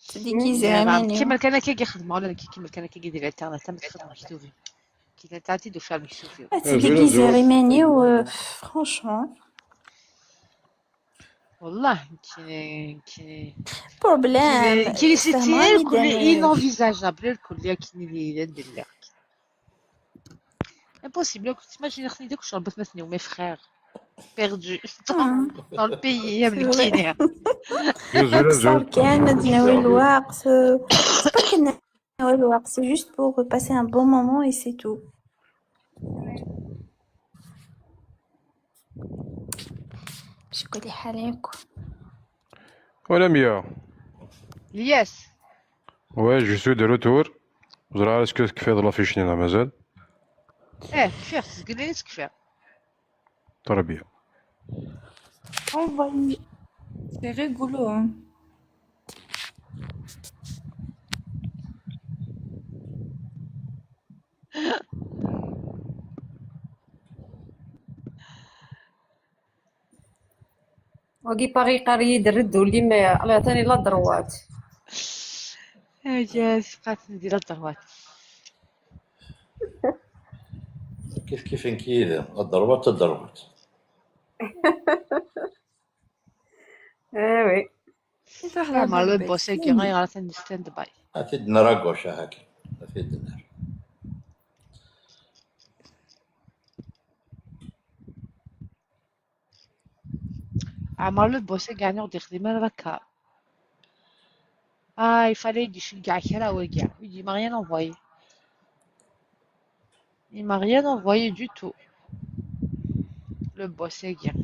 تديكيزي عماني كيما كان كي يخدموا ولا كيما كان كي يدير الانترنت ما تخدم مكتوبي كي تعطي دو فير مكتوبي تديكيزي عماني و فرانشمون والله كاين بروبليم كاين سيتي الكل انفيزاجابل الكل كاين اللي ندير لك امبوسيبل كنت تيماجيني خصني داك الشرب مثني ومي فخير بيردو dans le pays يا مسكينه أكثر كان تناول الوقت pas كناول الوقت c'est juste pour passer un bon moment et c'est tout شكون حالك ولا ميا الياس Ouais, je suis de retour. Vous allez ce que كيفاه ضلا في شنينه مازال كفايه تسقلي كفايه تربيه. envoyé C'est rigolo, hein. وكي باغي قاري يدرد ولي ما الله عطاني لا دروات جالس بقات ندير الضروات كيف نكيد الضربات الضربات وي مع البوسي كي غير ستاند باي أفيد نراقوش هاكي أفيد النار عمر البوسي كاع نقعد يخدم ركا il fallait يدي شي كاع كرا وكاع il m'a rien envoyé il m'a rien envoyé du tout le boss est bien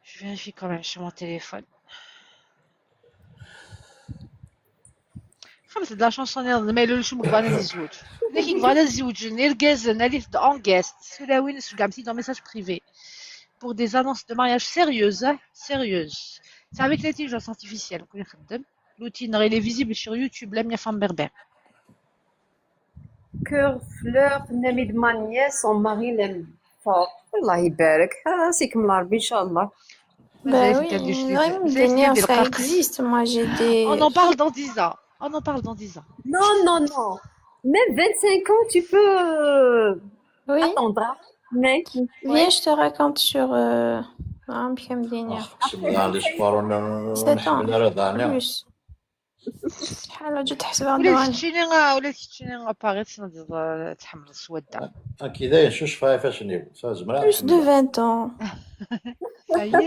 je vérifie quand même sur mon téléphone خمسة د لا شونسون ما يلولوش مكبانا نتزوج لكن كبانا نتزوج نركز ناليف اون غاست سولاوين سو كامسي دون ميساج بريفي pour des annonces de mariage sérieuses. C'est avec l'intelligence artificielle qu'on يخدم. L'outil il est visible sur YouTube لم يفهم بربر. كور فلور نامي د مانيا سون ماري لم فوق الله يبارك راسك من العربي ان شاء الله bah oui vraiment الدنيا ça existe moi j'ai des on en parle dans 10 ans on en parle dans 10 ans non même 25 ans tu peux oui attendre mais viens je te raconte sur بكم الدنيا 7 ans plus شحال جات تحسبها ولات تشيني باغيت تحمل السوده كذا شوش فايفاش نيو فازمرا plus de 20 ans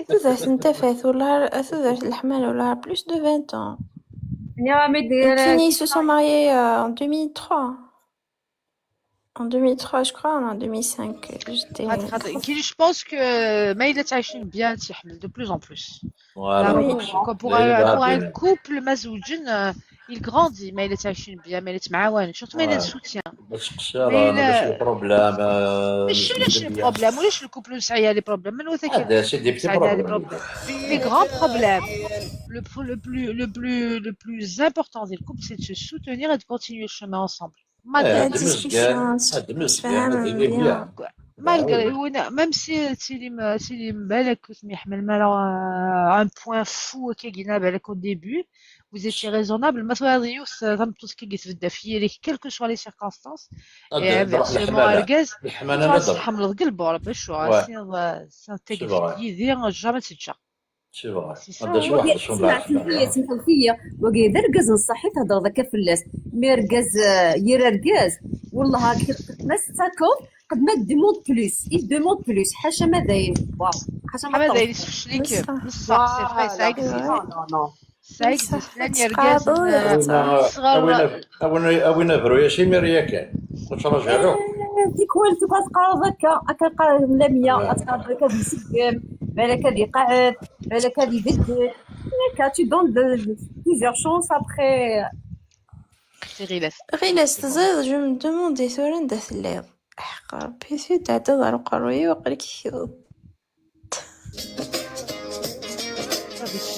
ثلاث نتفات ولا ثلاث الحمل ولا plus de 20 ans يا مدير ils se sont mariés en 2003 En 2003, je crois, ou en 2005, j'étais... Je pense que Maïla تعيشين bien تحمل de plus en plus. Voilà. Pour un couple مزوجين il grandit Maïla تعيشين bien Maïla تمعاون surtout Maïla de soutien. راه ماشي بروبليم. ماشي البروبليم ولاش الكوبل نسعيها لي بروبليم من وثاك هذا سي دي بتي بروبليم. les grands problèmes le plus important du couple c'est de se soutenir et de continuer le chemin ensemble. La discussion, malgré même si les بالك كنت يحمل un point fou كيجينا بالك au début vous étiez raisonnable ما تواضيوس تمطوس كي تبدا في quelles que soient les circonstances et inversement الجاز حمل قلبه راه باش يدير جامي تتجا سي فري. هذا شي واحد شنو سمعتي فيا وكي ركز نصحي تهضر ذاك فلاس مي ركز يركز والله هاك ما ساكو قد ما ديموند بلوس يديموند بلوس حاشا ما داين واو حاشا ما داين يسفشليك بصح سي فري سا اكزيست سا اكزيست لان يركز اوين نبرو يا شي ميريا كان واش رجعلو ديك والدتك غتقرا هكا كنقرا لا 100 غتقرا هكا بيسقم بالك هادي قعد بالك هادي بدل هكا tu donnes plusieurs chances après غيلاس تزيد جو me demandais ثورا ندا ثلاث حق ربي سي تعتذر قروي وقريك شوط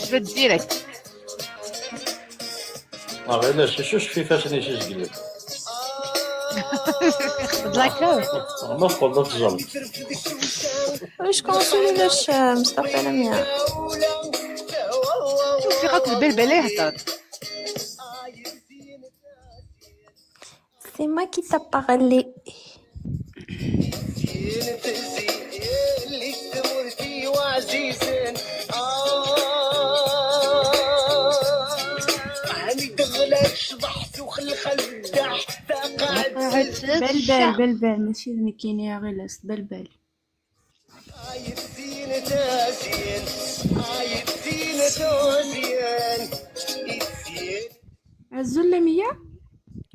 je direct غير شوش في فاشني شي جلد d'accord ما قلنا تجرب واش كونسولي لاش مصطفى لميا شوفي غاك البلبله يهضر c'est moi qui t'a parlé بلبل ماشي نكيني يا غلاس بلبل عزولا مية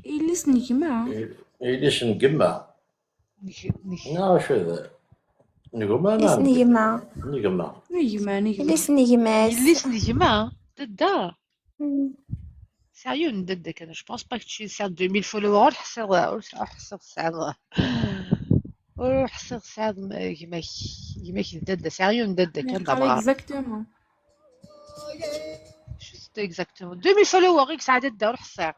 إليس نجمع إليش نجمع شو ذا نجمع إليس نجمع إليس نجمع تدا sérieux نددك انا je pense pas que tu sers 2000 followers حسر سعد يماك ندد sérieux نددك انا exactement juste exactement 2000 followers يك سعد الدار حسر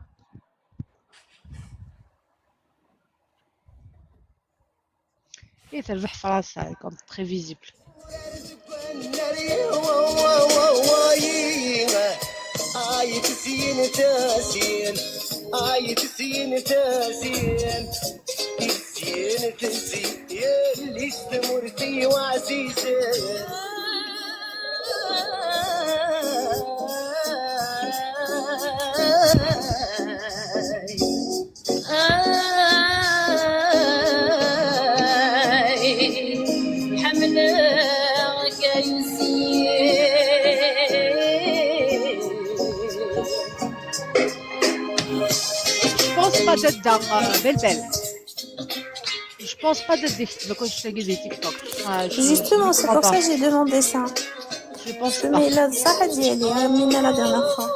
ايه تربح فرنسا كنت très visible تسين تاسين تسين تاسين تسين تسين اللي استمرتي وعزيزة Dedans, belle. Je pense pas d'être des quand je fais des TikTok. Justement, c'est pour ça que j'ai demandé ça. Je pense pas. Mais là, ça a dit, elle est Mina la dernière fois.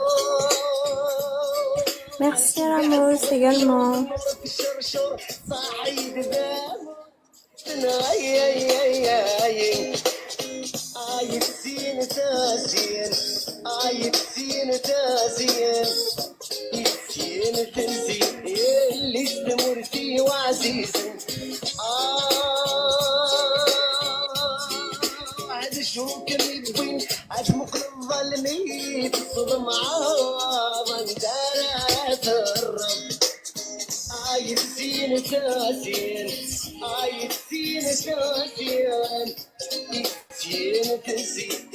Merci à la mousse également. اللي استمرتي وعزيز هذا شو كريبين عاد مقلب ظلمي تصدم عاما دارات الرب يتسين تاسين يتسين تاسين يتسين تاسين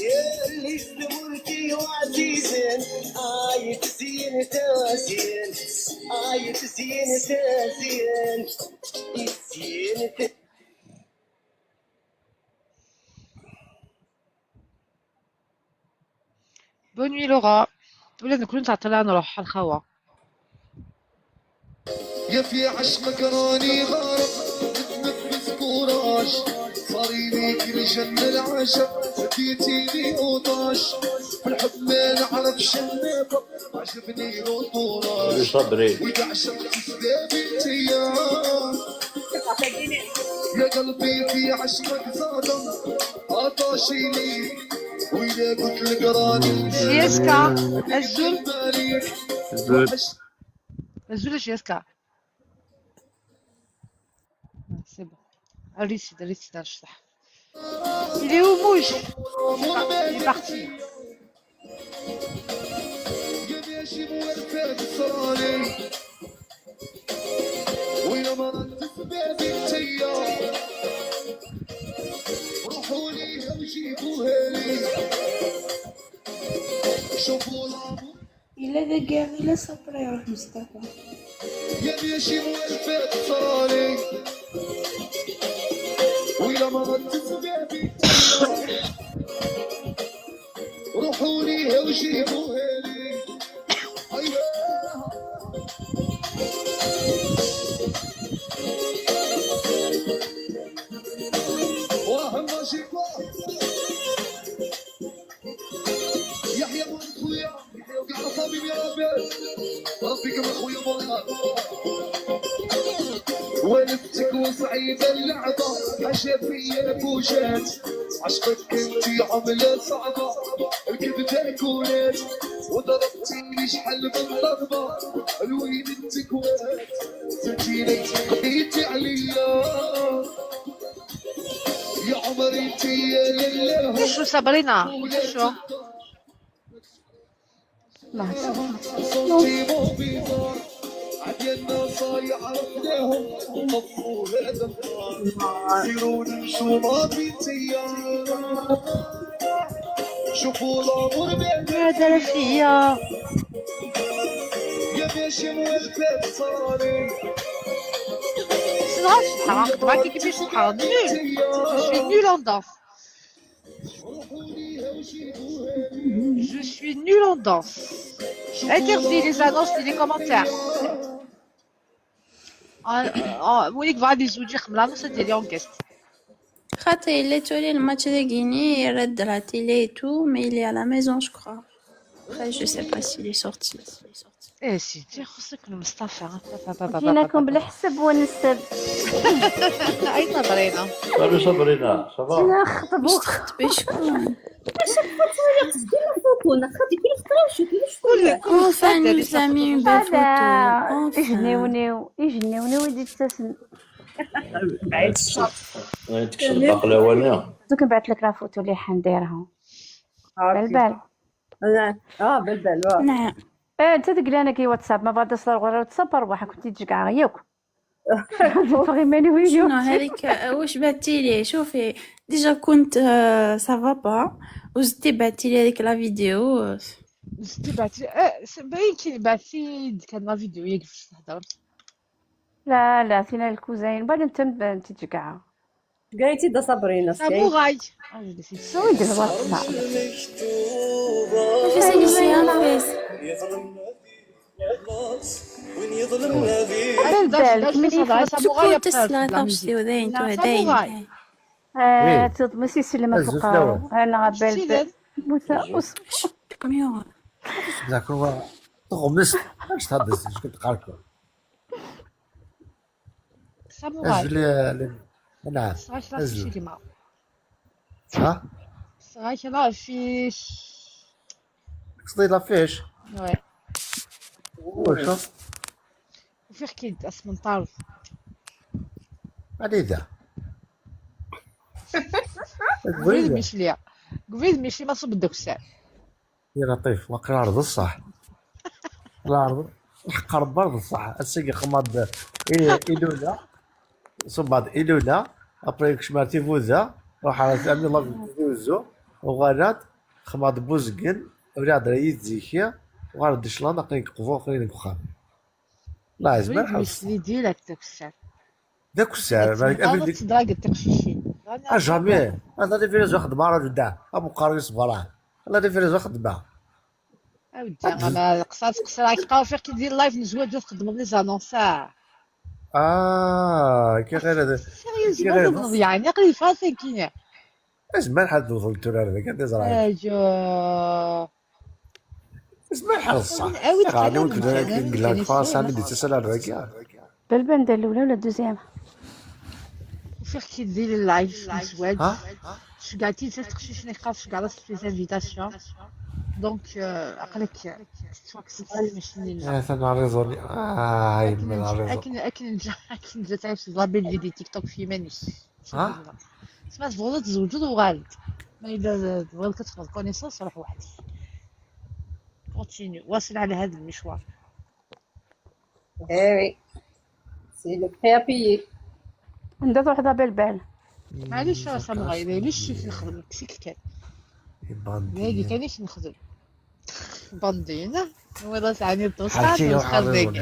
اللي استمرتي وعزيزين يتسين تاسين يتسين تاسين يتسين تاسين Bonne nuit Laura. ولا نكون تعطلنا نروح على الخوا. يا في عشقك راني غارق نتنفس كوراج صاريلي كل جن العشق اديتيني اوطاش في الحب ما نعرفش النافق عجبني الطوراج صبري واذا عشقت سبابي انتيا يا قلبي في عشقك صادم عطاشي لي وإذا قلت لك راني جيسكا الزول زود الزول جيسكا سي بون الريسيد نشطح Il est où Mouche? Il est parti. إلا دقا إلا صبر يروح مصطفى. يا شي موالفات صرالي ويلا ما غتسبابي روحوا ليها وجيبوها لي وهم جيبوا يحيى مولد خويا يحيى وكاع صابي يا ربي كما خويا مراد ولدتك وصعيبة اللعبة عشا فيا البوجات عشقك انتي عملة صعبة الكذبة كونات وضربتيني شحال من ضربة الوين التكوات سنتيني قضيتي عليا يا عمري انتي يا لله شو صابرينا شو صوتي مو بيضار عدينا صايع عرفناهم وطفوا هذا النار سيروا نمشوا ما في تيار شوفوا الامور هذا فيا يا ماشي موالفات صاري صراحة شحال معاكي كيفاش شحال نول Je suis nul en danse. Interdit les annonces et les commentaires. موليك بعد يزوجي خملا نص ديالي اونكست. خاطر il est allé le match de Guinée, il regarde la télé et tout, mais il est à la maison, je crois. Après, je sais pas s'il est sorti. ايه سيدي خصك المصطفى جيناكم بالحسب والنسب. اي صبرينا صبرينا صباح نخطبوك بشكون اشك فتوى تدير فوتونا خاطي كل خطره شو كل Enfin, il nous a mis une belle photo. يجنونيو يدي تساسن. تكسر البقلاوانية دوك نبعث لك راه فوتو اللي حنديرها بالبال. بالبال نعم. انت تقول انا كي واتساب ما بعد صار غير واتساب روحك كنتي تجقع غياك. شنو هذيك واش بعتي لي شوفي ديجا كنت سافا با وزدتي بعتي لي هذيك لا فيديو زدتي بعتي باين كي بعتي ديك لا فيديو ياك فاش تهضر لا فينا الكوزين بعد انت تجقع قالتي دا صابرينا ساموراي سوي دير الواتساب في سيليسيان فيس شكون تسلا تمشي ودين تودين ماشي سلمة فوقها انا بالبال موسى كميون ذاك هو تغمس باش تهدز كنت قاركو ساموراي نعم صراحة لا في كيما ها صراحة لا فيش قصدي لا فيش وي واش وفيه كيد اسمنطار هادي ذا قبيل مشليا قبيل مشلي ما صب داك الساعة يا لطيف واقع الارض الصح الارض الحق ربي الارض الصح السيق خماد إلولا صباد إلولا ابري كشمارتي فوزا روح على زعما الله فوزو وغارات خماد بوزقن ولاد ريد زيكيا وغارد دشلان نقيك قفو قرين بخام لا يزمر حبس لي ديالك داك الساعة داك الساعة مالك قبل ديك تضايق التقشيشين جامي هذا اللي فيريز واخد مارا جدا ابو قاري صبران هذا اللي فيريز واخد ما اودي انا قصات قصراك قاو فيك كي دير لايف نزوج تخدم لي زانونسا كي غير هذا سيريوزمون يعني قليل فرنسي كينا زمان حد وصل التورار هذاك هذا زراعي اجو زمان حد الصح أوي غادي تكلم نقول لك فرنسا اللي تسال على الركع بالبنده الاولى ولا الدوزيام؟ فيك كي ديري اللايف مسواد شو قاعدين تتخشي شنو يخاف شو قاعده في انفيتاسيون دونك عقلك تفوك سيستم ماشي انا ريزوني هاي من الريزون اكن جا تعرف زابيل اللي دي تيك توك في مانيش سمعت بغضة تزوجوا وغالد ما الا بغيت كتفرض كونيسونس روح وحدي كونتينيو واصل على هذا المشوار وي سي لو بري ابيي ندير وحده بالبال معليش راه سامغاي ليش في نخدم كسيك كان هادي كانيش نخدم باندينا ولا ساعني توصل وخرجك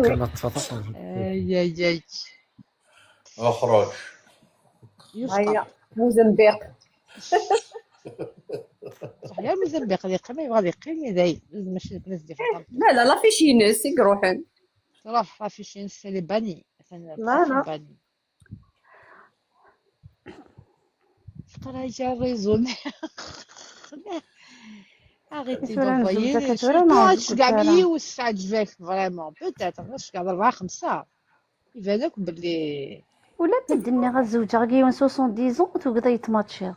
كانت تفضل اي اخرج هيا موزمبيق صحيح موزمبيق اللي قام يبغى يقيم داي ماشي الناس دي فقط لا لا في شي ناس يروحن راه في شي ناس اللي باني لا ترى جا ريزون arrêtez كتورا d'envoyer نزول les كتورا choses نعرف واش كاع ملي واستعجبك فريمون بوتيتر واش كاع 4 5 يبان لك بلي ولا تدني غا الزوجه غا كيون 70 توقدا يتماتشي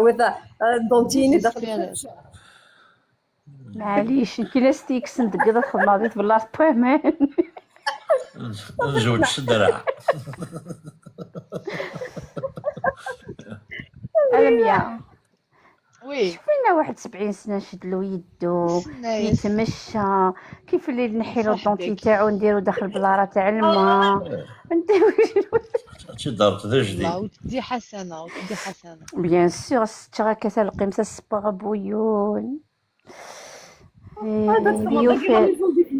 وذا دونتيني داخل معليش كي ناس تيكس ندقد الخدمه ديال بلاص بوهمان نزوج الدرع ألميا وي شوفينا واحد 70 سنه شدلو يدو يتمشى كيف اللي نحيلو الدونتي تاعو نديرو داخل البلاره تاع الماء هادشي دارت هذا جديد ودي حسنه بيان سور سترا كاسه القمصه الصباغه بويون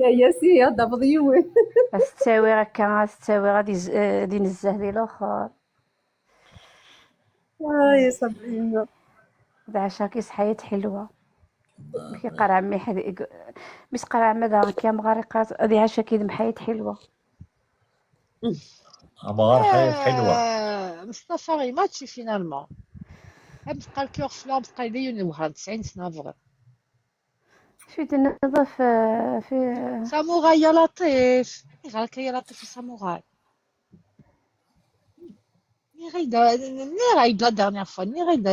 يا سي هذا بضيوي تساوي هكا تساوي غادي نزه لي الاخر يا صبرينا هذا عشا كيس حياة حلوة كي قرع مي مش قرع مدى كي مغارقات هذه عشا كيدم حياة حلوة عمار حياة حلوة مصطفى غي ماتشي فينالمون بقى الكور فلام بقى لي وهاد 90 سنة فغي شو تنظف في ساموراي يا لطيف غالك يا لطيف ساموراي ني غايد لا دارنيير فوا ني غايد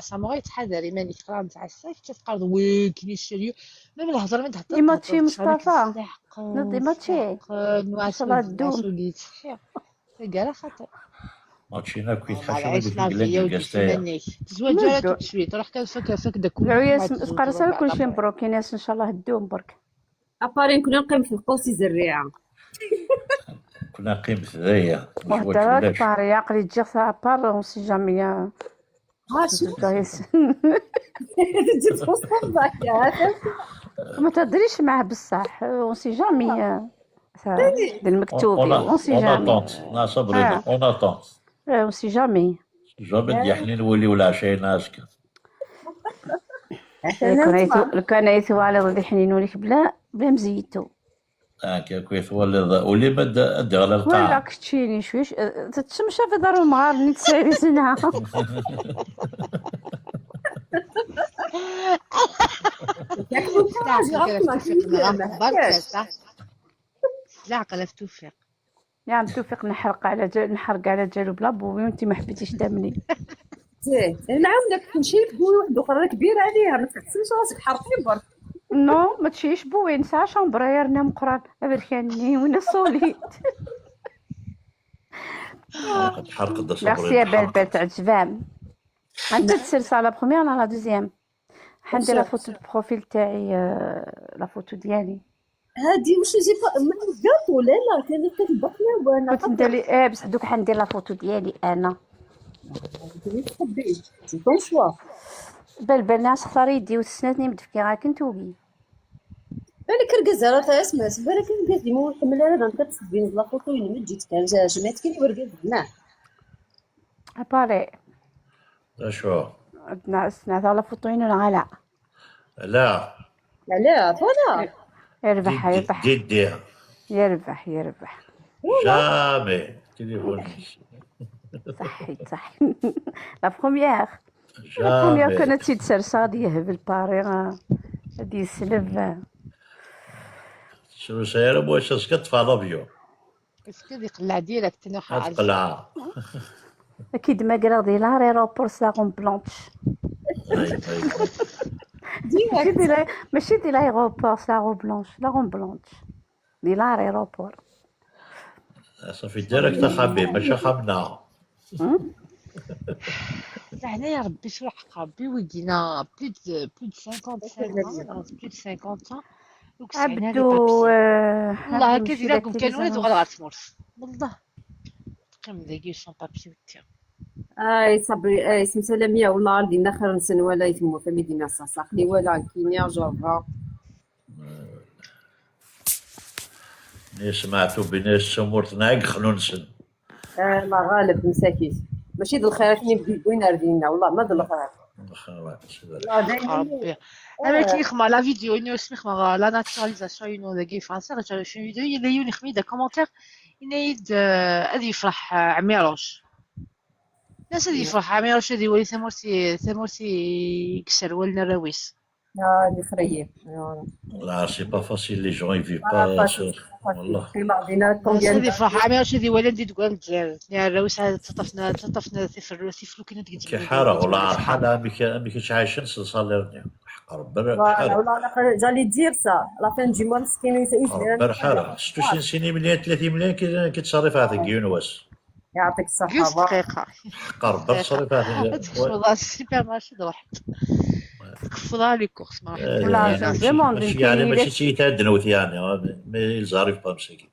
ساموراي تحضري ماني تقرا نتاع الصيف تتقرض وي كلي سيريو ميم الهضره من تحت ماتشي مصطفى نضي ماتشي نواصل الدوم كاع لا خاطر ماتشينا كويت حاشا عايش ودي لافيا كاستايا ودي تزوج جالك تشوي تروح كنفك داك العياس تقرصوا كلشي مبروك ناس ان شاء الله هدوهم برك ابارين كنا نقيم في القوسي زريعه كنا نقيم في ذايا وحدك باري عقلي تجي بار اون سي جامي ما تهضريش معاه بصح اون سي جامي بالمكتوب اون سي جامي نا صبرينا اون اتونت اون سي جامي جابت يحني نولي ولا عشينا اسكت كان يثوالي ضدي حنين وليك بلا مزيتو هكا كويس واللي بدا ادي على ولا القاع كتشيني شويش تتمشى في دار المغار اللي تسالي سنها العقل في توفيق يا عم توفيق نحرق على جالو بلا بوي وانت ما حبيتيش تامني نعاودك نشيك بوي واحد اخرى كبيره عليها ما تحسنش راسك حرقي برك نو ما تشيش بوي نسا شامبرير نام قران ابركاني وانا صوليت تحرق الدرس ميرسي يا بال تاع الجفام عندك تسلسل على بروميير ولا لا دوزيام حندير لا فوتو البروفيل تاعي لا فوتو ديالي هادي واش جي كاطو لا لا كانت كتبقنا وانا كنت ندير بصح دوك حندير لا فوتو ديالي انا تحبي سي طون شوا بل ناس اختار يدي وتسناتني مدفكي غا كنت وقي بالك ركز راه تا اسمع بالك ركز ديما نحمل انا كتصدين لا فوتو اللي ما جيت كان جمعت كي ورقد هنا اباري شو سمعت على فوتوين ولا لا لا لا فوالا يربح يربح دير يربح يربح جامي تليفون صحي لا بروميير كانت تيتشرش غادي يهبل باري غادي يسلب شنو ساير واش كتطفى لافيون اسكو يقلع ديريكت انا خارج تقلع اكيد ما قرا دي لا ريروبور ساغون بلانش ماشي دي لايروبور ساغون بلانش لاغون بلانش دي لا ريروبور صافي ديريكت خبي ماشي خمنا هنا يا ربي شو حق ربي ولدينا بلو دو 55 عبدو والله هكا دير لكم كان ولد وغادي تمرض والله تقيم داكي سون بابي وديها صبري سمسة لمية والله دينا خير نسن ولا يتمو فمدينا صاصا خلي ولا كينيا جربها ني سمعتو بين سمورتنا خنونسن ما غالب مساكيت ماشي د الخير كاين وين ردينا والله ما د الخير ربي انا كيخما لا فيديو انه اسمها لا ناتوراليزاسيون انه داكي فرنسا غتشوف شي فيديو اللي يوني خمي دا كومونتير ينايد هادي يفرح عميروش الناس هادي يفرح عميروش هادي ولي ثمرتي يكسر ولنا الراويس اللي خريب لا سي با فاسيل لي جون يفيف با والله هادي يفرح عميروش هادي ولا ندير تقول الجزائر الراويس تطفنا تفلو كنا تقدم كي حاره والله حاله ميكاش عايشين صاليرني حق ربي والله جالي دير سا لا فين دي موا مسكين ربي حاره 26 مليون 30 مليون كيتصرف هذاك يونس يعطيك الصحة جوست دقيقة حق ربي تصرف هذاك والله السوبر مارشي واحد تكفضها لي كورس ما يعني ماشي تيتادنوت يعني ما يزارف با مساكين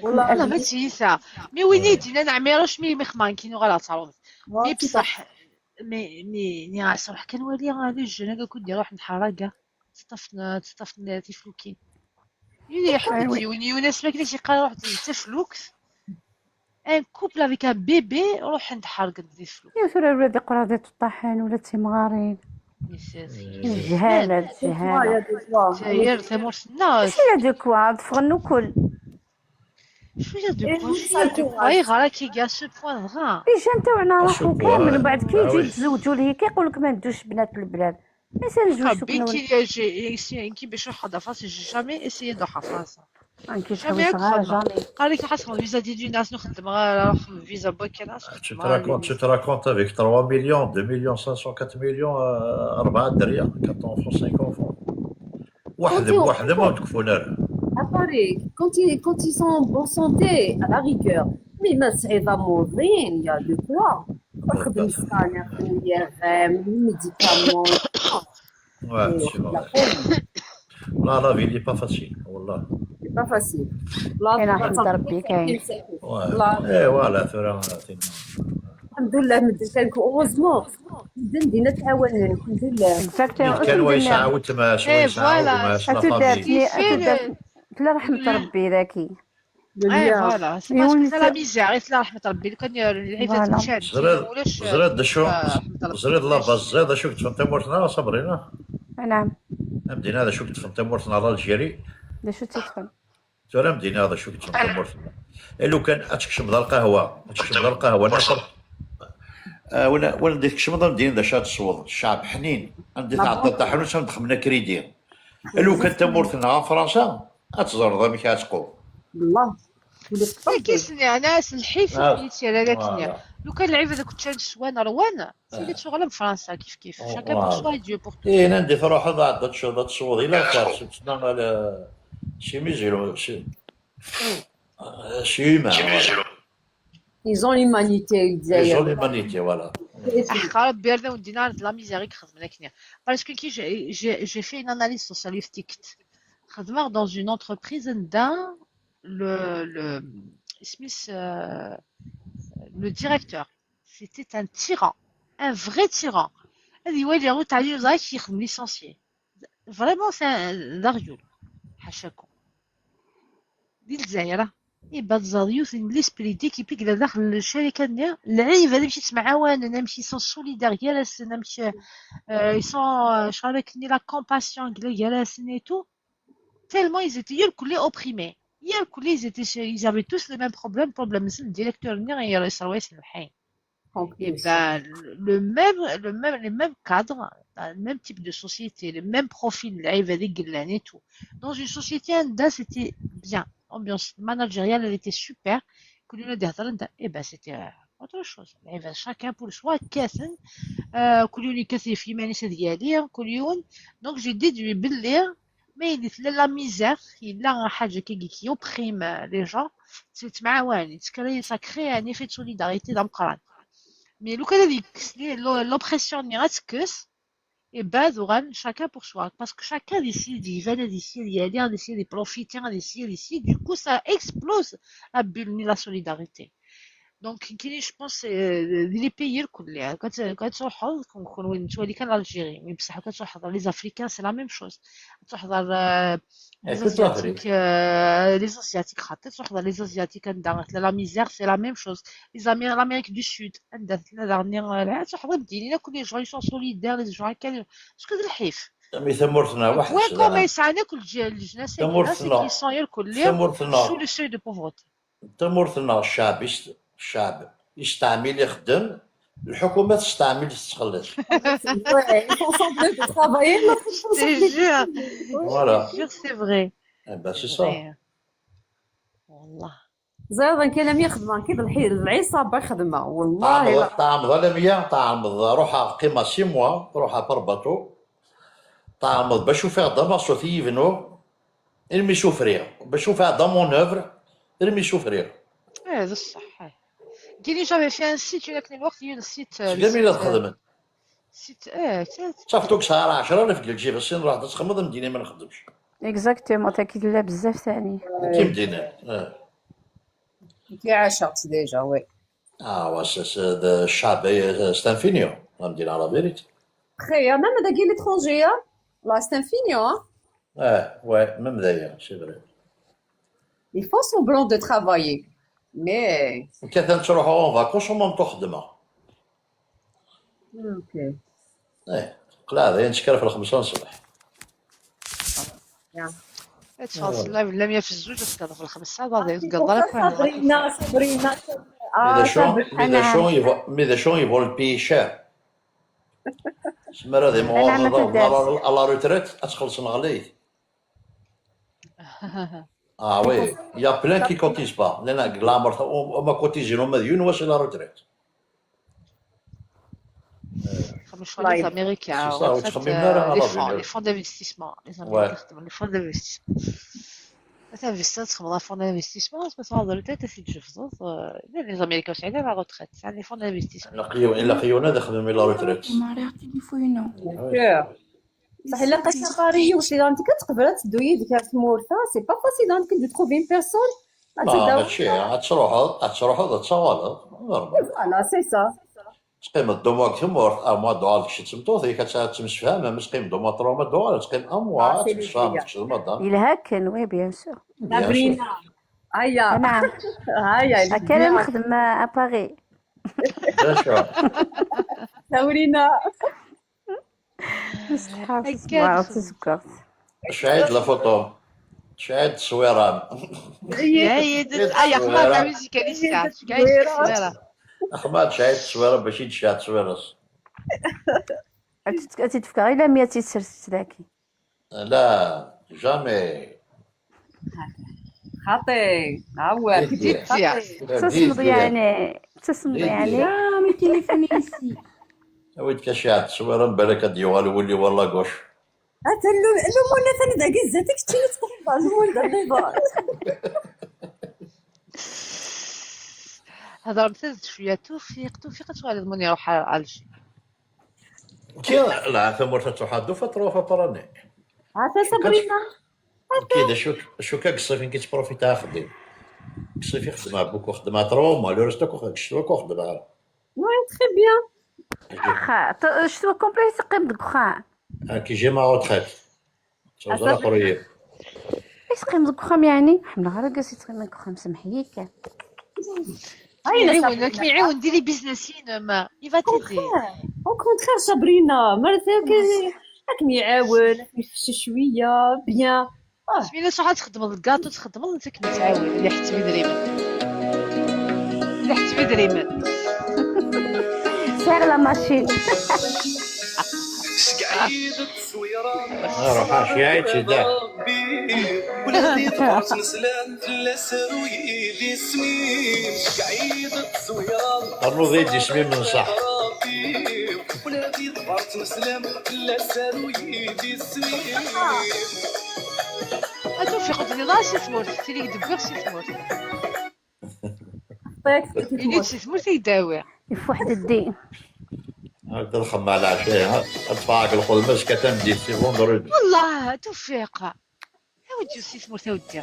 والله انا ما تيسا مي وين يدينا نعميروش مي خمان كينو غالا صالون مي بصح مي صراحه كنولي غادي الجنة كنت ندير واحد الحركه تطفنا تفلوكين يلي حبيت يونس ما كاينش يقرا واحد تفلوكس ان كوبل افيك ان بيبي روح عند حرقه دي فلوك يا سوري ولادي قرادة الطحين ولا تيمغارين جهالة تاير تمورس الناس شنو هادوك واد فغنو كل شويه دو اي غالا كي كاع سو بوان غا ايجا نتاوعنا راحو كامل وبعد كي يجي تزوجوا ليه كيقول لك ما ندوش بنات البلاد نسال جوج كي باش نحضر فرنسا جامي اسيي ندوح فرنسا جامي قال لك حسن فيزا دي ناس نخدم غير فيزا بوكينا tu te racontes avec 3 millions 2 millions 500 4 millions 4 دريا 4 enfants 5 enfants وحدهم ما تكفونا Pareil, quand ils sont en bonne santé, à la rigueur. Mais il va mourir, il y a de quoi. خدم سكانر خدم médicaments. Ouais, c'est vrai. La vie n'est pas facile, والله. C'est pas facile. كاين رحمة ربي كاين. ايه ولا ثورة الحمد لله كان اوزمون دينا تعاوننا الحمد لله. كان ويسعاود ما شويه يسعاود لا رحمة ربي ذاكي. فوالا سي لا ميزير لا رحمة ربي لو كان العيفات تشاد زرد شو زرد لا باز زاد شو كنت فهمتنا صبرينا. نعم. مدينة هذا شو كنت فهمتنا على الجيري. لا شو تدخل. ترى مدينة هذا شو كنت فهمتنا. لو كان اتكشم ذا القهوة اتكشم ذا القهوة ناصر. وانا ديك الشمضة مدينة شاد الصوض الشعب حنين عندي تعطى الطحن ندخلنا كريدي. لو كان تمورتنا فرنسا اتزور ذا ميك اتقو. والله كيسني ناس الحيف يتسير هذاك لو كان اللعيبه هذاك كنت شوان روان سيدي شغل بفرنسا كيف شاكا شوي ديو بور تو ايه ندي فروح بعد تشوف تصوض الى خارج تسنا على شي ميزيرو شي ما ils ont l'humanité ils ont l'humanité voilà احقار بيرنا ودينا لا ميزيريك خدمنا كنا باسكو كي جي في ان اناليز سوسياليستيك خدمه dans une entreprise d'un le directeur, c'était un tyran, un vrai tyran. Il dit ouais, les routes à l'usage qui sont licenciés. Vraiment, c'est un dariol. حاشاكم. دي الجزائر. يبقى الزاديوس l'esprit d'équipe اللي داخل الشركة ديال اللعيبة اللي مشيت معاون نمشي سون سوليدار جالس نمشي يسون شاركني لا كومباسيون جالس نيتو. tellement ils étaient يركلوا opprimés. يركلوا ils avaient tous les mêmes problèmes. Problème c'est le directeur نير يصيروا يسمحين. Et ben, les mêmes cadres, le même type de société, le même profil, et tout. Dans une société, c'était bien. L'ambiance managériale, elle était super. Et ben, c'était autre chose. Chacun pour soi, donc j'ai déduit mais la misère, il a un حاجة qui opprime les gens, ça crée un effet de solidarité dans le Coran. Mais l'oppression et ben chacun pour soi parce que chacun décide il va décider il y a décider de profiter décider du coup ça explose la bulle la solidarité. Donc je pense les pays الكل quand تروحوا كنكونوا نتوما اللي كان الجيري مي بصح كتروح les africains c'est la même chose تحضر les asiatiques حتى تحضر les asiatiques عندها la misère c'est la même chose l'Amérique du Sud عندها la تحضر بدينا كل les gens ils sont solidaires les gens كان شكون الحيف مي ثمرتنا واحد وين كما يسعنا كل الناس اللي صاير الكل sous le seuil de pauvreté ثمرتنا الشعب يستعمل يخدم الحكومة تستعمل تستخلص. Voilà. C'est vrai. Ben c'est ça. والله. زيادة كلام يخدم كيف العصابة خدمة والله. طعم ظلمية طعم روحها قيمة 6 mois روحها بربطو طعم باش faire démarche يفنو المي souffrir باش faire dans mon œuvre المي souffrir. هذا الصح. كاين جافي في ان سيت هناك الوقت هي السيت جميلة الخدمة سيت صافتوك سهرة 10,000 ديال الجيب الصين راح تخمض مدينة ما نخدمش اكزاكتومون تاكيد لا بزاف ثاني كي مدينة كي عاشقت ديجا وي واساس الشعب ستانفينيو غندير على فيريتي خي مام داكي ليترونجيا لا ستانفينيو ouais même d'ailleurs c'est vrai il faut semblant de travailler mais كثر تروحوا اون فاكونس ومام تخدمها اوكي قلع هذا نتشكر في 5 الصباح تفاصل لا لا 100 في الزوج تقدر في 5 ساعات غادي تقدر صبرينا ماذا شو يبغوا البي شاب سمر هذه مواظبة على روتريت تخلص نغليت oui, il y a plein qui cotisent pas. On m'a cotisé, on m'a dit une fois c'est la retraite. Les Américains, les fonds d'investissement, les Américains, les fonds d'investissement. تنفستات تخمض فون انفستيسمون بس هذا الوقت تسيد جفزوز les Américains aussi على la retraite c'est les fonds d'investissement إلا خيونا دخلوا لا روتريت صح الا لقيتي قاريه وشي انت كتقبل تدو يدك في مورثا سي با فاسيل انك دو تروفي اون بيرسون ماشي غتروح تصوالد فوالا سي سا تقيم الدوماك تمورث اموا دوالك شي تمطوط هي كتمش فاهمه مش قيم دوما تروما دوال تقيم اموا تمش فاهم تشد المدام الى هكا وي بيان سور سابرينا هيا نعم هيا هكا نخدم اباري سابرينا شاهد لا فوتو شاهد التصويران خماد ميوزيكاليستا خماد شاهد التصويران باش يتشاهد التصويرس تتفكر الى 100 تسرسلاكي لا جامي خاطي عوار تصمد يعني مي تليفوني يسي ويت كشاهد التصويران بالك ديوال ولي والله قوش حتى الأمور ثاني داك زاتك تشيل تقرب على الأمور دابا هضرت شويه توفيق شغال المون يروح على الجي كي لا ثمر تحدو فتروح فراني عافا صبرينا كي شو كقصي فين كتبروفيتا خديم كصيف يخدمها بوكو خدمها تروما لو رستو كو خدمها وي تري بيان je dois compléter قيم دكخان كي جي ما روتريت صوزا قريه ايش قيم دكخان يعني حنا غير قاسي تقيم دكخان سمحي كان يعاونك يعاون ديري بيزنسين ما يفا تيدي او كونترير صبرينا مرات راك يعاون يفشل شويه بيان سمينا شحال تخدم الكاطو تخدم انت كنتعاون اللي حتى بدريمن اللي حتى بدريمن سير لا ماشين. روح شي عيد شي داع ولادي طفرت نسلان لا سرويدي سمين قعيد التصويرة قرنو غيدي سمين من صح ولادي طفرت نسلان لا سرويدي سمين توفيق قلت لي لا سي ثمورت قلت لي دبر سي ثمورت اللي سي ثمورت يداوي يفوحد الدين. هاك الخم على العشاء اتفاعك القلمس كتمدي سي فوندرود والله توفيق ودي سي ثمورت ودي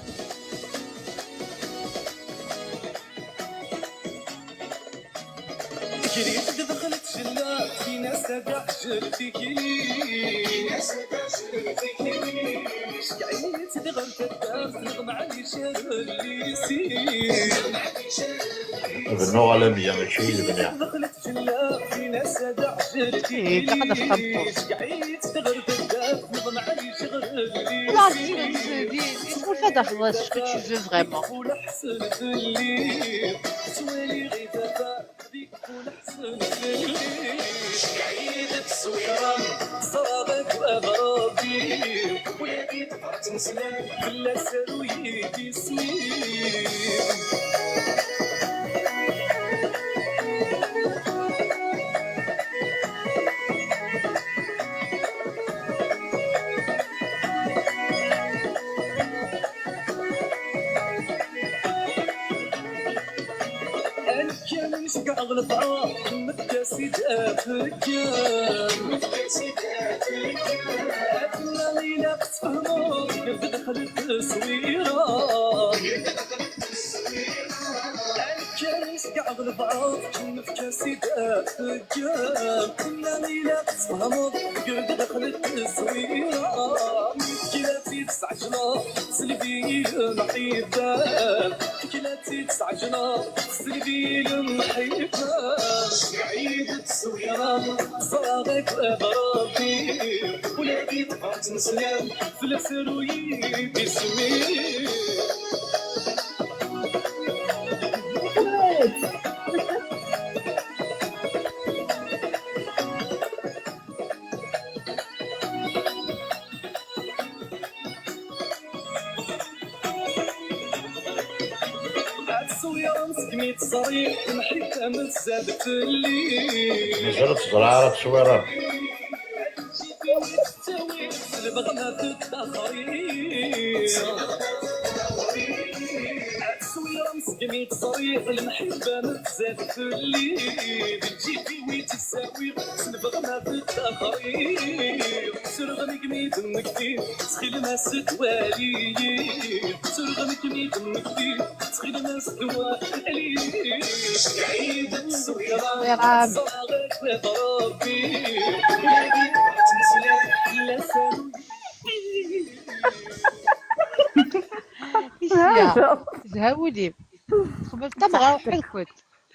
كريت دخلت شلات في ناس تاع جلتي كلي شقعيت دخلت الدار نغم علي شغل يسير بالنوع العالمية ماشي البنية دخلت شلات في ناس تاع جلتي كلي شقعيت دخلت الدار نغم علي شغل لا دين يقول فدا في الوقت شكون تشوف فريمون ولا حسن الليل سوالي غير قعيدة الصويرة صرابك وأغرابي ولادي طفرت نسلان بلا سرويدي سمين نسقع غلطة متكاسي دافكان أتنا ليلة تفهمو كيف دخلت التصويرة كان نسقع غلطة متكاسي دافكان أتنا ليلة تفهمو كيف دخلت التصويرة كلاتي 9 جنة سلبي المحيطان كلاتي 9 جنة سلبي المحيطان قعيدة الصويرة صاغك أغرابي ولادي طفرت نسلان في السروي بسمي مسكميت صريح نحيتها متزادت الليل نزلت صغيرة تصويرة البغنات التخريب التصويرة مسكميت صريح المحبة متزادت الليل جيتي ويتساوي البغنات التخريب سرغم كميت مكتير سخيل ما ستوالي سرغم كميت مكتير سخيل ما ستوالي قعيدة الصويرة صاغك وضربي ولادي تنسلان لا سالو زهاولي خبر تبغى روح الكوت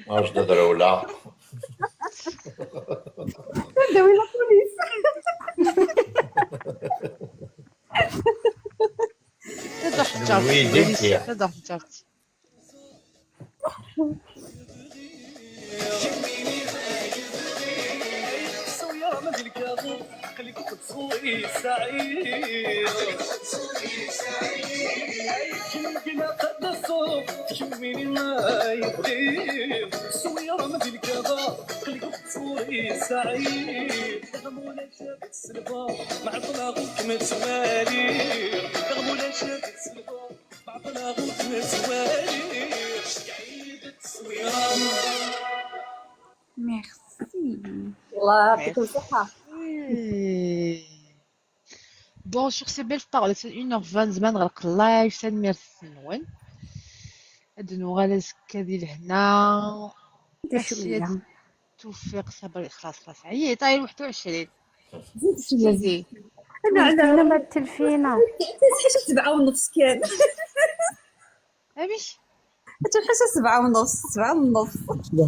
واش تدروا ولا داوي لا بوليس تدخل جارتي تدخل جارتي صويرة ما بالكابو خليك تصوري سعيد كنا قد الصوف شميني ما يبغي صويرة ما بالكابو خليك تصوري سعيد غمونا شافت السلفا مع طلاقك متوالي غمونا شافت السلفا مع طلاقك متوالي قعيدة صويرة ميرسي والله يعطيكم الصحة. Bon, sur ces belles paroles, c'est 1h20 زمان غلق اللايف سان ميرسي نون هاد نوغالا كادير هنا شوية توفيق صبري خلاص عييت طاير 21 زيد شوية زيد أنا ما تلفينا حاجة 7:30 كان أبيش حتى حاجة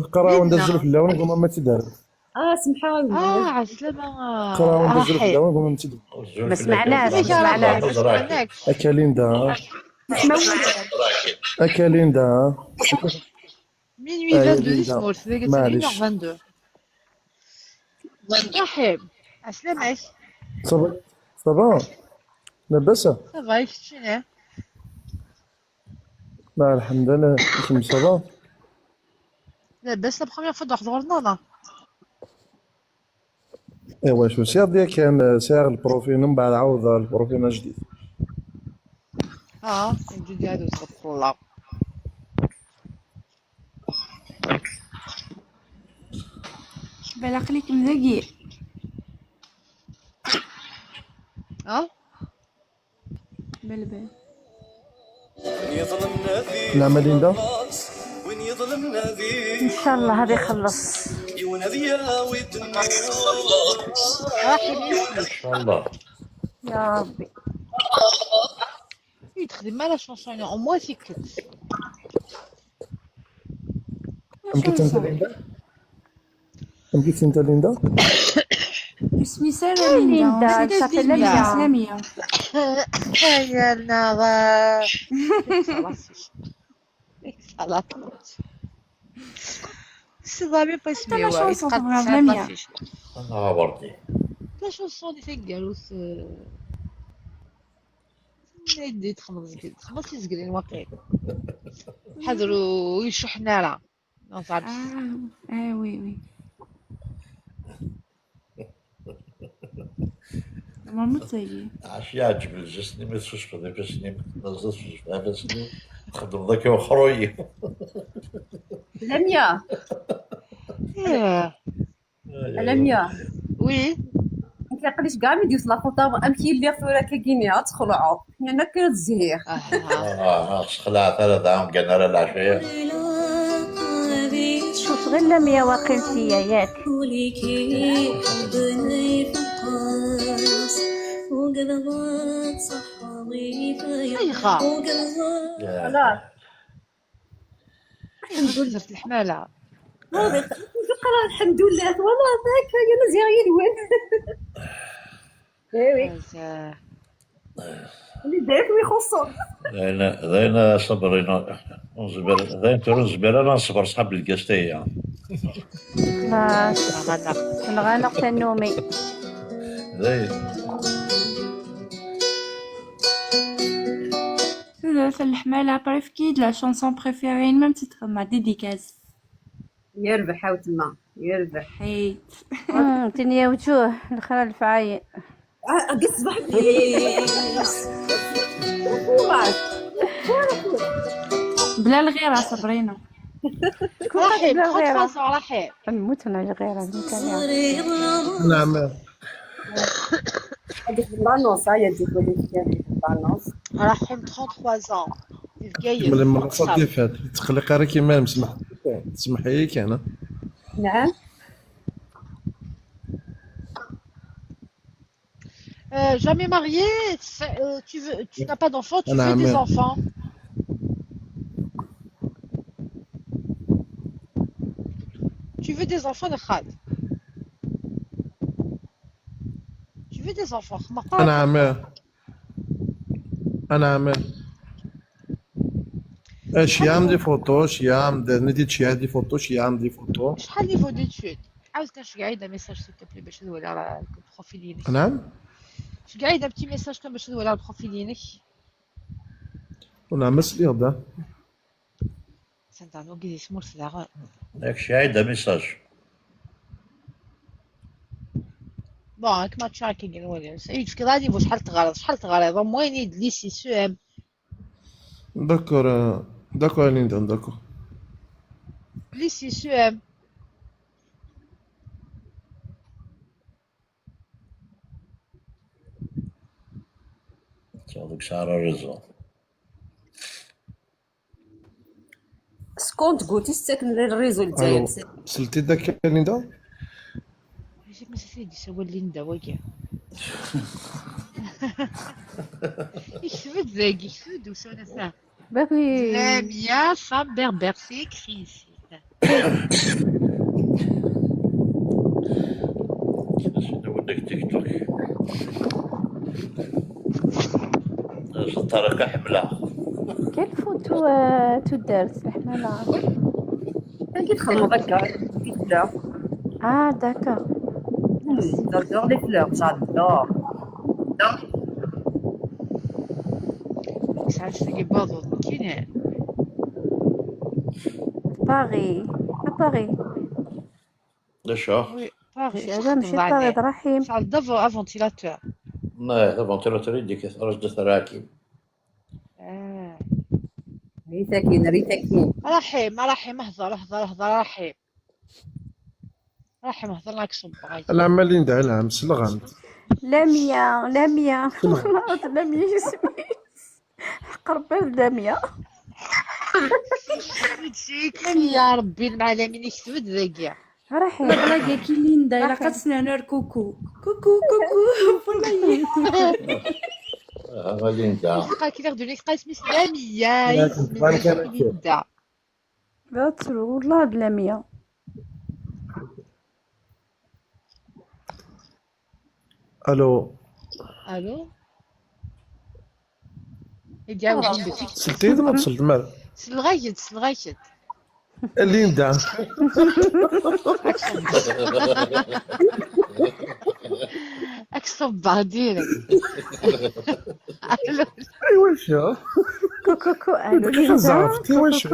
7:30 قراو ندزلو في اللون وما تدار سمحة والله. عسلامة. كراهم بزاف رحيب. دابا قوم نتدب. ما سمعناش ما سمعناش. اكاليندا اكاليندا minuit 22 ليندا. اسمه قلت لك معليش 22. رحيب. عسلامة. صبا لاباس؟ صافا شنو؟ لا الحمد لله كيما صبا. لاباس لا بخومييغ فوا نحضر انا. ايوا شو سير ديالك كان ساغ البروفيل من بعد عاود البروفيل جديد. نجي هادو استغفر الله. بالك ليك مذاقي. بلبل. نعم ليندا. ان شاء الله هذا يخلص. ان شاء الله. يا ربي. تخدم مع لا شونسون او موا سكت. أمكيت أنت ليندا؟ أمكيت أنت ليندا؟ اسمي سارة ليندا. صافي لميا سلامية. يا نغا. سي مي با اسميوها لميا. انا بردي. لا شونسون اللي تنقالوس يدي تخمض زكرين تخمض زكرين واقيلا حضروا يشحنا لا ما تعرفش. وي ماما تسيي عاش يعجب الجسني ما تفوش في ذاك السنين ما تنزلش في هذا السنين تخدم ذاك وخروي. لميا لميا وي انت قديش كاع ما ديوس لا فوطا امكي اللي فورا كاكينيا تخلعوا هنا كانت زهير. خلع 3 عام كان على العشيه. شوف غير لميا واقيل فيا ياك. ايخا لا الحمد لله درت الحمالة. قرا الحمد لله والله ذاك انا زهير وين. وي اللي داك ويخصو ذاين صبرنا نصبر ذاين ترون زباله نصبر صحاب الكاستيه. نغنق تنومي. ذاين في الحمالة بريف كيد لا شونسون بريفيرين ميم تيتر ما ديديكاز. يربح عاود تما يربح حيت. تنيا وجوه الاخرى الفعاية. قص بحبي بلا الغيرة صبرينا. رحيب رحيب نموت انا الغيرة. نعم هذيك البانوس هيا تجيب لي البانوس. رحيم 33 ans في بقايل. من المرصات اللي فات تقلق راه كيما مسمح تسمح لي انا. نعم. Jamais marié, tu n'as pas d'enfants, tu veux des enfants. Tu veux des enfants de Khad. Tu veux des enfants. أنا عامل أشياء دي فوتو أشياء ندير شي دي فوتو أشياء دي فوتو. شحال نيفو ديتود؟ عاود كنشقعيد ميساج سيتبلي باش ندوي على البروفيل ديالك. نعم. شقعيد بتي ميساج كان باش ندوي على البروفيل ديالك. ونعم سليغ دا. سنتانو كي اسمو السلاغ. داكشي عايده ميساج. بون هاك ما تشاركي نولي سعيد في غادي واش شحال تغالط موين يدلي سي سو ام. داكور ليندا داكور. لي سي سو ام. هذوك شعر الرزق. سكون تقولتي ساكن الريزو الجاي سلتي داك ليندا؟ جيت ما سيدي سوا ليندا واكا. يشفد زاكي يشفد وشو نساه. باكي. Lamia femme berbère c'est écrit ici. عندك تيك توك طريقة حملة. كيف تو دارت الحمالة؟ كي تخدم هكا دي فلور. داكا. J'adore les fleurs, j'adore. ساعات برضو كاين باغي باغي D'accord. وي باغي ماشي باغي رحيم. ساعات دافو فونتيلاتور. هذا فونتيلاتور يديك رجل راكب. ريتاكين رحيم اهضر رحيم هضر لك صباغي. العمال اللي ندعي لها مسلغة. لامية لامية قرب لامية. يا ربي المعلمين يكتبوا ذاكيا. رحيم بلاقي كي ليندا الا قصنا كوكو والله غادي ندعي. كي ياخذوا لك قاسم اسلاميه ليندا. غاتسلو والله هاد لامية. الو يدعوا سلتي ما وصلت مال سلغايت اللي ندعي. اكصب ديرك. ايوا شو كوكو الو كيف زعفتي واش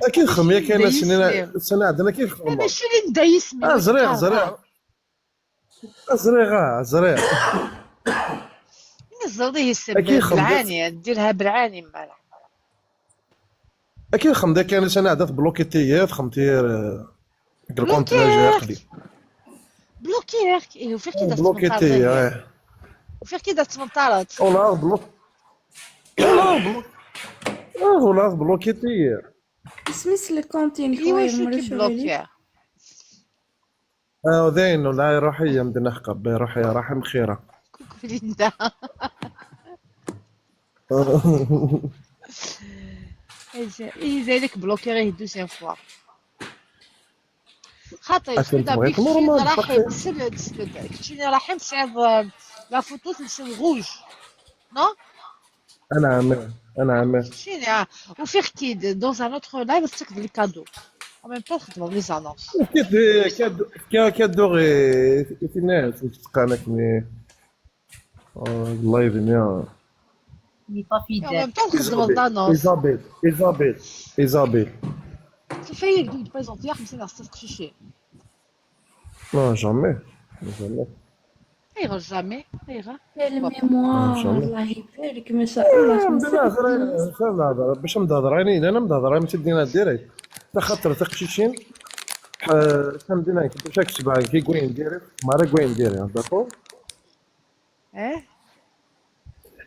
اكيد خميه كاينه سنه عندنا كيف خميه ماشي اللي ندعي اسمي. زريغ نزليه السبب بالعاني ديرها بالعاني مالها. اكيد خمده كاينه سنه عندها بلوكيتيات خمتي الكونت جاقلي بلوكيرك. ايوا فين كي دات بلوكيتي وفين كي دات 18 ولا بلوكيتي سميت الكونتين ايوا خويا شو كي بلوكير. ذين ولا روحيه مدنا حقب روحيه رحم خيره. كوكو ليندا. إذا لك بلوكيريه دوزيام فوا خاطر سبدا بيكتشيني رحيم تسبد كتشيني رحيم تصعد لا فوتو تمشي الغوج نو. انا عمي كتشيني وفي كيد دوز ان اوتر لايف تاخد لي كادو en même temps تخدم لي زانونس. كادو غي في ناس تقانكني اللايف نيا Il n'est pas en fidèle. même temps تخدم لدانونس. إيزابيل كيف هي يقدر يبريزونتي يا 50 ستة شيشي. Non, jamais. ايغا جامي ايغا. الميموار الله يبارك ما شاء الله. باش نهضر انا مدهضر ما تدينا ديريكت تا خاطر تقشيشين تمدينا باش كتبع كي كوين ديريكت مارا كوين ديريكت داكور.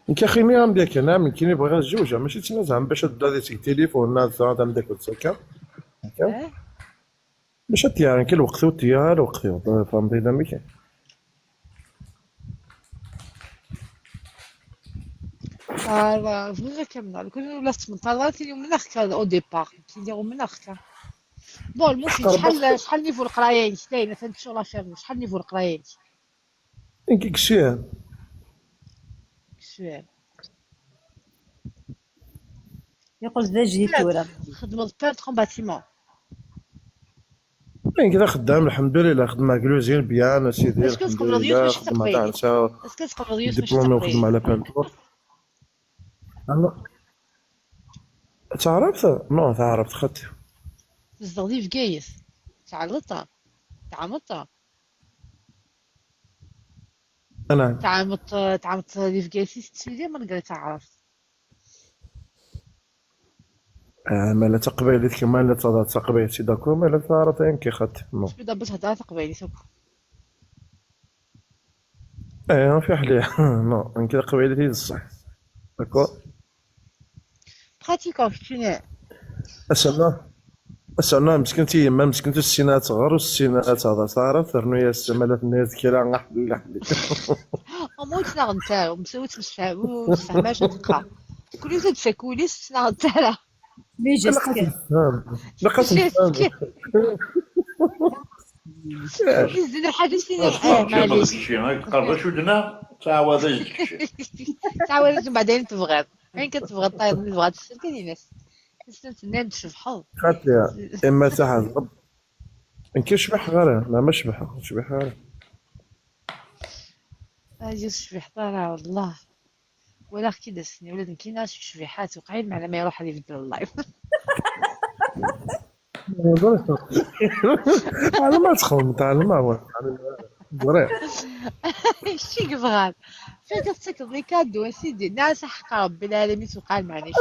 انت خيني عم ديك انا من كيني بغا الزوجه ماشي تنازع باش تبدا ديك التليفون ناس عندهم ديك السكه باش تيان كل وقت وتيار وقت فهمتي دامك. فوالا كمل كل ولا 18 اليوم من اخك او ديبار كيديروا من اخك. بون المفيد شحال نيفو القرايه انت دايره فهمت شغل فاهم شحال نيفو القرايه انت. انك كشيان يقول ذا جيت ورا خدمة بانتر باتيمون. وين كذا خدام الحمد لله خدمة كلوزين بيان سيدي اسكو تقبل ضيوف باش تقبل ديبلومي وخدمة على بانتور. تعرفت؟ نو تعرفت خدت تزغدي في كايس تعلطها تعمطها انا تعمط لي في كايس تسيدي ما نقدر تعرف. ما لا تقبيلتك ما لا تقبيلتي داكو ما لا تعرف كي خدت نو. بدا باش هضر تقبيلي سوق. في حليه نو كذا قبيلتي الصح داكو. براتيكون كيفاش أسألنا مسكنتي ما مسكنتو السينات صغار والسينات هذا تعرف ترنويا السمالات الناس كلا نحل موت نغنتاو مسويت مسفهماش تقرا كل زاد في كوليس نغنتاها مي جيست لقيت نزيد الحاجة فين معليش معليش قرش ودنا تعاود داكشي تعاود بعدين تبغض فين كتبغض طايب تبغض السر كاينين ناس نتنام تشبحوا قالت لي اما تاع الغب انك شبح غير لا ما شبح غير اجي شبح طالع والله ولا كي دسني ولاد كاين شبيحات وقعين معنا ما يروح اللي يبدل اللايف على ما تخون على ما هو بريء شي كبغان فين كتسكر لي كادو اسيدي ناس حق ربي العالمين توقع معنا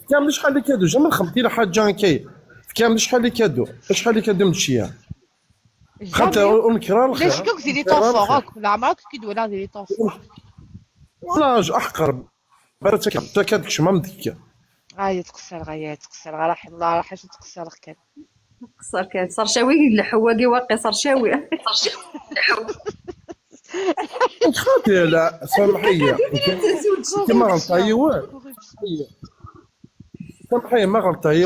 كامل شحال لي كادو جا من خمتي لحاجه كي كامل شحال لي كادو من الشيا خمت ونكرا الخير ليش كوك ديري طوفوك ولا عمرك كي دولا ديري طوفوك ولا احقر برتك حتى كادك ما مدكه غاية تقصر راح الله راح تقصر كان قصر كان صار شاوي الحواقي واقي صار شاوي خاطي لا سامحيه انت ما غلطتي سامحيه ما غلطتي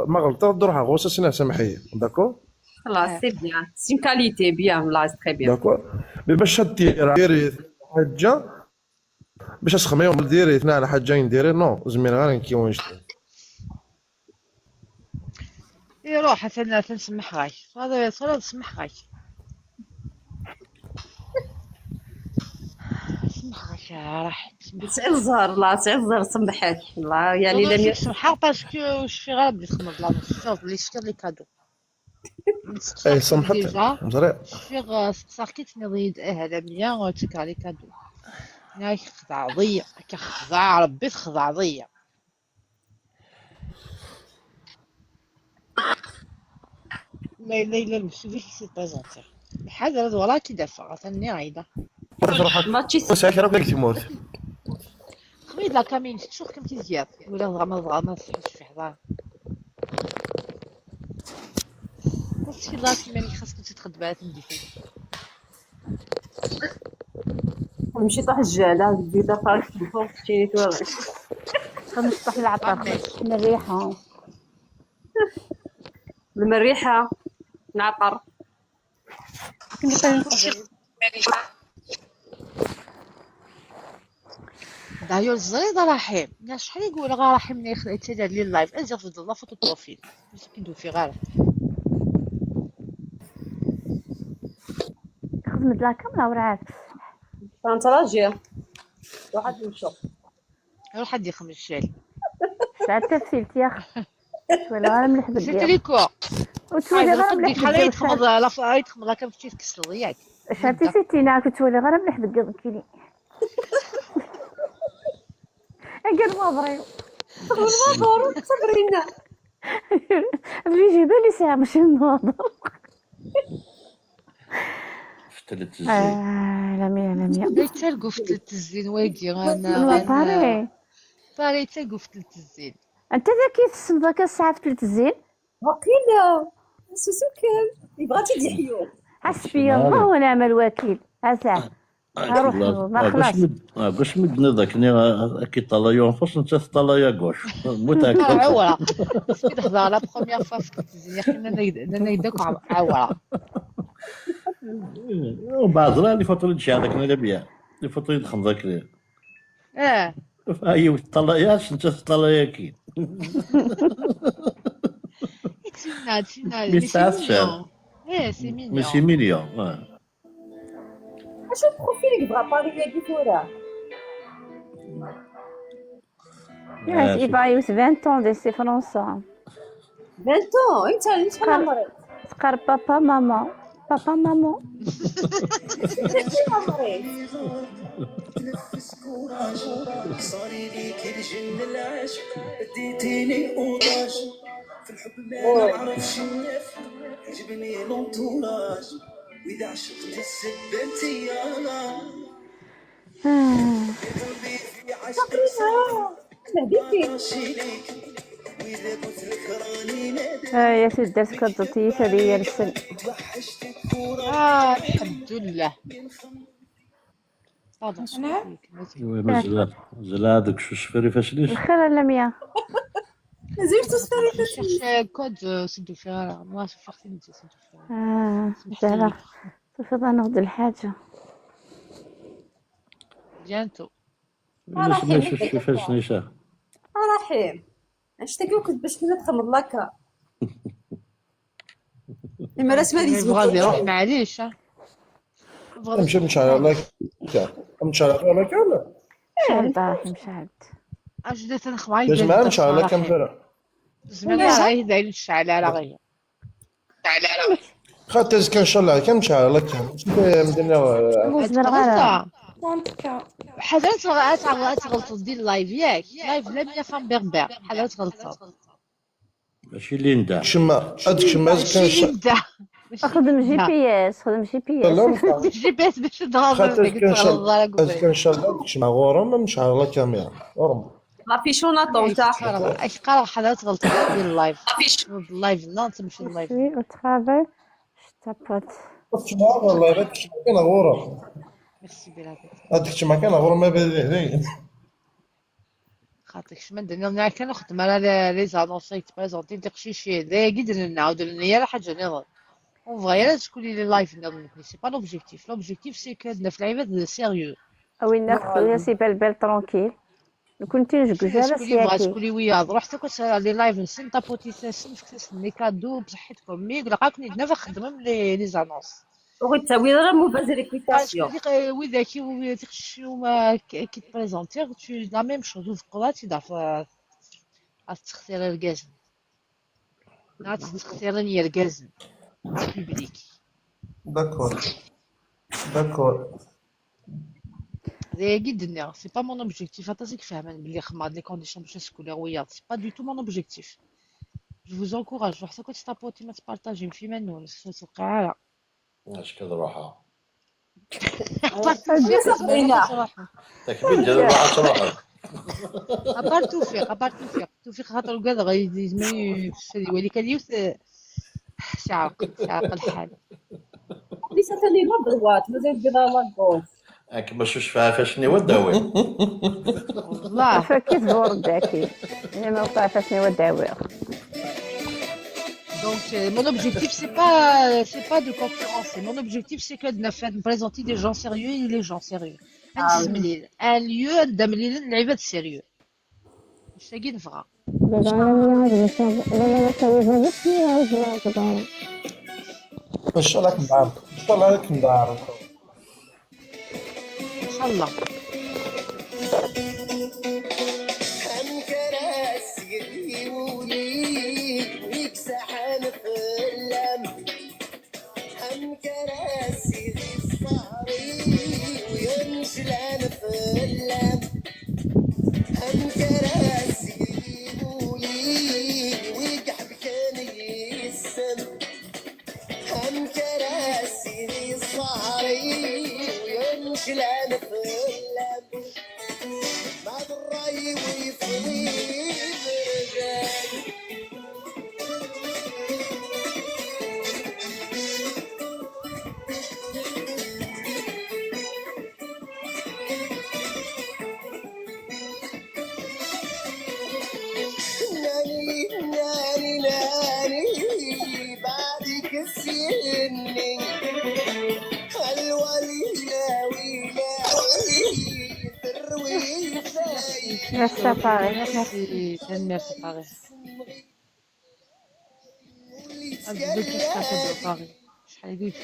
ما غلطت دروها غوصه سنه سامحيه داكور خلاص سي بيان سي كاليتي بيان لا تري بيان داكور باش ديري حاجه باش اسخمي يوم ديري اثناء على حاجه نديري نو زميل غير نكيون نشتي يروح حتى تنسمح غاي هذا يصير تسمح غاي سمح غاي راح سعيد الزهر لا سعيد الزهر سمحك لا يعني لم يسمح باسكو واش في غير بلي تخمم بلا نص اللي شكر لي كادو اي سمحت مزري في ساكيت نضيد هذا مليان وتكا لي كادو هناك خضع ضيع كخضع ربي تخضع ضيع ليلى المسؤولية سي بريزونتي الحاجة هذا ولا كي دافع ثاني عايدة ماتشي ساعه راك تموت خميد لا كامين تشوف كم تزياد ولا ضغما صحيح في حضار قلت لا كيما خاصك تتخد بالك ندي فيه نمشي طاح الجاله بديت فارك بالفوق تشيني توغل خمس طاح العطر من الريحه من الريحه نعطر دايو الزريضه رحيم ناس شحال يقول غا رحيم ملي يتدار لي اللايف ازيد في الله فوتو بروفيل باش كندوي في غير خدمت لا كاميرا ورعات كانت راجيه واحد يمشي روح حد يخمم الشال ساعه تفسيلت يا اخي ولا غير مليح بالدير سيتريكو وتولي غير مليح بالدير يتخمض لا يتخمض لا كان تمشي تكسر ياك شاتي ستينا كتولي غير مليح بالدير كيلي قال ما بريو المنظور صبرينا بلي جبالي ساعه ماشي النظر في التلفزيون لميا يتسرقوا في التلفزيون واقي انا باري يتسرقوا في التلفزيون انت ذاك يتصل ذاك الساعه في التلفزيون وقيله سوسو كان بغاتي تحيو حسبي الله ونعم الوكيل اسا اروح ما خلاص باش مدنا ذاك كي طلايو نفس انت طلايا غوش متاكد عوره سيدي حضر لا بروميير فوا في التلفزيون انا يدك عوره وبعض اللي فطر تجي هذاك انا بيا اللي فطر يدخل ذاك ايوا طلاياش انت طلايا كي تسنى سي مينيون ماشي مليون اش البروفيل بغا باري كي فورا يا بايوس 20 ans دي سي فرنسا 20 ans انت شحال عمرك تقار بابا ماما صاري لي كي الجن العشق اديتيني اوراج في الحب ما نعرفش نفهم يعجبني لونتوراج واذا عشقت السب انت يا قلبي في عشقك واذا قلت لك راني نادى يا سيدي درت كضتي هذه السن الحمد لله زلا هذاك شو شفري فاش ليش بخير لميا مازال تستري cherche code سدو فيها moi je cherche سدو فيها زهرة تفضل ناخد الحاجة. bientôt كيفاش نيشان رحيم اش تاكل كنت باش كنا تخمض لك اما راس مالي بغا يروح معليش نمشي نشعل لك نشعل لك ولا شعلت رحيم شعلت. اجي تنخمع يا جماعه نشعل لك كم فرق زعما راهي داير الشعل على غير خاطر كان شاء الله كم نشعل لك مدينا حضرت غلطوا ديال اللايف ياك لايف لم يفهم بغبغ حضرت غلطوا ماشي اللي ندع شما هذاك شما كان خدم جي بي اس خدم جي بي اس جي بي اس باش تهضر خاطر كان شاء الله شما غورم نشعل لك كاميرا غورم ما في شو ناطو تاع اش قال حضرت غلطوا ديال اللايف اللايف لا تمشي اللايف او ترافاي شتابوت شما والله هذاك شما كان غورم ميرسي بلاتي هذاك شما كان غورم ما بدا خاطرك شمن درنا منا كان نخدم على لي زانونسي تبريزونتي داكشي شي قد نعاود لنا حاجه نظر اون فغي لا تكون لي لايف نظن سي با لوبجيكتيف سي كو في العباد سيريو وين ناخذ سي بال ترونكيل كنت نجوج على تقولي ويا رحت كنت لي لايف نسن طابوتي تسن لي كادو بصحتكم مي لقاكني دنا نخدم لي زانونس وغيت وي راه موفاز ريبيتاسيون وي ذاكي وي شنو ما كي تبريزونتي تو لا ميم شوز وفقرات يضاف تختار الكازن تختارني الكازن بوبليك داكور هذا قدنا سي با مون اوبجيكتيف عطاتك فاهمان بلي خماد لي كونديسيون باش سكوليرويات سي با دو تو مون اوبجيكتيف جو فوز انكوراج حتى كنت تابوتي ما تبارطاجي في منو توقع على اش كضروحها تكبير ديال الروحه تروح ابار توفيق خاطر كاع غيزمني في وليك اليوم شعق الحال ليس ثاني لا دروات مازال بيضا لا غوف راك ما شوفش فيها فاش نوداوي والله فكيت بورداكي انا ما وقع فاشني وداوي. Donc mon objectif c'est pas de concurrence, mon objectif c'est que de présenter des gens sérieux et les gens sérieux. Un lieu d'amener l'عباد sérieux. مش تاقي نفغى. ان شاء الله كندار ان شاء الله كندار ان شاء الله. Merci Paris. Merci Paris. Paris.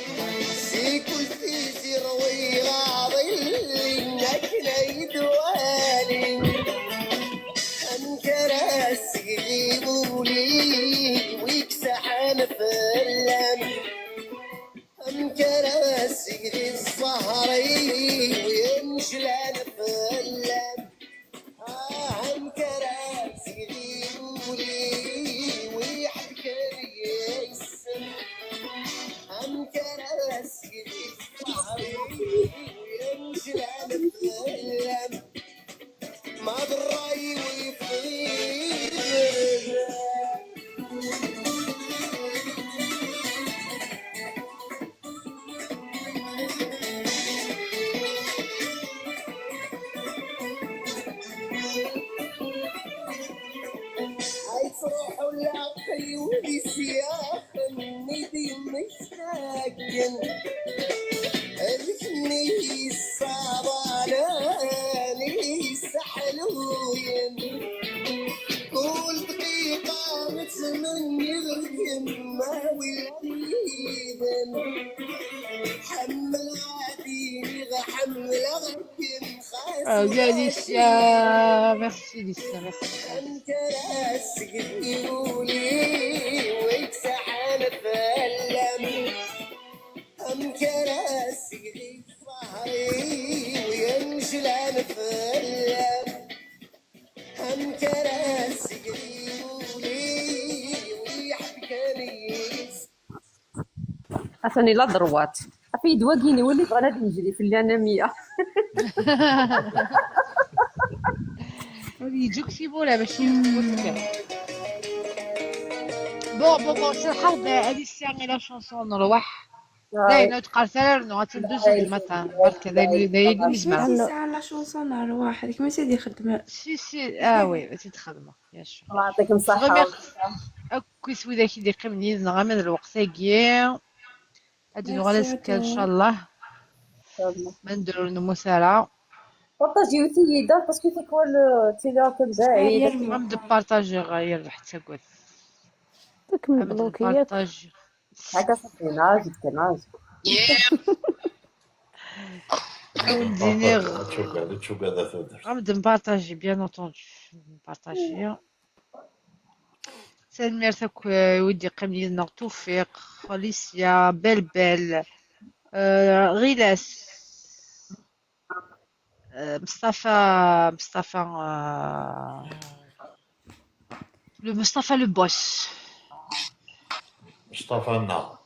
عيوني سياح الندي مشاكل ركني الصبراني سحلوين كل دقيقة متمني غير ما وليدن حمل غاديني غحمل غدين Oh, خاص Alicia, merci Alicia, merci. انت راسك تقولي ويكسحن فلم انت راسك ظهري وينشلن فلم انت راسك تقولي ويحبكني عشان لا ضروات في دواكيني ولي بغا نادي نجري في الاناميه يجوك في بولا باش يتوكل. بون سي الحرب أليسيا غير لا شونسون نروح داينا تقال ثلاث غتندوز المطار برك دايما نسمع سمعتي ساعة لا شونسون نروح هذيك ما سيدي خدمة سي وي تخدمه يا شو الله يعطيكم الصحه كويس وذاك اللي قمني نغامر الوقت كيا هادو نغلس ان شاء الله ما نديرو المسارعه بارطاجيو تيدا باسكو تيكون تيلاكم بعيد غنبدا بارطاجي غير حتى قول داك من البلوكيات بارطاجي هكا صافي ناج كناج ندير تشوف هذا ثودر غنبدا نبارطاجي بيان اونطوندو نبارطاجي سلمي ميرتك ودي قملي لنا توفيق خليسيا بلبل غيلاس مصطفى مصطفى لو بوس مصطفى النار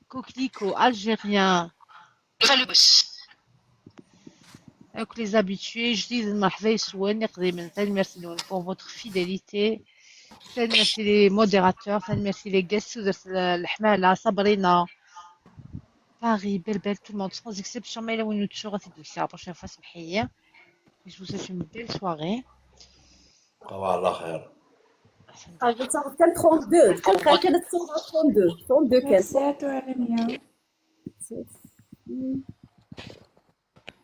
كوكليكو الجيريان لو بوس avec les habitués جديد مرحبا يسواني قديما ثاني ميرسي لون pour votre fidélité ثاني ميرسي لي موديراتور ثاني ميرسي لي guests ودرت الحمالة صابرينا Paris, belle, tout le monde, sans exception. Mais là où nous toujours c'est la prochaine fois, c'est bien. Je vous souhaite une belle soirée. الله خير قلت صافي كان 32 كان كانت 32 كان ساعته على 100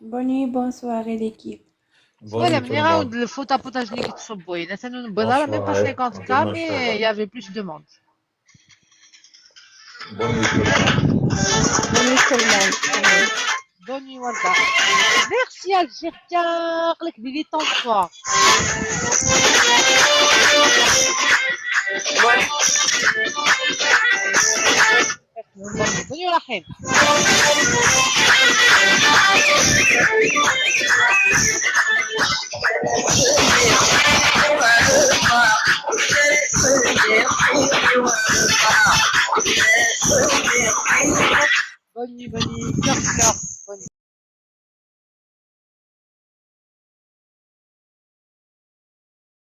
Bonne soirée l'équipe. Voilà, mais le faux tapotage qui est trop beau. Là, ça nous ne même pas 50K, mais il y avait plus de monde. Bonne nuit. Bonne nuit, Warda. Merci Algérien. Lek des temps toi. Bonne nuit, Rahim. Bonne nuit, cœur, bonne nuit.